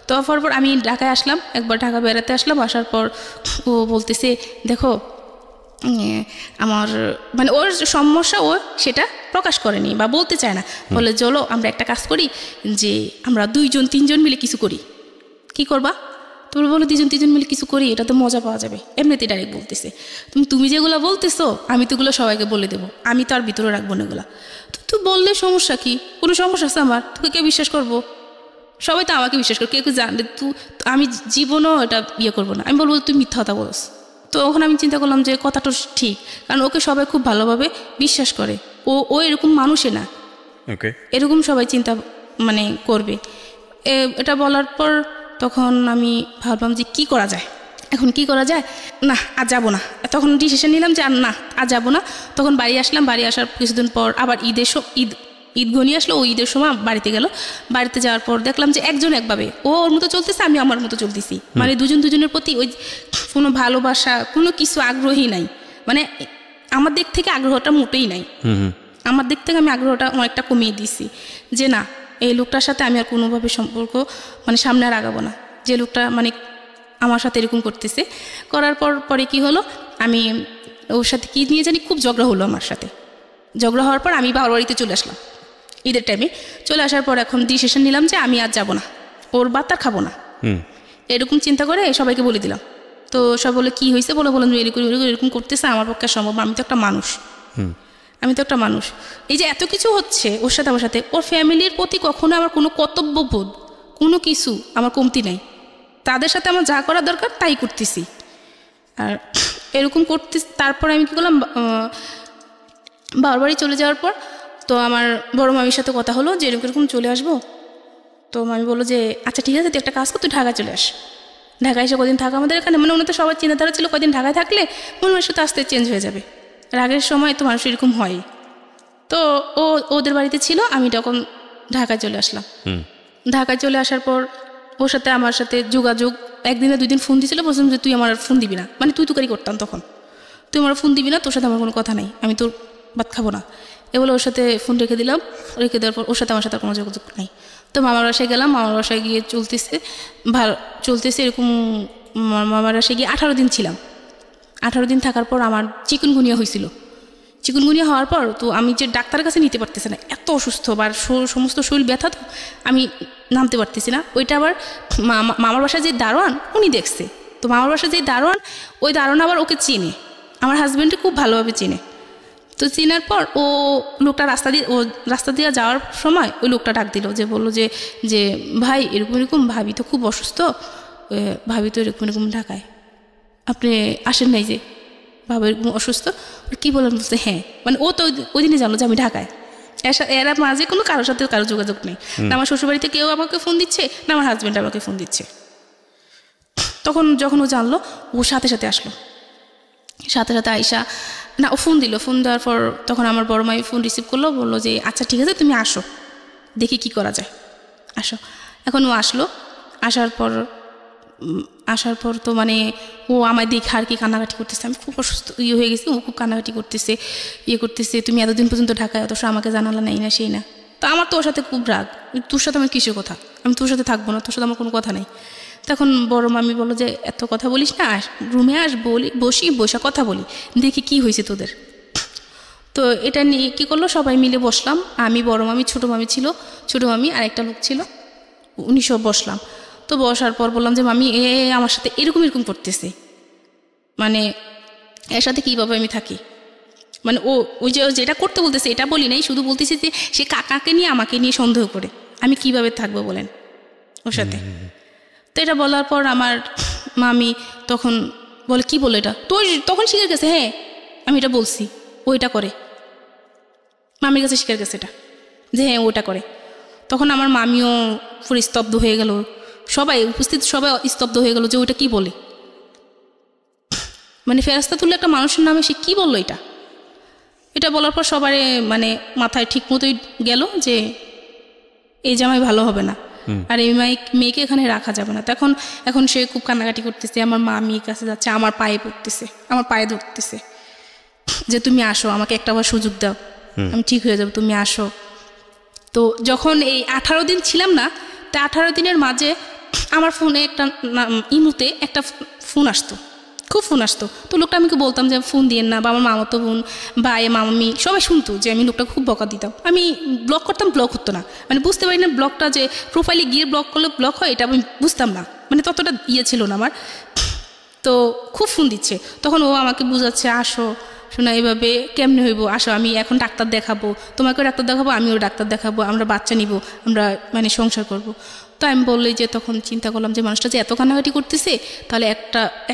তো হওয়ার পর আমি ঢাকায় আসলাম, একবার ঢাকা বেড়াতে আসলাম। আসার পর ও বলতেছে দেখো আমার মানে ওর সমস্যা, ও সেটা প্রকাশ করেনি বা বলতে চায় না। বলে চলো আমরা একটা কাজ করি, যে আমরা 2-3 মিলে কিছু করি। কি করবা? তোমরা বলো 2-3 মিলে কিছু করি, এটা তো মজা পাওয়া যাবে। এমনিতেই ডাইরেক্ট বলতেছে, তুমি যেগুলো বলতেছো আমি তো এগুলো সবাইকে বলে দেবো, আমি তো আর ভিতরে রাখবো না এগুলো। তো তুই বললে সমস্যা কি, কোনো সমস্যা আছে আমার? তোকে কে বিশ্বাস করবো? সবাই তো আমাকে বিশ্বাস করো, কেউ জানলে আমি জীবনও এটা করবো না। আমি বলবো তুই মিথ্যা কথা বলস। তো ওখানে আমি চিন্তা করলাম যে কথাটা ঠিক, কারণ ওকে সবাই খুব ভালোভাবে বিশ্বাস করে, ও এরকম মানুষে না, এরকম সবাই চিন্তা মানে করবে। এটা বলার পর তখন আমি ভাবলাম যে কি করা যায়, এখন কি করা যায়, না আর যাবো না। তখন ডিসিশন নিলাম যে না আর যাবো না। তখন বাড়ি আসলাম, বাড়ি আসার কিছুদিন পর আবার ঈদ ঘনিয়ে আসলো। ও ঈদের সময় বাড়িতে গেল। বাড়িতে যাওয়ার পর দেখলাম যে একজন একভাবে, ও ওর মতো চলতেছে, আমি আমার মতো চলতেছি, মানে দুজনের প্রতি ওই কোনো ভালোবাসা, কোনো কিছু আগ্রহী নাই। মানে আমার দিক থেকে আগ্রহটা মোটেই নাই। আমার দিক থেকে আমি আগ্রহটা অনেকটা কমিয়ে দিছি, যে না এই লোকটার সাথে আমি আর কোনোভাবে সম্পর্ক মানে সামনে আর আগাবো না। যে লোকটা মানে আমার সাথে এরকম করতেছে, করার পরে কি হলো, আমি ওর সাথে কি নিয়ে জানি খুব ঝগড়া হলো আমার সাথে। ঝগড়া হওয়ার পর আমি বাবার বাড়িতে চলে আসলাম ঈদের টাইমে। চলে আসার পর এখন ডিসিশন নিলাম যে আমি আর যাবো না, ওর ভাত আর খাবো না, এরকম চিন্তা করে সবাইকে বলে দিলাম। তো সব বলে কি হয়েছে, বললাম যে এরকম করতেছে, আমার পক্ষে সম্ভব, আমি তো একটা মানুষ। এই যে এত কিছু হচ্ছে ওর সাথে, ওর ফ্যামিলির প্রতি কখনো আমার কোনো কর্তব্যবোধ কোনো কিছু আমার কমতি নাই, তাদের সাথে আমার যা করা দরকার তাই করতেছি। আর এরকম করতে তারপর আমি কী করলাম, বাবার বাড়ি চলে যাওয়ার পর তো আমার বড় মামির সাথে কথা হলো যে এরকম এরকম চলে আসবো। তো মামি বললো যে আচ্ছা ঠিক আছে, তুই একটা কাজ কর, তুই ঢাকায় চলে আস। ঢাকায় এসে কদিন থাকা আমাদের এখানে, মানে উনি তো সবার চিন্তাধারা ছিল কদিন ঢাকায় থাকলে মানুষের সাথে আস্তে চেঞ্জ হয়ে যাবে। আর আগের সময় তো মানুষ এরকম হয়। তো ওদের বাড়িতে ছিল, আমি তখন ঢাকায় চলে আসলাম। ঢাকায় চলে আসার পর ওর সাথে আমার সাথে যোগাযোগ, একদিনে 2 দিন ফোন দিয়েছিল, বলছিলাম যে তুই আমার ফোন দিবি না, মানে তুই তুকারি করতাম তখন, তুই আমার ফোন দিবি না, তোর সাথে আমার কোনো কথা নাই, আমি তোর ভাত খাবো না। এ বলে ওর সাথে ফোন রেখে দিলাম। রেখে দেওয়ার পর ওর সাথে আমার সাথে কোনো যোগাযোগ নাই। তো মামার বাসায় গেলাম, মামার বাসায় গিয়ে চলতেছে এরকম। মামার বাসায় গিয়ে 18 দিন ছিলাম। 18 দিন থাকার পর আমার চিকুনগুনিয়া হয়েছিল। চিকুনগুনিয়া হওয়ার পর তো আমি যে ডাক্তারের কাছে নিতে পারতেছি না, এত অসুস্থ, বা সমস্ত শরীর ব্যথা, তো আমি নামতে পারতেছি না। ওইটা আবার মামার বাসায় যে দারোয়ান উনি দেখছে। তো মামার বাসায় যে দারোয়ান, ওই দারোয়ান আবার ওকে চেনে, আমার হাজব্যান্ডকে খুব ভালোভাবে চেনে। তো চেনার পর লোকটা রাস্তা দিয়ে যাওয়ার সময় ওই লোকটা ডাক দিল, যে বললো যে ভাই এরকম এরকম ভাবি তো খুব অসুস্থ, ভাবি তো এরকম এরকম ঢাকায়, আপনি আসেন নাই যে, বাবা এরকম অসুস্থ। কী বলেন? বলছে হ্যাঁ। মানে ও তো ওই দিনই জানলো যে আমি ঢাকায়। এরা মাঝে কোনো কারোর সাথে কারো যোগাযোগ নেই, না আমার শ্বশুরবাড়িতে কেউ আমাকে ফোন দিচ্ছে, না আমার হাজব্যান্ড আমাকে ফোন দিচ্ছে। তখন যখন ও জানলো, ও সাথে সাথে আসলো, সাথে সাথে আইসা না ও ফোন দিল। ফোন দেওয়ার পর তখন আমার বড় মাই ফোন রিসিভ করলো, বললো যে আচ্ছা ঠিক আছে তুমি আসো, দেখি কি করা যায়, আসো। এখন ও আসলো। আসার পর তো মানে ও আমায় দেখে আর কি কান্নাকাটি করতেছে, আমি খুব অসুস্থ হয়ে গেছি, ও খুব কান্নাকাটি করতেছে, তুমি এতদিন পর্যন্ত ঢাকায়, অথচ আমাকে জানালা নেই না সেই না। তো আমার তো ওর সাথে খুব রাগ, তোর সাথে আমার কিসের কথা, আমি তোর সাথে থাকবো না, তোর সাথে আমার কোনো কথা নেই। তখন বড় মামি বললো যে এত কথা বলিস না, রুমে বসে কথা বলি, দেখি কি হয়েছে তোদের। তো এটা নিয়ে কী করলো, সবাই মিলে বসলাম, আমি, বড় মামি, ছোটো মামি ছিল, ছোটো মামি আর একটা লোক ছিল, উনি সব বসলাম। তো বসার পর বললাম যে মামি আমার সাথে এরকম করতেছে, মানে এর সাথে কীভাবে আমি থাকি, মানে ওই যে যেটা করতে বলতেছে এটা বলি নাই, শুধু বলতেছি যে সে কাকাকে নিয়ে আমাকে নিয়ে সন্দেহ করে, আমি কিভাবে থাকবো বলেন ওর সাথে। তো এটা বলার পর আমার মামি তখন বলে কি বলে এটা তো, তখন শিখে গেছে হ্যাঁ আমি এটা বলছি, ও এটা করে, মামির কাছে শিখে গেছে এটা যে হ্যাঁ ওটা করে। তখন আমার মামিও পুরো স্তব্ধ হয়ে গেল, সবাই উপস্থিত সবাই স্তব্ধ হয়ে গেল যে ওইটা কি বলে, মানে ফেরেশতা তুলে একটা মানুষের নামে সে কি বললো এটা বলার পর সবারই মানে মাথায় ঠিক মতোই গেল যে এই জামাই ভালো হবে না, আর এই মেয়েকে এখানে রাখা যাবে না। এখন সে খুব কান্নাকাটি করতেছে, আমার মামির কাছে যাচ্ছে, আমার পায়ে পড়তেছে, আমার পায়ে ধরতেছে যে তুমি আসো, আমাকে একটা বার সুযোগ দাও, আমি ঠিক হয়ে যাবো, তুমি আসো। তো যখন এই 18 দিন ছিলাম না, তা 18 দিনের মাঝে আমার ফোনে একটা ইমুতে একটা ফোন আসতো, খুব ফোন আসতো। তো লোকটা আমাকে বলতাম যে ফোন দিয়েন না, বা আমার মামাতো বোন বা মামি সবাই শুনতো যে আমি লোকটা খুব বকা দিতাম, আমি ব্লক করতাম, ব্লক হতো না, মানে বুঝতে পারি না ব্লকটা যে প্রোফাইলে গিয়ে ব্লক করলে ব্লক হয়, এটা আমি বুঝতাম না, মানে ততটা ছিল না আমার। তো খুব ফোন দিচ্ছে, তখন ও আমাকে বুঝাচ্ছে আসো শোনা, এভাবে কেমনে হইব, আসো আমি এখন ডাক্তার দেখাবো, তোমাকেও ডাক্তার দেখাবো, আমিও ডাক্তার দেখাবো, আমরা বাচ্চা নিব, আমরা মানে সংসার করব। তো আমি বললি যে তখন চিন্তা করলাম যে মানুষটা যে এত কান্নাকাটি করতেছে, তাহলে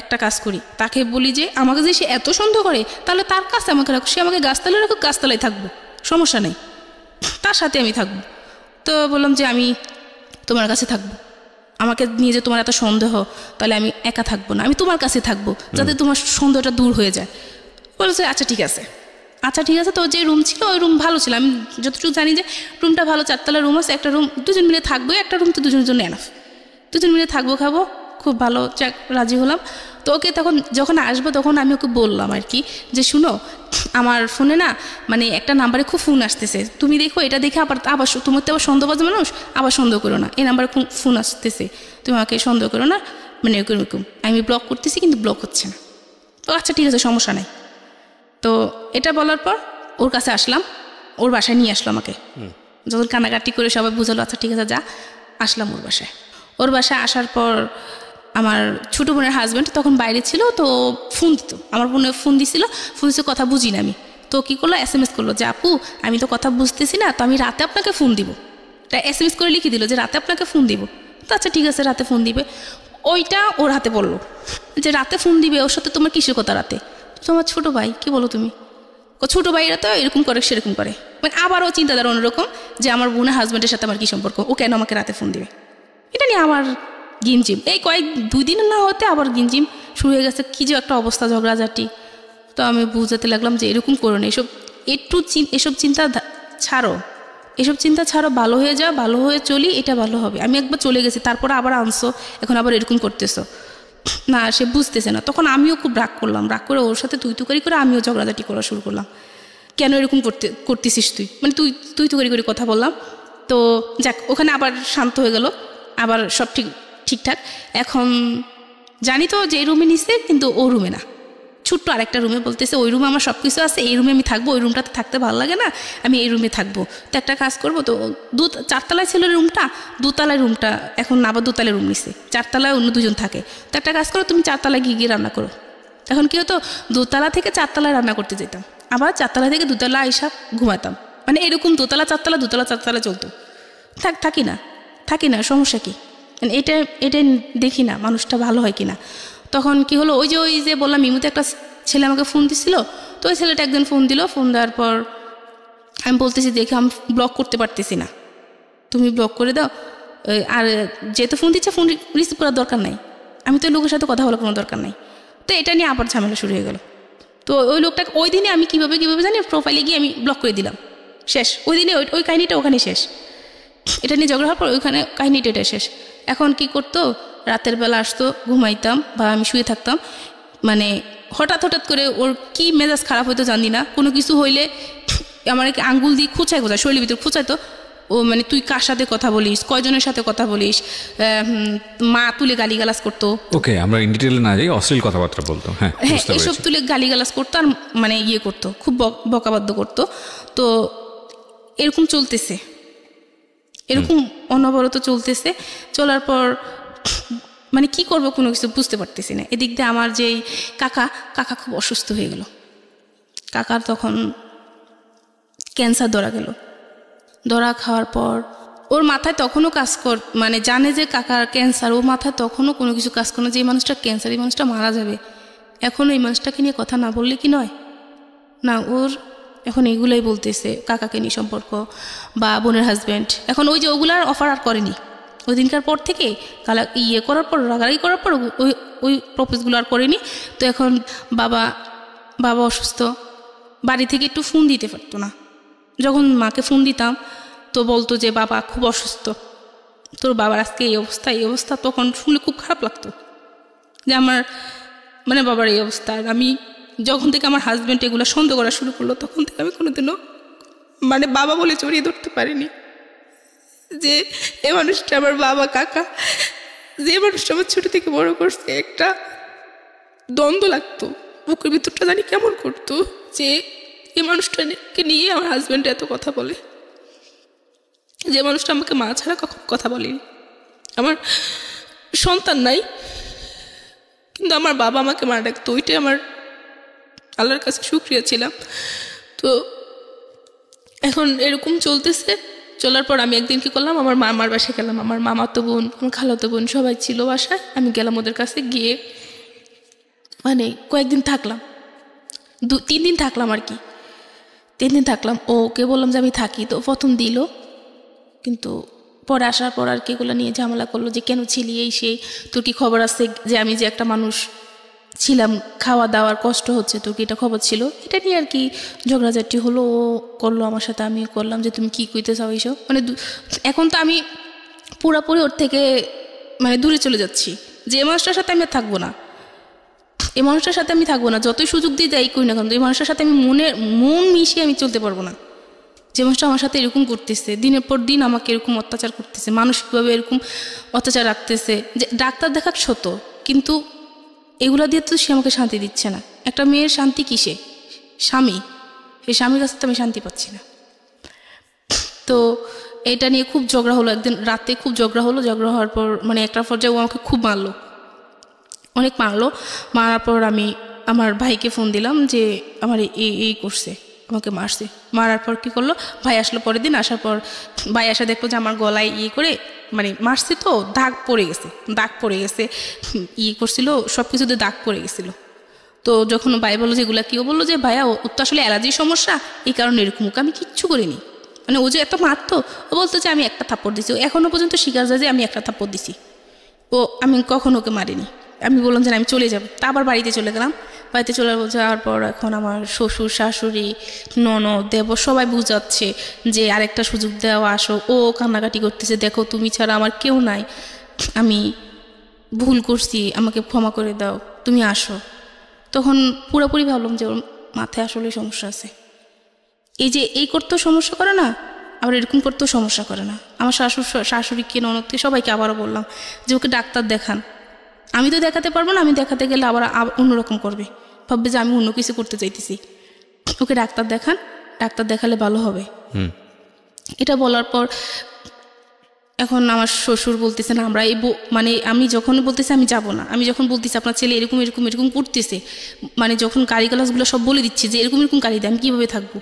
একটা কাজ করি, তাকে বলি যে আমাকে যে সে এত সন্দেহ করে, তাহলে তার কাছে আমাকে রাখো, সে আমাকে গাছতলায় রাখো, গাছতলায় থাকবো, সমস্যা নেই, তার সাথে আমি থাকবো। তো বললাম যে আমি তোমার কাছে থাকবো, আমাকে নিয়ে যে তোমার এত সন্দেহ, তাহলে আমি একা থাকবো না, আমি তোমার কাছে থাকবো, যাতে তোমার সন্দেহটা দূর হয়ে যায়। বলেছে আচ্ছা ঠিক আছে। তো যে রুম ছিল ওই রুম ভালো ছিল, আমি যতটুকু জানি যে রুমটা ভালো, 4 তলা রুম আছে, একটা রুম 2 জন মিলে থাকবো, একটা রুম তো 2 জনের জন্য এনাফ, 2 জন মিলে থাকবো, খাবো, খুব ভালো, যাক রাজি হলাম। তো ওকে তখন যখন আসবো তখন আমি ওকে বললাম আর কি যে শুনো, আমার ফোনে না মানে একটা নাম্বারে খুব ফোন আসতেছে, তুমি দেখো, এটা দেখে আবার তোমার তো আবার সন্দেহবাজ মানুষ, আবার সন্দেহ করো না, এই নাম্বারে ফোন আসতেছে, তুমি আমাকে সন্দেহ করো না, মানে এরকম আমি ব্লক করতেছি কিন্তু ব্লক হচ্ছে না। তো আচ্ছা ঠিক আছে, সমস্যা নাই। তো এটা বলার পর ওর কাছে আসলাম, ওর বাসায় নিয়ে আসলো আমাকে, যখন কান্নাকাটি করে সবাই বুঝালো আচ্ছা ঠিক আছে যা, আসলাম ওর বাসায় আসার পর আমার ছোটো বোনের হাজব্যান্ড তখন বাইরে ছিল, তো ফোন দিত, আমার বোনের ফোন দিছিল, কথা বুঝি না আমি, তো কী করলো SMS করলো যে আপু আমি তো কথা বুঝতেছি না, তো আমি রাতে আপনাকে ফোন দিব, এটা SMS করে লিখে দিল যে রাতে আপনাকে ফোন দিব, তো আচ্ছা ঠিক আছে রাতে ফোন দিবে। ওইটা ওর হাতে বললো যে রাতে ফোন দিবে, ওর সাথে তোমার কিসের কথা রাতে? তোমার ছোটো ভাই, কি বলো তুমি? ছোটো ভাইরা তো এরকম করে সেরকম করে, মানে আবারও চিন্তাধারা অন্যরকম যে আমার বোনের হাজব্যান্ডের সাথে আমার কী সম্পর্ক, ও কেন আমাকে রাতে ফোন দিবে। এটা নিয়ে আমার গিনজিম এই দুই দিন না হতে আবার গিনজিম শুরু হয়ে গেছে, কী যে একটা অবস্থা ঝগড়াঝাটি। তো আমি বুঝাতে লাগলাম যে এরকম করো না, এসব চিন্তা ছাড়ো, এসব চিন্তা ছাড়ো, ভালো হয়ে যাও, ভালো হয়ে চলি, এটা ভালো হবে। আমি একবার চলে গেছি, তারপরে আবার আনছো, এখন আবার এরকম করতেছো না, সে বুঝতেছে না। তখন আমিও খুব রাগ করলাম, রাগ করে ওর সাথে তুই তুকারি করে আমিও ঝগড়াঝাটি করা শুরু করলাম, কেন এরকম করতেছিস তুই, মানে তুই তুকারি করে কথা বললাম। তো যাক, ওখানে আবার শান্ত হয়ে গেল, আবার সব ঠিকঠাক। এখন জানি তো যে এই রুমে নিছে, কিন্তু ও রুমে না, ছোট্ট আরেকটা রুমে, বলতেছে ওই রুমে আমার সব কিছু আছে, এই রুমে আমি থাকবো, ওই রুমটাতে থাকতে ভালো লাগে না, আমি এই রুমে থাকবো। তো একটা কাজ করবো, তো 4তলায় ছিল রুমটা, 2তলায় রুমটা এখন আবার 2তলায় রুম নিছে, 4তলায় অন্য 2জন থাকে। তো একটা কাজ করো, তুমি 4তলায় গিয়ে রান্না করো। এখন কি হতো, 2তলা থেকে 4তলায় রান্না করতে যেতাম, আবার 4তলা থেকে 2তলা আইসা ঘুমাতাম, মানে এরকম 2তলা 4তলা 2তলা 4তলা চলতো। থাকি না, সমস্যা কি, মানে এটা দেখি না মানুষটা ভালো হয় কিনা। তখন কি হলো, ওই যে বললাম ইমুতে একটা ছেলে আমাকে ফোন দিছিল, তো ওই ছেলেটা একদিন ফোন দিল, ফোন দেওয়ার পর আমি বলতেছি দেখে আমি ব্লক করতে পারতেছি না, তুমি ব্লক করে দাও। আর যেহেতু ফোন দিচ্ছে, ফোন রিসিভ করার দরকার নাই, আমি তো লোকের সাথে কথা বলার কোনো দরকার নাই। তো এটা নিয়ে আবার ঝামেলা শুরু হয়ে গেল। তো ওই লোকটাকে ওই দিনে আমি কীভাবে জানি প্রোফাইলে গিয়ে আমি ব্লক করে দিলাম, শেষ। ওই দিনে ওই কাহিনিটা ওখানে শেষ, এটা নিয়ে ঝগড়া হওয়ার পর ওইখানে কাহিনিটা এটা শেষ। এখন কি করতো, রাতের বেলা আসতো, ঘুমাইতাম বা আমি শুয়ে থাকতাম, মানে হঠাৎ করে ওর কি মেজাজ খারাপ হইতো জানি না, কোনো কিছু হইলে আমার আঙ্গুল দিয়ে খোঁচায় শরীরের ভিতরে খোঁচাইতো। ও মানে তুই কার সাথে কথা বলিস, কয়জনের সাথে কথা বলিস, মা তুলে গালিগালাজ করতো। ওকে, আমরা ইন ডিটেইলে না যাই, অশ্লীল কথাবার্তা বলতো। হ্যাঁ, এসব তুলে গালিগালাজ করতো, আর মানে করতো, খুব বকাবাদ্য করতো। তো এরকম চলতেছে, এরকম অনবরত চলতেছে। চলার পর মানে কি করব কোনো কিছু বুঝতে পারতেছি না। এদিক দিয়ে আমার যেই কাকা খুব অসুস্থ হয়ে গেল। কাকার তখন ক্যান্সার ধরা খাওয়ার পর ওর মাথায় তখনও মানে জানে যে কাকার ক্যান্সার, ওর মাথায় তখনও কোনো কিছু কাজ করে না যে এই মানুষটা ক্যান্সার, এই মানুষটা মারা যাবে। এখনও এই মানুষটাকে নিয়ে কথা না বললে কি নয় না, ওর এখন এগুলোই বলতেছে, কাকাকে নিয়ে সম্পর্ক বা বোনের হাজব্যান্ড। এখন ওই যে ওগুলার অফার আর করেনি, ওই দিনকার পর থেকে করার পর, রাগারাগি করার পর ওই প্রপোজগুলো আর করেনি। তো এখন বাবা অসুস্থ, বাড়ি থেকে একটু ফোন দিতে পারতো না। যখন মাকে ফোন দিতাম তো বলতো যে বাবা খুব অসুস্থ, তোর বাবার আজকে এই অবস্থা। তখন শুনলে খুব খারাপ লাগতো যে আমার মানে বাবার এই অবস্থা। আর আমি যখন থেকে আমার হাজব্যান্ড এগুলো সন্দেহ করা শুরু করলো, তখন থেকে আমি কোনোদিনও মানে বাবা বলে জড়িয়ে ধরতে পারিনি যে এ মানুষটা আমার বাবা, কাকা, যে মানুষটা আমার ছোটো থেকে বড় করছে। একটা দ্বন্দ্ব লাগতো, বুকের ভিতরটা জানি কেমন করতো যে এই মানুষটাকে নিয়ে আমার হাজব্যান্ড এত কথা বলে, যে মানুষটা আমাকে মা ছাড়া কখন কথা বলেনি। আমার সন্তান নাই, কিন্তু আমার বাবা আমাকে মা ডাকতো, ওইটাই আমার আল্লাহর কাছে শুকরিয়া ছিলাম। তো এখন এরকম চলতেছে। চলার পর আমি একদিন কী করলাম, আমার মামার বাসায় গেলাম। আমার মামাতো বোন, আমার খালাতো বোন সবাই ছিল বাসায়। আমি গেলাম ওদের কাছে, গিয়ে মানে কয়েকদিন থাকলাম, 3 দিন থাকলাম আর কি। 3 দিন থাকলাম, ওকে বললাম যে আমি থাকি। তো প্রথম দিল, কিন্তু পরে আসার পর আর কি এগুলো নিয়ে ঝামেলা করলো যে কেন ছিলি, এই সেই, তোর কি খবর আছে যে আমি যে একটা মানুষ ছিলাম, খাওয়া দাওয়ার কষ্ট হচ্ছে, তোর কি এটা খবর ছিল? এটা নিয়ে আর কি ঝগড়াঝাটি হলো। ও করলো আমার সাথে, আমি করলাম যে তুমি কি কইতে চাও এইসব। মানে এখন তো আমি পুরোপুরি ওর থেকে মানে দূরে চলে যাচ্ছি, যে এই মানুষটার সাথে আমি থাকবো না, এই মানুষটার সাথে আমি থাকবো না। যতই সুযোগ দিয়ে যাই করি না কেন, এই মানুষটার সাথে আমি মন মিশিয়ে আমি চলতে পারবো না। যে মানুষটা আমার সাথে এরকম করতেছে, দিনের পর দিন আমাকে এরকম অত্যাচার করতেছে, মানসিকভাবে এরকম অত্যাচার রাখতেছে। যে ডাক্তার দেখাক ছোট, কিন্তু এগুলা দিয়ে তো সে আমাকে শান্তি দিচ্ছে না। একটা মেয়ের শান্তি কিসে? স্বামী, এই স্বামীর কাছে তো আমি শান্তি পাচ্ছি না। তো এটা নিয়ে খুব ঝগড়া হলো। একদিন রাতে খুব ঝগড়া হলো। ঝগড়া হওয়ার পর মানে একটা পর্যায়ে ও আমাকে খুব মারলো, অনেক মারলো। মারার পর আমি আমার ভাইকে ফোন দিলাম যে আমার এই করছে, আমাকে মারছে। মারার পর কী করলো, ভাই আসলো পরের দিন। আসার পর ভাই আসা দেখলো যে আমার গলায় করে মানে মারছে তো দাগ পড়ে গেছে করছিল, সব কিছুতে দাগ পড়ে গেছিল। তো যখন ভাই বললো যে এগুলা কেউ বললো যে ভাইয়া ওর তো আসলে অ্যালার্জির সমস্যা, এই কারণে এরকম। ওকে আমি কিচ্ছু করিনি, মানে ও যে এত মারতো, ও বলতো যে আমি একটা থাপ্পড় দিছি, ও এখনো পর্যন্ত স্বীকার যায় যে আমি একটা থাপ্পড় দিছি, আমি কখনো ওকে মারিনি। আমি বললাম যে আমি চলে যাবো, তা আবার বাড়িতে চলে গেলাম। বাড়িতে চলে যাওয়ার পর এখন আমার শ্বশুর শাশুড়ি ননদ দেবর সবাই বুঝাচ্ছে যে আরেকটা সুযোগ দেওয়া, আসো। ও কান্নাকাটি করতেছে, দেখো তুমি ছাড়া আমার কেউ নাই, আমি ভুল করছি, আমাকে ক্ষমা করে দাও, তুমি আসো। তখন পুরোপুরি ভাবলাম যে ওর মাথায় আসলে সমস্যা আছে। এই যে এই করতেও সমস্যা করে না, আবার এরকম করতেও সমস্যা করে না। আমার শাশুড়িকে ননদকে সবাইকে আবারও বললাম যে ওকে ডাক্তার দেখান। আমি তো দেখাতে পারবো না, আমি দেখাতে গেলে আবার অন্যরকম করবে, ভাববে যে আমি অন্য কিছু করতে চাইতেছি। ওকে ডাক্তার দেখান, ডাক্তার দেখালে ভালো হবে। এটা বলার পর এখন আমার শ্বশুর বলতেছে না আমরা মানে আমি যখন বলতেছি আমি যাব না, আমি যখন বলতেছি আপনার ছেলে এরকম এরকম এরকম করতেছে, মানে যখন কারিগলাসগুলো সব বলে দিচ্ছে যে এরকম এরকম কারি দেয়, আমি কীভাবে থাকবো।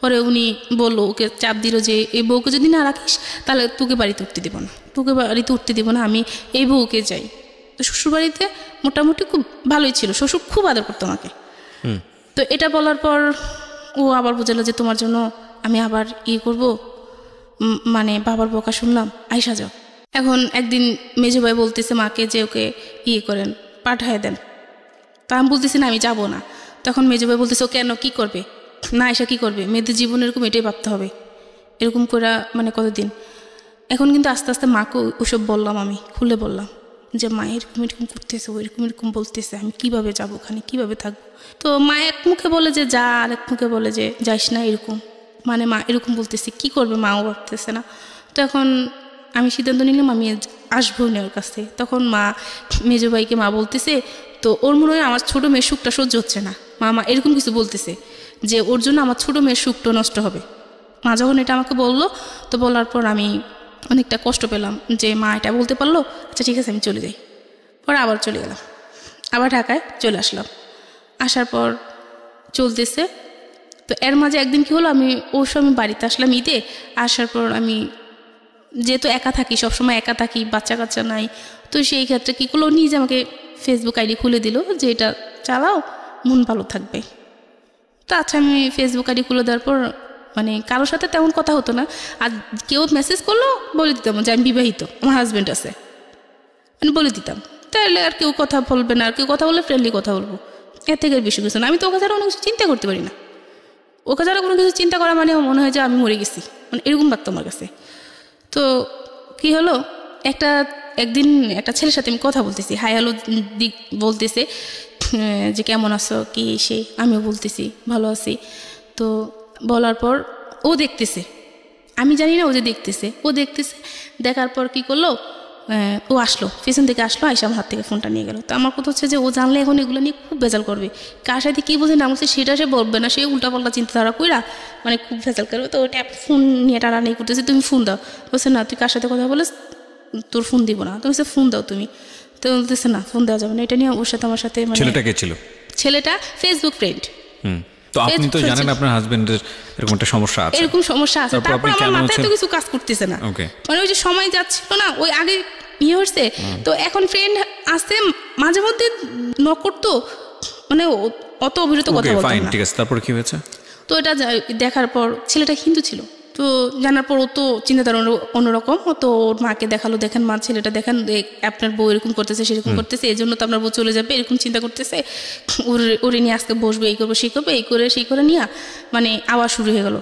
পরে উনি বললো, ওকে চাপ দিল যে এই বউকে যদি না রাখিস তাহলে তোকে বাড়িতে উঠতে দেবো না, তোকে বাড়িতে উঠতে দেবো না, আমি এই বউকে যাই। তো শ্বশুরবাড়িতে মোটামুটি খুব ভালোই ছিল, শ্বশুর খুব আদর করতো আমাকে। তো এটা বলার পর ও আবার বোঝালো যে তোমার জন্য আমি আবার করবো, মানে বাবার বকা শুনলাম, আইসা যাও। এখন একদিন মেজো ভাই বলতেছে মাকে যে ওকে করেন, পাঠায় দেন। তা আমি বলতেছি না আমি যাবো না। তখন মেজো ভাই বলতেছে ও কেন, কী করবে না, আইসা কী করবে, মেয়েদের জীবন এরকম, এটাই ভাবতে হবে। এরকম করে মানে কতদিন। এখন কিন্তু আস্তে আস্তে মাকে ওসব বললাম, আমি খুলে বললাম যে মা এরকম এরকম করতেছে, ও এরকম এরকম বলতেছে, আমি কিভাবে যাবো ওখানে, কিভাবে থাকবো। তো মা এক মুখে বলে যে যা, আর এক মুখে বলে যে যাইস না, এরকম মানে মা এরকম বলতেছে, কি করবে মাও ভাবতেছে না। তো এখন আমি সিদ্ধান্ত নিলাম আমি আসবো না ওর কাছে। তখন মা মেজো ভাইকে মা বলতেছে, তো ওর মনে হয় আমার ছোটো মেয়ের সুখটা সহ্য হচ্ছে না, মা এরকম কিছু বলতেছে যে ওর জন্য আমার ছোটো মেয়ের সুখটা নষ্ট হবে। মা যখন এটা আমাকে বললো, তো বলার পর আমি অনেকটা কষ্ট পেলাম যে মা এটা বলতে পারলো, আচ্ছা ঠিক আছে আমি চলে যাই। পরে আবার চলে গেলাম, আবার ঢাকায় চলে আসলাম। আসার পর চলতেছে। তো এর মাঝে একদিন কী হলো, আমি ওর সময় বাড়িতে আসলাম ঈদে। আসার পর আমি যেহেতু একা থাকি, সবসময় একা থাকি, বাচ্চা কাচ্চা নাই, তো সেই ক্ষেত্রে কী করলো, নিজে আমাকে ফেসবুক আইডি খুলে দিল যে এটা চালাও, মন ভালো থাকবে। তো আচ্ছা আমি ফেসবুক আইডি খুলে দেওয়ার পর মানে কারোর সাথে তেমন কথা হতো না, আর কেউ মেসেজ করলো বলে দিতাম যে আমি বিবাহিত, আমার হাজব্যান্ড আছে, মানে বলে দিতাম, তাহলে আর কেউ কথা বলবে না, আর কেউ কথা বললে ফ্রেন্ডলি কথা বলবো, এর থেকে বেশি কিছু না। আমি তো ওকে ছাড়া অনেক কিছু চিন্তা করতে পারি না, ওকে ছাড়া কোনো কিছু চিন্তা করা মানে মনে হয় যে আমি মরে গেছি, মানে এরকম লাগতো আমার কাছে। তো কি হলো, একদিন একটা ছেলের সাথে আমি কথা বলতেছি, হাই হ্যালো দিক বলতেছে যে কেমন আছো কি সে, আমিও বলতেছি ভালো আছি। তো বলার পর ও দেখতেছে, আমি জানি না ও যে দেখতেছে, দেখার পর কি করলো, ও আসলো, পেছন থেকে আসলো, আইসা আমার হাত থেকে ফোনটা নিয়ে গেল। তো আমার কথা হচ্ছে যে ও জানলে এখন এগুলো নিয়ে খুব ভেজাল করবে, কার সাথে কী বলছে না বলছে সেটা সে বলবে না, সে উল্টাপাল্টা চিন্তাধারা কইরা মানে খুব ভেজাল করবে। তো ওটা ফোন নিয়ে টানাটানি করতেছে, তুমি ফোন দাও, বলছে না তুই কার সাথে কথা বলে তোর ফোন দিব না, তুমি ফোন দাও তুমি। তো বলতেছে না ফোন দেওয়া যাবে না। এটা নিয়ে ওর সাথে আমার সাথে মানে ছেলেটা ফেসবুক ফ্রেন্ড। তো আপনি তো জানেন আপনার হাজবেন্ডের এরকম একটা সমস্যা আছে, এরকম সমস্যা আছে, তারপর আমার মাথায় তো কিছু কাজ করতেছে না, মানে ওই যে সময় যাচ্ছিল না, ওই আগে হচ্ছে। তো এখন ফ্রেন্ড আসতে মাঝে মধ্যে নক করতো, মানে অত অবিরত কথা বলতো না। ঠিক আছে, তারপর কি হয়েছে? তো এটা দেখার পর ছেলেটা হিন্দু ছিল, তো জানার পর ও তো চিন্তাধারা অন্যরকম। ও তো ওর মাকে দেখালো, দেখেন মা ছেলেটা দেখেন আপনার বউ এরকম করতেছে সেরকম করতেছে, এই জন্য তো আপনার বউ চলে যাবে, এরকম চিন্তা করতেছে, ওরে নিয়ে আজকে বসবে, এই করবো সেই করবে, এই করে সেই করে নিয়ে মানে আওয়াজ শুরু হয়ে গেলো,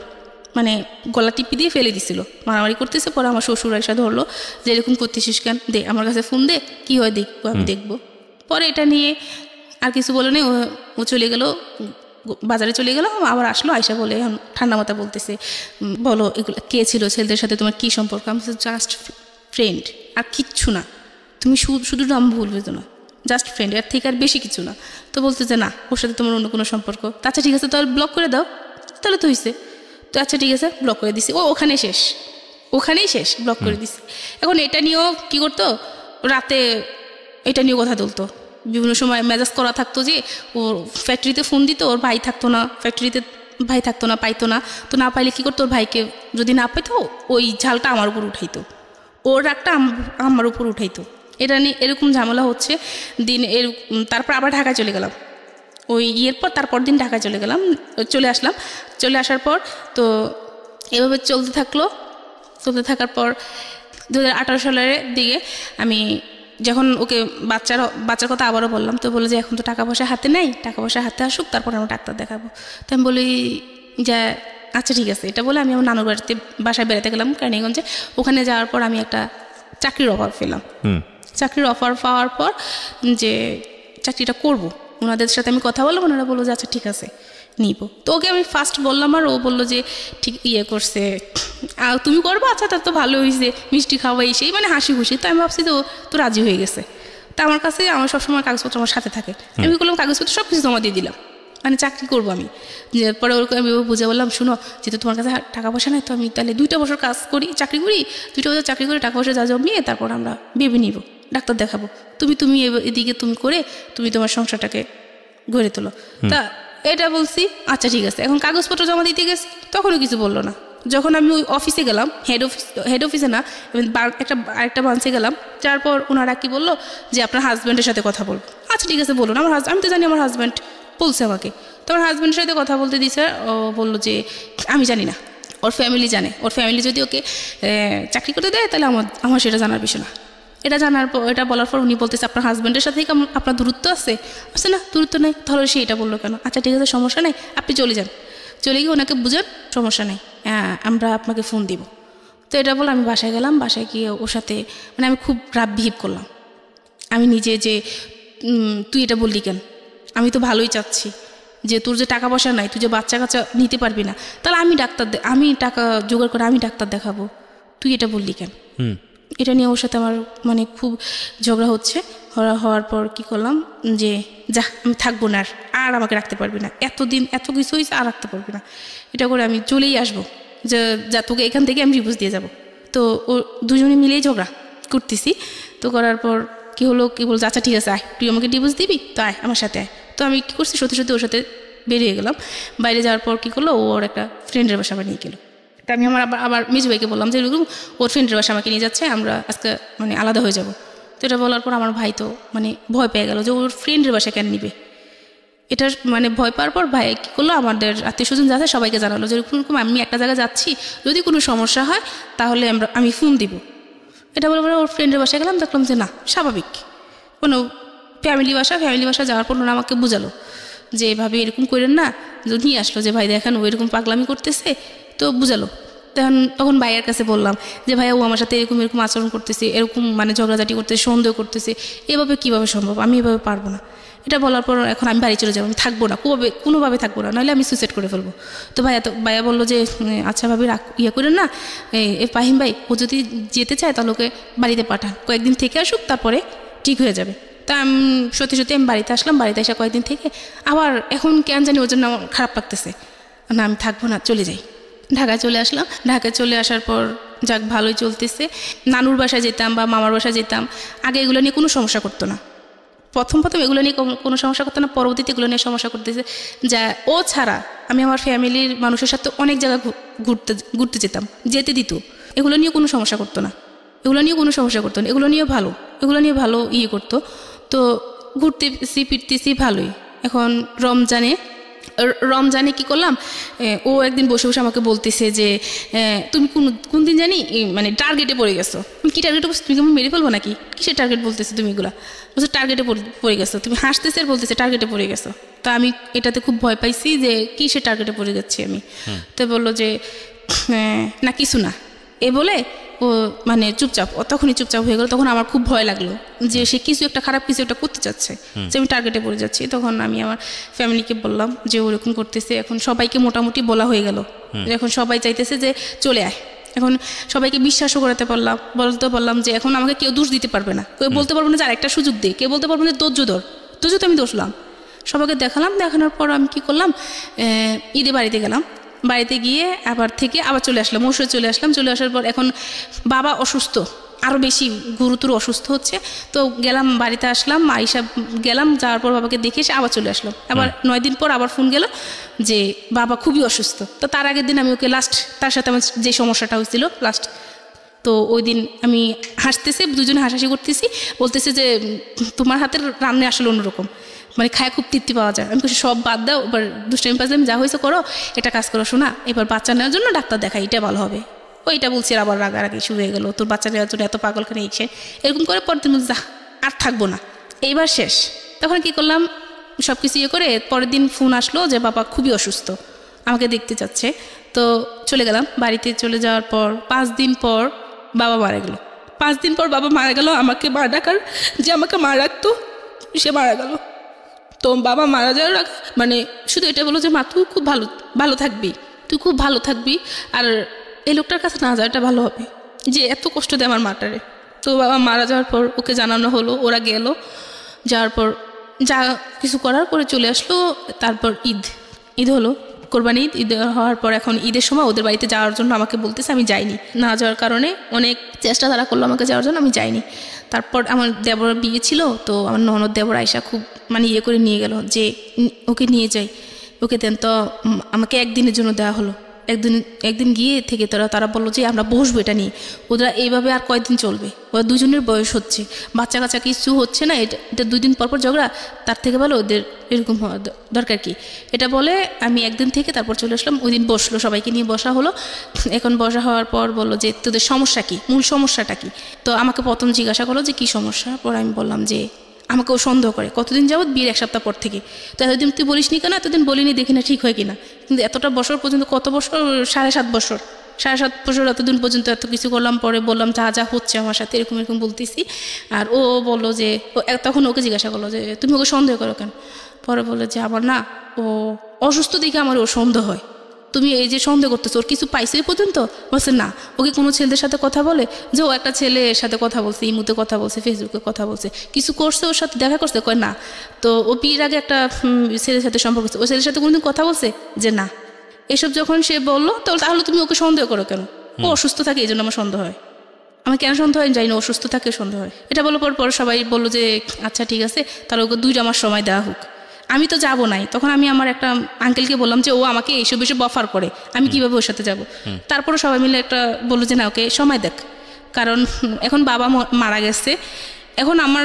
মানে গলা টিপি দিয়ে ফেলে দিছিল, মারামারি করতেছে। পরে আমার শ্বশুর এসে ধরলো যে এরকম করতেছিস কেন, দে আমার কাছে ফোন দে, কী হয় দেখবো, আমি দেখবো। পরে এটা নিয়ে আর কিছু বলে নেই, ও চলে গেলো, বাজারে চলে গেল, আবার আসলো, আয়সা বলে ঠান্ডা মাথা বলতেছে, বলো এগুলো কে ছিল, ছেলেদের সাথে তোমার কী সম্পর্ক? আমি জাস্ট ফ্রেন্ড, আর কিচ্ছু না, তুমি শুধু নাম ভুলবে তো না, জাস্ট ফ্রেন্ড, এর থেকে আর বেশি কিছু না। তো বলতেছে না ওর সাথে তোমার অন্য কোনো সম্পর্ক। তো আচ্ছা ঠিক আছে, তাহলে ব্লক করে দাও, তাহলে তো হয়েছে। তো আচ্ছা ঠিক আছে, ব্লক করে দিছি, ওখানেই শেষ, ব্লক করে দিছি। এখন এটা নিয়েও কী করতো, রাতে এটা নিয়েও কথা তুলতো, বিভিন্ন সময় মেজাজ করা থাকতো যে ওর ফ্যাক্টরিতে ফোন দিত, ওর ভাই থাকতো না, ফ্যাক্টরিতে ভাই থাকতো না, পাইতো না। তো না পাইলে কী করতো, ওর ভাইকে যদি না পাইতো ওই ঝালটা আমার উপর উঠাইতো, ওর রাগটা আমার উপর উঠাইতো। এটা নিয়ে এরকম ঝামেলা হচ্ছে দিন তারপর আবার ঢাকায় চলে গেলাম। ওই ইয়ের পর তারপর দিন ঢাকায় চলে আসলাম। চলে আসার পর তো এভাবে চলতে থাকার পর 2018 সালের দিকে আমি যখন ওকে বাচ্চার কথা আবারও বললাম, তো বলে যে এখন তো টাকা পয়সা হাতে নেই, টাকা পয়সা হাতে আসুক তারপর আমরা ডাক্তার দেখাবো। তো আমি বলি যে আচ্ছা ঠিক আছে। এটা বলে আমি আমার নানুর বাসায় বেড়াতে গেলাম কেরানীগঞ্জে। ওখানে যাওয়ার পর আমি একটা চাকরির অফার পেলাম। চাকরির অফার পাওয়ার পর যে চাকরিটা করব, ওনাদের সাথে আমি কথা বললাম, ওনারা বললো যে আচ্ছা ঠিক আছে নিব। তো ওকে আমি ফার্স্ট বললাম, আর ও বললো যে ঠিক করছে, তুমি করবো, আচ্ছা তার তো ভালো হয়েছে, মিষ্টি খাওয়াই সেই মানে হাসি খুশি। তো আমি ভাবছি তো রাজি হয়ে গেছে। তা আমার কাছে আমার সবসময় কাগজপত্র আমার সাথে থাকে। আমি করলাম কাগজপত্র সব কিছু জমা দিয়ে দিলাম, মানে চাকরি করবো আমি। পরে ওরকম আমি বুঝে বললাম, শুনো যেহেতু তোমার কাছে টাকা পয়সা নেই, তো আমি তাহলে 2টা বছর চাকরি করি 2টা বছর চাকরি করে টাকা পয়সা যা জমিয়ে তারপর আমরা ভেবে নিব, ডাক্তার দেখাবো। তুমি এদিকে তুমি করে তুমি তোমার সংসারটাকে গড়ে তোলো। তা এটা বলছি, আচ্ছা ঠিক আছে। এখন কাগজপত্র জমা দিতে গেছি, তখনও কিছু বললো না। যখন আমি ওই অফিসে গেলাম, হেড অফিসে না, আরেকটা ব্রাঞ্চে গেলাম, যার পর ওনারা কি বললো যে আপনার হাজব্যান্ডের সাথে কথা বলবো। আচ্ছা ঠিক আছে বলুন। আমি তো জানি আমার হাজব্যান্ড বলছে আমাকে। তো আমার হাজব্যান্ডের সাথে কথা বলতে দিয়েছে। ও বললো যে আমি জানি না, ওর ফ্যামিলি জানে। ওর ফ্যামিলি যদি ওকে চাকরি করতে দেয় তাহলে আমার সেটা জানার বিষয় না। এটা বলার পর উনি বলতেছে আপনার হাজব্যান্ডের সাথে আপনার দূরত্ব আছে? আচ্ছা না, দূরত্ব নেই। তাহলে সে এটা বললো কেন? আচ্ছা ঠিক আছে, সমস্যা নেই, আপনি চলে যান। চলে গিয়ে ওনাকে বুঝান, সমস্যা নেই, আমরা আপনাকে ফোন দিব। তো এটা বলে আমি বাসায় গেলাম। বাসায় গিয়ে ওর সাথে মানে আমি খুব রাফ বিহেভ করলাম। আমি নিজে যে তুই এটা বললি কেন? আমি তো ভালোই চাচ্ছি যে তোর যে টাকা পয়সা নাই, তুই যে বাচ্চা কাচ্চা নিতে পারবি না, তাহলে আমি টাকা জোগাড় করে আমি ডাক্তার দেখাবো, তুই এটা বললি কেন? এটা নিয়ে ওর সাথে আমার মানে খুব ঝগড়া হওয়ার পর কি করলাম যে যা আমি থাকবো না, আর আমাকে রাখতে পারবি না, এতদিন এত কিছু হয়েছে, আর রাখতে পারবি না, এটা করে আমি চলেই আসবো, যা তোকে এখান থেকে আমি ডিভোর্স দিয়ে যাব। তো ও দুজনে মিলেই ঝগড়া করতেছি। তো করার পর কি বলছে আচ্ছা ঠিক আছে, আয় তুই আমাকে ডিভোর্স দিবি, তো আয় আমার সাথে আয়। তো আমি কী করছি, সত্যি ওর সাথে বেরিয়ে গেলাম। বাইরে যাওয়ার পর কী করলো, ওর একটা ফ্রেন্ডের বাসা আমার নিয়ে গেলো। তা আমি আবার মেজু ভাইকে বললাম যে এরকম ওর ফ্রেন্ডের বাসা আমাকে নিয়ে যাচ্ছে, আমরা আজকে মানে আলাদা হয়ে যাব। তো এটা বলার পর আমার ভাই তো মানে ভয় পেয়ে গেল যে ওর ফ্রেন্ডের বাসা কেন নিবে। এটা মানে ভয় পাওয়ার পর ভাই কী করলো, আমাদের আত্মীয় স্বজন যাচ্ছে সবাইকে জানালো যে এরকম আমি একটা জায়গায় যাচ্ছি, যদি কোনো সমস্যা হয় তাহলে আমি ফোন দিব। এটা বলে ওর ফ্রেন্ডের বাসায় গেলাম, দেখলাম যে না, স্বাভাবিক কোনো ফ্যামিলি বাসা যাওয়ার পর ওরা আমাকে বোঝালো যে এভাবে এরকম করেন না। নিয়ে আসলো যে ভাই দেখেন ও এরকম পাগলামি করতেছে, তো বুঝালো। তখন ভাইয়ের কাছে বললাম যে ভাইয়া ও আমার সাথে এরকম আচরণ করতেছে, এরকম মানে ঝগড়াঝাটি করতেছে, সন্দেহ করতেছে, এভাবে কীভাবে সম্ভব, আমি এভাবে পারবো না। এটা বলার পর এখন আমি বাড়ি চলে যাবো, আমি থাকবো না, কোনোভাবে থাকবো না, নাহলে আমি সুইসাইড করে ফেলবো। তো ভাইয়া বললো যে আচ্ছা ভাবি করেন না, ফাহিম ভাই ও যদি যেতে চায় তাহলে ওকে বাড়িতে পাঠান, কয়েকদিন থেকে আসুক, তারপরে ঠিক হয়ে যাবে। তা সত্যি আমি বাড়িতে আসলাম। বাড়িতে এসে কয়েকদিন থেকে আবার এখন কেন জানি ওর জন্য আমার খারাপ লাগতেছে, না আমি থাকবো না, চলে যাই। ঢাকায় চলে আসলাম। ঢাকায় চলে আসার পর যাক ভালোই চলতেছে। নানুর বাসায় যেতাম বা মামার বাসায় যেতাম, আগে এগুলো নিয়ে কোনো সমস্যা করতো না। প্রথম এগুলো নিয়ে কোনো সমস্যা করতো না, পরবর্তীতে এগুলো নিয়ে সমস্যা করতেছে। যা ও ছাড়া আমি আমার ফ্যামিলির মানুষের সাথে অনেক জায়গায় ঘুরতে যেতাম, যেতে দিত। এগুলো নিয়ে কোনো সমস্যা করতো না, এগুলো নিয়ে ভালো করতো। তো ঘুরতেছি ফিরতেছি ভালোই। এখন রমজানে কি করলাম, ও একদিন বসে আমাকে বলতেছে যে তুমি কোন দিন জানি মানে টার্গেটে পড়ে গেছো। কি টার্গেটে বলছো, তুমি কেমন মেরে ফেলবো নাকি, কিসের টার্গেট বলতেছো তুমি? এগুলা বলছো টার্গেটে পড়ে গেছো, তুমি হাসতেছে আর বলতেছে টার্গেটে পড়ে গেছো। তো আমি এটাতে খুব ভয় পাইছি যে কিসের টার্গেটে পড়ে যাচ্ছি আমি। তো বললো যে না কিছু না, এ বলে ও মানে তখনই চুপচাপ হয়ে গেল। তখন আমার খুব ভয় লাগলো যে সে খারাপ কিছু একটা করতে চাচ্ছে, যে আমি টার্গেটে পড়ে যাচ্ছি। তখন আমি আমার ফ্যামিলিকে বললাম যে ওরকম করতেছে। এখন সবাইকে মোটামুটি বলা হয়ে গেল, এখন সবাই চাইতেছে যে চলে আয়। এখন সবাইকে বিশ্বাসও বলতে পারলাম যে এখন আমাকে কেউ দোষ দিতে পারবে না, কেউ বলতে পারবো না যে আরেকটা সুযোগ দে, কেউ বলতে পারবো না ধৈর্য ধর, তো আমি দোষলাম। সবাইকে দেখানোর পর আমি কি করলাম, ঈদে বাড়িতে গেলাম। বাড়িতে গিয়ে আবার চলে আসলাম, চলে আসার পর এখন বাবা অসুস্থ, আরও বেশি গুরুতর অসুস্থ হচ্ছে। তো গেলাম, বাড়িতে আসলাম, যাওয়ার পর বাবাকে দেখে এসে আবার চলে আসলাম। আবার 9 দিন পর আবার ফোন গেল যে বাবা খুবই অসুস্থ। তো তার আগের দিন আমি ওকে তার সাথে আমার যে সমস্যাটা হয়েছিল তো ওই দিন আমি হাসতেছে, দুজনে হাসাহাসি করতেছি, বলতেছে যে তোমার হাতের রান্না আসলে অন্যরকম, মানে খায় খুব তৃপ্তি পাওয়া যায়। আমি কিছু সব বাদ দাও, এবার দুষ্টাইম পাজলাম যা হয়েছে করো, এটা কাজ করো শোনা, এবার বাচ্চা নেওয়ার জন্য ডাক্তার দেখাই, এটা ভালো হবে। ওইটা বলছি, আবার রাগারাগি শুরু হয়ে গেলো, তোর বাচ্চা নেওয়ার জন্য এত পাগলখানে ইচ্ছে, এরকম করে পরের দিন যা আর থাকবো না, এইবার শেষ। তখন কি করলাম, সব কিছু ইয়ে করে পরের দিন ফোন আসলো যে বাবা খুবই অসুস্থ, আমাকে দেখতে চাচ্ছে। তো চলে গেলাম বাড়িতে। চলে যাওয়ার পর 5 দিন পর বাবা মারা গেল। 5 দিন পর বাবা মারা গেল, আমাকে মা ডাকার যে আমাকে মা রাখতো সে মারা গেল। তো বাবা মারা যাওয়ার মানে শুধু এটা বলো যে মা তুই খুব ভালো থাকবি, তুই খুব ভালো থাকবি, আর এই লোকটার কাছে না যাওয়াটা ভালো হবে, যে এত কষ্ট দেয় আমার মাটারে। তো বাবা মারা যাওয়ার পর ওকে জানানো হলো, ওরা গেল, যাওয়ার পর যা কিছু করার করে চলে আসলো। তারপর ঈদ হলো, কোরবানি ঈদ হওয়ার পর এখন ঈদের সময় ওদের বাড়িতে যাওয়ার জন্য আমাকে বলতেছে, আমি যাইনি। না যাওয়ার কারণে অনেক চেষ্টা তারা করলো আমাকে যাওয়ার জন্য, আমি যাইনি। তারপর আমার দেবর বিয়ে ছিল, তো আমার ননদ দেবর আয়সা খুব মানে ইয়ে করে নিয়ে গেল যে ওকে নিয়ে যাই, ওকে দেন। তো আমাকে একদিনের জন্য দেওয়া হলো। একদিন গিয়ে থেকে তারা বললো যে আমরা বসবো এটা নিয়ে। ওরা এইভাবে আর কয়েকদিন চলবে, ওরা দুজনের বয়স হচ্ছে, বাচ্চা কাচ্চা কিছু হচ্ছে না, এটা 2 দিন পর ঝগড়া, তার থেকে ভালো ওদের এরকম হওয়া দরকার কি। এটা বলে আমি একদিন থেকে তারপর চলে আসলাম। ওই দিন বসলো, সবাইকে নিয়ে বসা হলো। এখন বসা হওয়ার পর বললো যে তোদের সমস্যা কি, মূল সমস্যাটা কি। তো আমাকে প্রথম জিজ্ঞাসা করলো যে কী সমস্যা। পর আমি বললাম যে আমাকে ও সন্দেহ করে কতদিন যাবৎ, বিয়ের 1 সপ্তাহ পর থেকে। তো এতদিন তুই বলিস নি কেন, এতদিন বলিনি, দেখি না ঠিক হয় কিনা। কিন্তু এতটা বছর পর্যন্ত, কত বছর, 7.5 বছর, 7.5 বছর এতদিন পর্যন্ত এত কিছু করলাম। পরে বললাম যা হচ্ছে আমার সাথে এরকম বলতেছি। আর ও বললো যে তখন ওকে জিজ্ঞাসা করলো যে তুমি ওকে সন্দেহ করো কেন। পরে বললো যে আমার না ও অসুস্থ দেখে আমার ওর সন্দেহ হয়। তুমি এই যে সন্দেহ করতেছো, ওর কিছু পাইছো এই পর্যন্ত? বলছে না। ওকে কোনো ছেলেদের সাথে কথা বলে, যে ও একটা ছেলের সাথে কথা বলছে, ইমুতে কথা বলছে, ফেসবুকে কথা বলছে, কিছু করছে, ওর সাথে দেখা করছে? কয় না। তো ও বিয়ের আগে একটা ছেলের সাথে সম্পর্ক করছে, ও ছেলের সাথে কোনোদিন কথা বলছে? যে না। এসব যখন সে বললো, তাহলে তুমি ওকে সন্দেহ করো কেন? ও অসুস্থ থাকে এই জন্য আমার সন্দেহ হয়। আমি কেন সন্দেহ হয় জানি না, অসুস্থ থাকে সন্দেহ হয়। এটা বলার পর সবাই বললো যে আচ্ছা ঠিক আছে, তাহলে ওকে 2 মাস সময় দেওয়া হোক। আমি তো যাবো নাই। তখন আমি আমার একটা আঙ্কেলকে বললাম যে ও আমাকে এইসব অফার করে, আমি কিভাবে ওর সাথে যাব। তারপরে সবাই মিলে একটা বললো যে না, ওকে সময় দেখ, কারণ এখন বাবা মারা গেছে, এখন আমার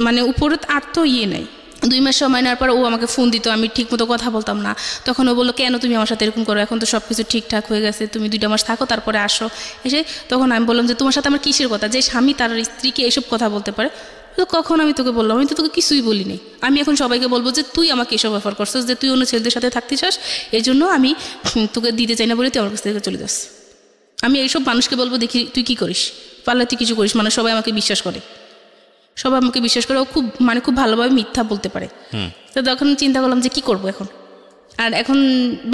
মানে উপরে আর তো নেই। 2 মাস সময় নেওয়ার পর ও আমাকে ফোন দিত, আমি ঠিক মতো কথা বলতাম না। তখন ও বললো কেন তুমি আমার সাথে এরকম করো, এখন তো সব কিছু ঠিকঠাক হয়ে গেছে, তুমি 2 মাস থাকো তারপরে আসো এসে। তখন আমি বললাম যে তোমার সাথে আমার কিসের কথা, যে স্বামী তার স্ত্রীকে এসব কথা বলতে পারে? তো কখন আমি তোকে বললাম, আমি তো তোকে কিছুই বলিনি। আমি এখন সবাইকে বলবো যে তুই আমাকে এসব অফার করছিস, যে তুই অন্য ছেলেদের সাথে থাকতে চাস, এই জন্য আমি তোকে দিতে চাই না বলে তুই আমার কাছ থেকে চলে যাস। আমি এইসব মানুষকে বলবো দেখি তুই কি করিস, পারলে তুই কিছু করিস। মানে সবাই আমাকে বিশ্বাস করে, ও খুব ভালোভাবে মিথ্যা বলতে পারে। তো তখন চিন্তা করলাম যে কি করব এখন। আর এখন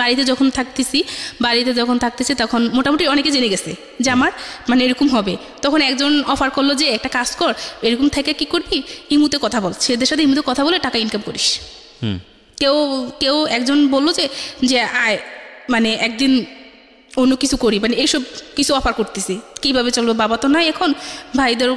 বাড়িতে যখন থাকতেছি তখন মোটামুটি অনেকে জেনে গেছে যে আমার মানে এরকম হবে। তখন একজন অফার করলো যে একটা কাজ কর, এরকম থেকে কি করবি, ইমুতে কথা বল, ছেলেদের সাথে ইমুতে কথা বলে টাকা ইনকাম করিস। কেউ একজন বললো যে আয়, মানে একদিন অন্য কিছু করি, মানে এইসব কিছু অফার করতেছি, কীভাবে চলবে, বাবা তো নাই এখন, ভাইদেরও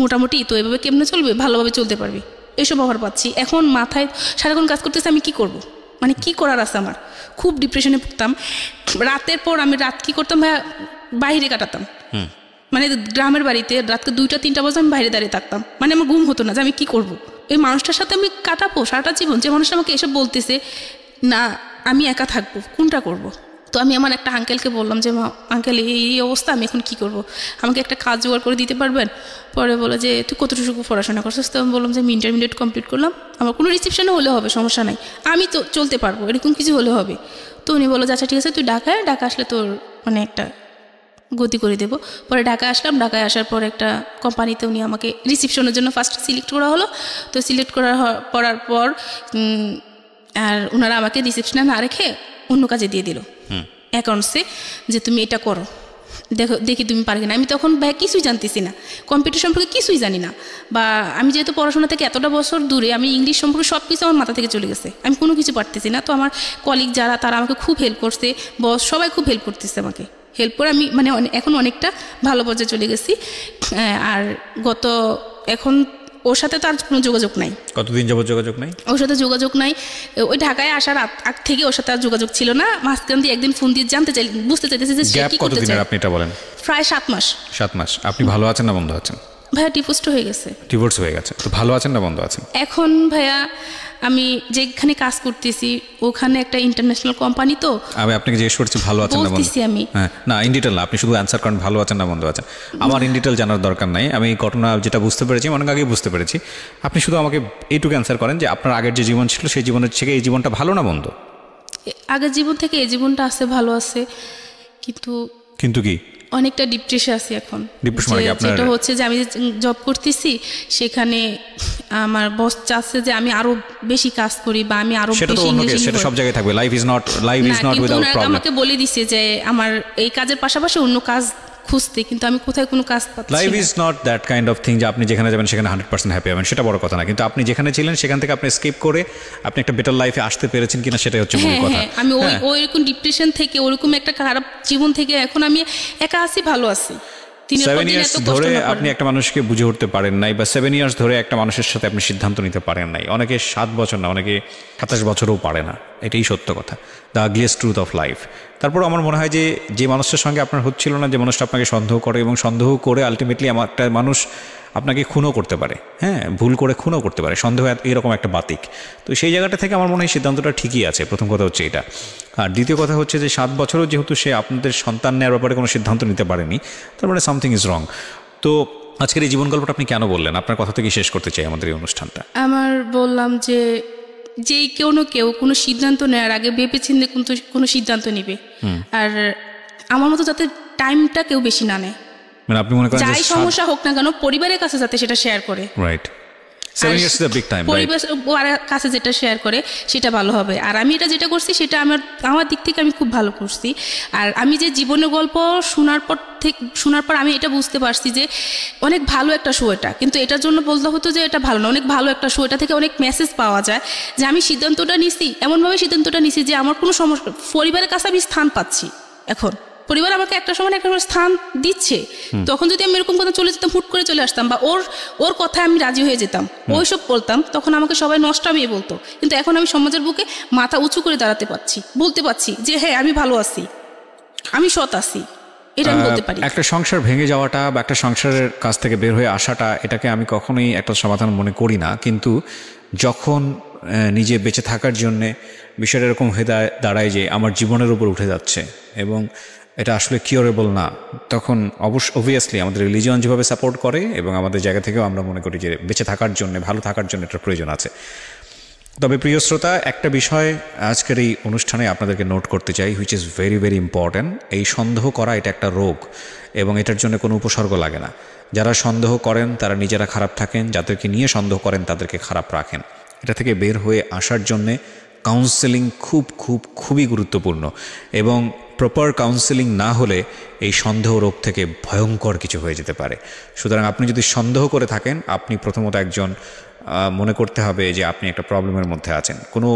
মোটামুটি, তো এভাবে কেমনে চলবে, ভালোভাবে চলতে পারবি, এইসব অফার পাচ্ছি। এখন মাথায় সারাক্ষণ কাজ করতেছে, আমি কি করব, মানে কি করার আছে আমার। খুব ডিপ্রেশনে পড়তাম। রাতের পর আমি রাত কি করতাম, বাইরে কাটাতাম। মানে গ্রামের বাড়িতে রাতকে 2টা-3টা বাজে আমি বাইরে দাঁড়িয়ে থাকতাম। মানে আমার ঘুম হতো না যে আমি কি করব, এই মানুষটার সাথে আমি কাটাবো সারাটা জীবন, যে মানুষটা আমাকে এসব বলতেছে না আমি একা থাকবো, কোনটা করব। তো আমি আমার একটা আঙ্কেলকে বললাম যে আঙ্কেল এই অবস্থা, আমি এখন কি করব, আমাকে একটা কাজ জোগাড় করে দিতে পারবেন? পরে বলে যে তুই কতটুকু পড়াশোনা করছিস? তো আমি বললাম যে আমি ইন্টারমিডিয়েট কমপ্লিট করলাম, আমার কোনো রিসেপশনে হলে হবে, সমস্যা নাই, আমি তো চলতে পারবো, এরকম কিছু হলে হবে। তো উনি বললো যে আচ্ছা ঠিক আছে, তুই ঢাকায় আসলে তোর মানে একটা গতি করে দেবো। পরে ঢাকায় আসলাম, ঢাকায় আসার পর একটা কোম্পানিতে উনি আমাকে রিসেপশনের জন্য ফার্স্ট সিলেক্ট করা হলো। তো সিলেক্ট করার পর আর ওনারা আমাকে রিসেপশনে না রেখে অন্য কাজে দিয়ে দিল অ্যাকাউন্টসে, যে তুমি এটা করো, দেখি তুমি পারবে না। আমি তখন কিছুই জানতেছি না, কম্পিউটার সম্পর্কে কিছুই জানি না, বা আমি যেহেতু পড়াশোনা থেকে এতটা বছর দূরে, আমি ইংলিশ সম্পর্কে সব কিছু আমার মাথা থেকে চলে গেছে, আমি কোনো কিছু পারতেছি না। তো আমার কলিগ যারা, তারা আমাকে খুব হেল্প করছে, বস সবাই খুব হেল্প করতেছে আমাকে, হেল্প করে আমি মানে এখন অনেকটা ভালো পর্যায়ে চলে গেছি। আর এখন ওর সাথে তো আর কোনো যোগাযোগ নাই। কতদিন যাবত যোগাযোগ নাই? ওর সাথে যোগাযোগ নাই, ওই ঢাকায় আসার আগ থেকে ওর সাথে আর যোগাযোগ ছিল না। মাঝখান দিয়ে একদিন ফোন দিয়ে জানতে চাই, বুঝতে চাইতেছে যে সে কি করতে চায়। আপনি এটা বলেন। প্রায় 7 মাস। 7 মাস। আপনি ভালো আছেন না বন্ধ আছেন? ভাইয়া ডিভোর্স হয়ে গেছে। ডিভোর্স হয়ে গেছে, তো ভালো আছেন না বন্ধ আছেন? এখন ভাইয়া আমি যেখানে কাজ করতেছি ওখানে একটা ইন্টারন্যাশনাল কোম্পানি, তো আমি আপনাকে জিজ্ঞেস করছি ভালো আছেন না বন্ধ? বলতেছি আমি। হ্যাঁ, না ইন ডিটেল না, আপনি শুধু অ্যান্সার করেন ভালো আছেন না বন্ধ আছেন। আমার ইন ডিটেল জানার দরকার নাই, আমি ঘটনা যেটা বুঝতে পেরেছি অনেক আগেই বুঝতে পেরেছি। আপনি শুধু আমাকে এইটুকু অ্যান্সার করেন যে আপনার আগের যে জীবন ছিল সেই জীবনের থেকে এই জীবনটা ভালো না বন্ধ? আগের জীবন থেকে এই জীবনটা আছে, ভালো আছে, কিন্তু কি অনেকটা ডিপ্রেশন আছে এখন। ডিপ্রেশন মানে আপনার যেটা হচ্ছে যে আমি জব করতেছি, সেখানে আমার বস চাচ্ছে যে আমি আরো বেশি কাজ করি বা আমি আরো সেটা তো বেশি অন্য কেস, সেটা সব জায়গায় থাকবে। Life is not without problem. আমাকে বলে দিছে যে আমার এই কাজের পাশাপাশি অন্য কাজ খুঁজতে, কিন্তু আমি কোথায় কোনো কাজ পাচ্ছি না। Life is not that kind of thing যে আপনি যেখানে যাবেন সেখানে 100% হ্যাপি হবেন, সেটা বড় কথা না। কিন্তু আপনি যেখানে ছিলেন সেখান থেকে আপনি স্কিপ করে আপনি একটা বেটার লাইফে আসতে পেরেছেন কিনা সেটাই হচ্ছে মূল কথা। আমি ওইরকম ডিপ্রেশন থেকে, ওরকম একটা খারাপ জীবন থেকে এখন আমি একা আছি, ভালো আছি। 7 ইয়ার্স ধরে আপনি একটা মানুষকে বুঝে উঠতে পারেন নাই, বা 7 ইয়ার্স ধরে একটা মানুষের সাথে আপনি সিদ্ধান্ত নিতে পারেন নাই। অনেকে 7 বছর না, অনেকে 27 বছরও পারে না, এটাই সত্য কথা, the ugliest truth of life. তারপর আমার মনে হয় যে মানুষটার সঙ্গে আপনার হচ্ছিল না, যে মানুষটা আপনাকে সন্দেহ করে, এবং সন্দেহ করে আলটিমেটলি একটা মানুষ আপনাকে খুনও করতে পারে, হ্যাঁ, ভুল করে খুনও করতে পারে। সন্দেহ এরকম একটা বাতিক। তো সেই জায়গাটা থেকে আমার মনে হয় সিদ্ধান্তটা ঠিকই আছে, প্রথম কথা হচ্ছে এটা। আর দ্বিতীয় কথা হচ্ছে যে 7 বছরও যেহেতু সে আপনাদের সন্তান নেওয়ার ব্যাপারে কোনো সিদ্ধান্ত নিতে পারেনি, তার মানে সামথিং ইজ রং। তো আজকের এই জীবন গল্পটা আপনি কেন বললেন? আপনার কথা থেকেই শেষ করতে চাই আমাদের এই অনুষ্ঠানটা। আমার বললাম যে কেউ কোনো সিদ্ধান্ত নেওয়ার আগে ভেবেচিন্তে কোনো সিদ্ধান্ত নিবে, আর আমার মতো যাতে টাইমটা কেউ বেশি না নেয়। মানে আপনি মনে করেন যাই সমস্যা হোক না কেন পরিবারের কাছে যাতে সেটা শেয়ার করে। Right, 7 years is a big time, right? পরিবারের কাছে যেটা শেয়ার করে সেটা ভালো হবে। আর আমি এটা যেটা করছি সেটা আমার দিক থেকে আমি খুব ভালো করছি। আর আমি যে জীবনের গল্প শোনার পর আমি এটা বুঝতে পারছি যে অনেক ভালো একটা শো এটা, কিন্তু এটার জন্য বলতে হতো যে এটা ভালো না, অনেক ভালো একটা শো। এটা থেকে অনেক মেসেজ পাওয়া যায় যে আমি সিদ্ধান্তটা নিছি, এমনভাবে সিদ্ধান্তটা নিছি যে আমার কোনো সমস্যা, পরিবারের কাছে আমি স্থান পাচ্ছি। এখন পরিবার আমাকে একটা সময় একটা স্থান দিচ্ছে, তখন যদি আমি এরকম কথা চলে যেতাম, হুট করে চলে আসতাম, বা ওর কথায় আমি রাজি হয়ে যেতাম, ওইসব বলতাম, তখন আমাকে সবাই নষ্টামি বলতো। কিন্তু এখন আমি সমাজের বুকে মাথা উঁচু করে দাঁড়াতে পারছি, বলতে পারছি যে হ্যাঁ আমি ভালো আছি, আমি সৎ আছি, এটা আমি বলতে পারি। একটা সংসার ভেঙে যাওয়াটা বা একটা সংসারের কাছ থেকে বের হয়ে আসাটা, এটাকে আমি কখনোই একটা সমাধান মনে করি না। কিন্তু যখন নিজে বেঁচে থাকার জন্যে বিষয়টা এরকম হয়ে দাঁড়ায় যে আমার জীবনের উপর উঠে যাচ্ছে এবং এটা আসলে কিওরেবল না, তখন অবভিয়াসলি আমাদের রিলিজিয়ন যেভাবে সাপোর্ট করে এবং আমাদের জায়গা থেকেও আমরা মনে করি যে বেঁচে থাকার জন্য, ভালো থাকার জন্য এটার প্রয়োজন আছে। তবে প্রিয় শ্রোতা, একটা বিষয় আজকের এই অনুষ্ঠানে আপনাদেরকে নোট করতে চাই, which is very very important. এই সন্দেহ করা এটা একটা রোগ এবং এটার জন্য কোনো উপসর্গ লাগে না। যারা সন্দেহ করেন তারা নিজেরা খারাপ থাকেন, যাদেরকে নিয়ে সন্দেহ করেন তাদেরকে খারাপ রাখেন। এটা থেকে বের হয়ে আসার জন্যে কাউন্সেলিং খুবই গুরুত্বপূর্ণ, এবং প্রপার কাউন্সেলিং না হলে এই সন্দেহ রোগ থেকে ভয়ঙ্কর কিছু হয়ে যেতে পারে। সুতরাং আপনি যদি সন্দেহ করে থাকেন, আপনি প্রথমত একজন মনে করতে হবে যে আপনি একটা প্রবলেমের মধ্যে আছেন, কোনো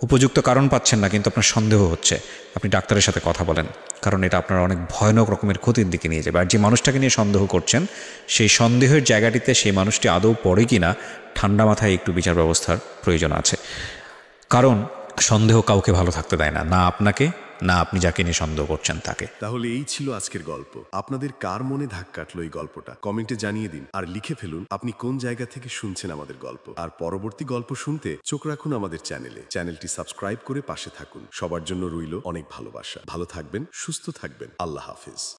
উপযুক্ত কারণ পাচ্ছেন না কিন্তু আপনার সন্দেহ হচ্ছে, আপনি ডাক্তারের সাথে কথা বলেন, কারণ এটা আপনার অনেক ভয়ানক রকমের ক্ষতির দিকে নিয়ে যাবে। আর যে মানুষটাকে নিয়ে সন্দেহ করছেন সেই সন্দেহের জায়গাটিতে সেই মানুষটি আদৌ পড়ে কিনা ঠান্ডা মাথায় একটু বিচার ব্যবস্থার প্রয়োজন আছে, কারণ সন্দেহ কাউকে ভালো থাকতে দেয় না, না আপনাকে, না আপনি যাকে নিয়ে সন্দেহ করছেন তাকে। তাহলে এই ছিল আজকের গল্প। আপনাদের কার মনে ধাক কাটলো এই গল্পটা কমেন্টে জানিয়ে দিন, আর লিখে ফেলুন আপনি কোন জায়গা থেকে শুনছেন আমাদের গল্প। আর পরবর্তী গল্প শুনতে চোখ রাখুন আমাদের চ্যানেলটি সাবস্ক্রাইব করে পাশে থাকুন। সবার জন্য রইল অনেক ভালোবাসা। ভালো থাকবেন, সুস্থ থাকবেন। আল্লাহ হাফিজ।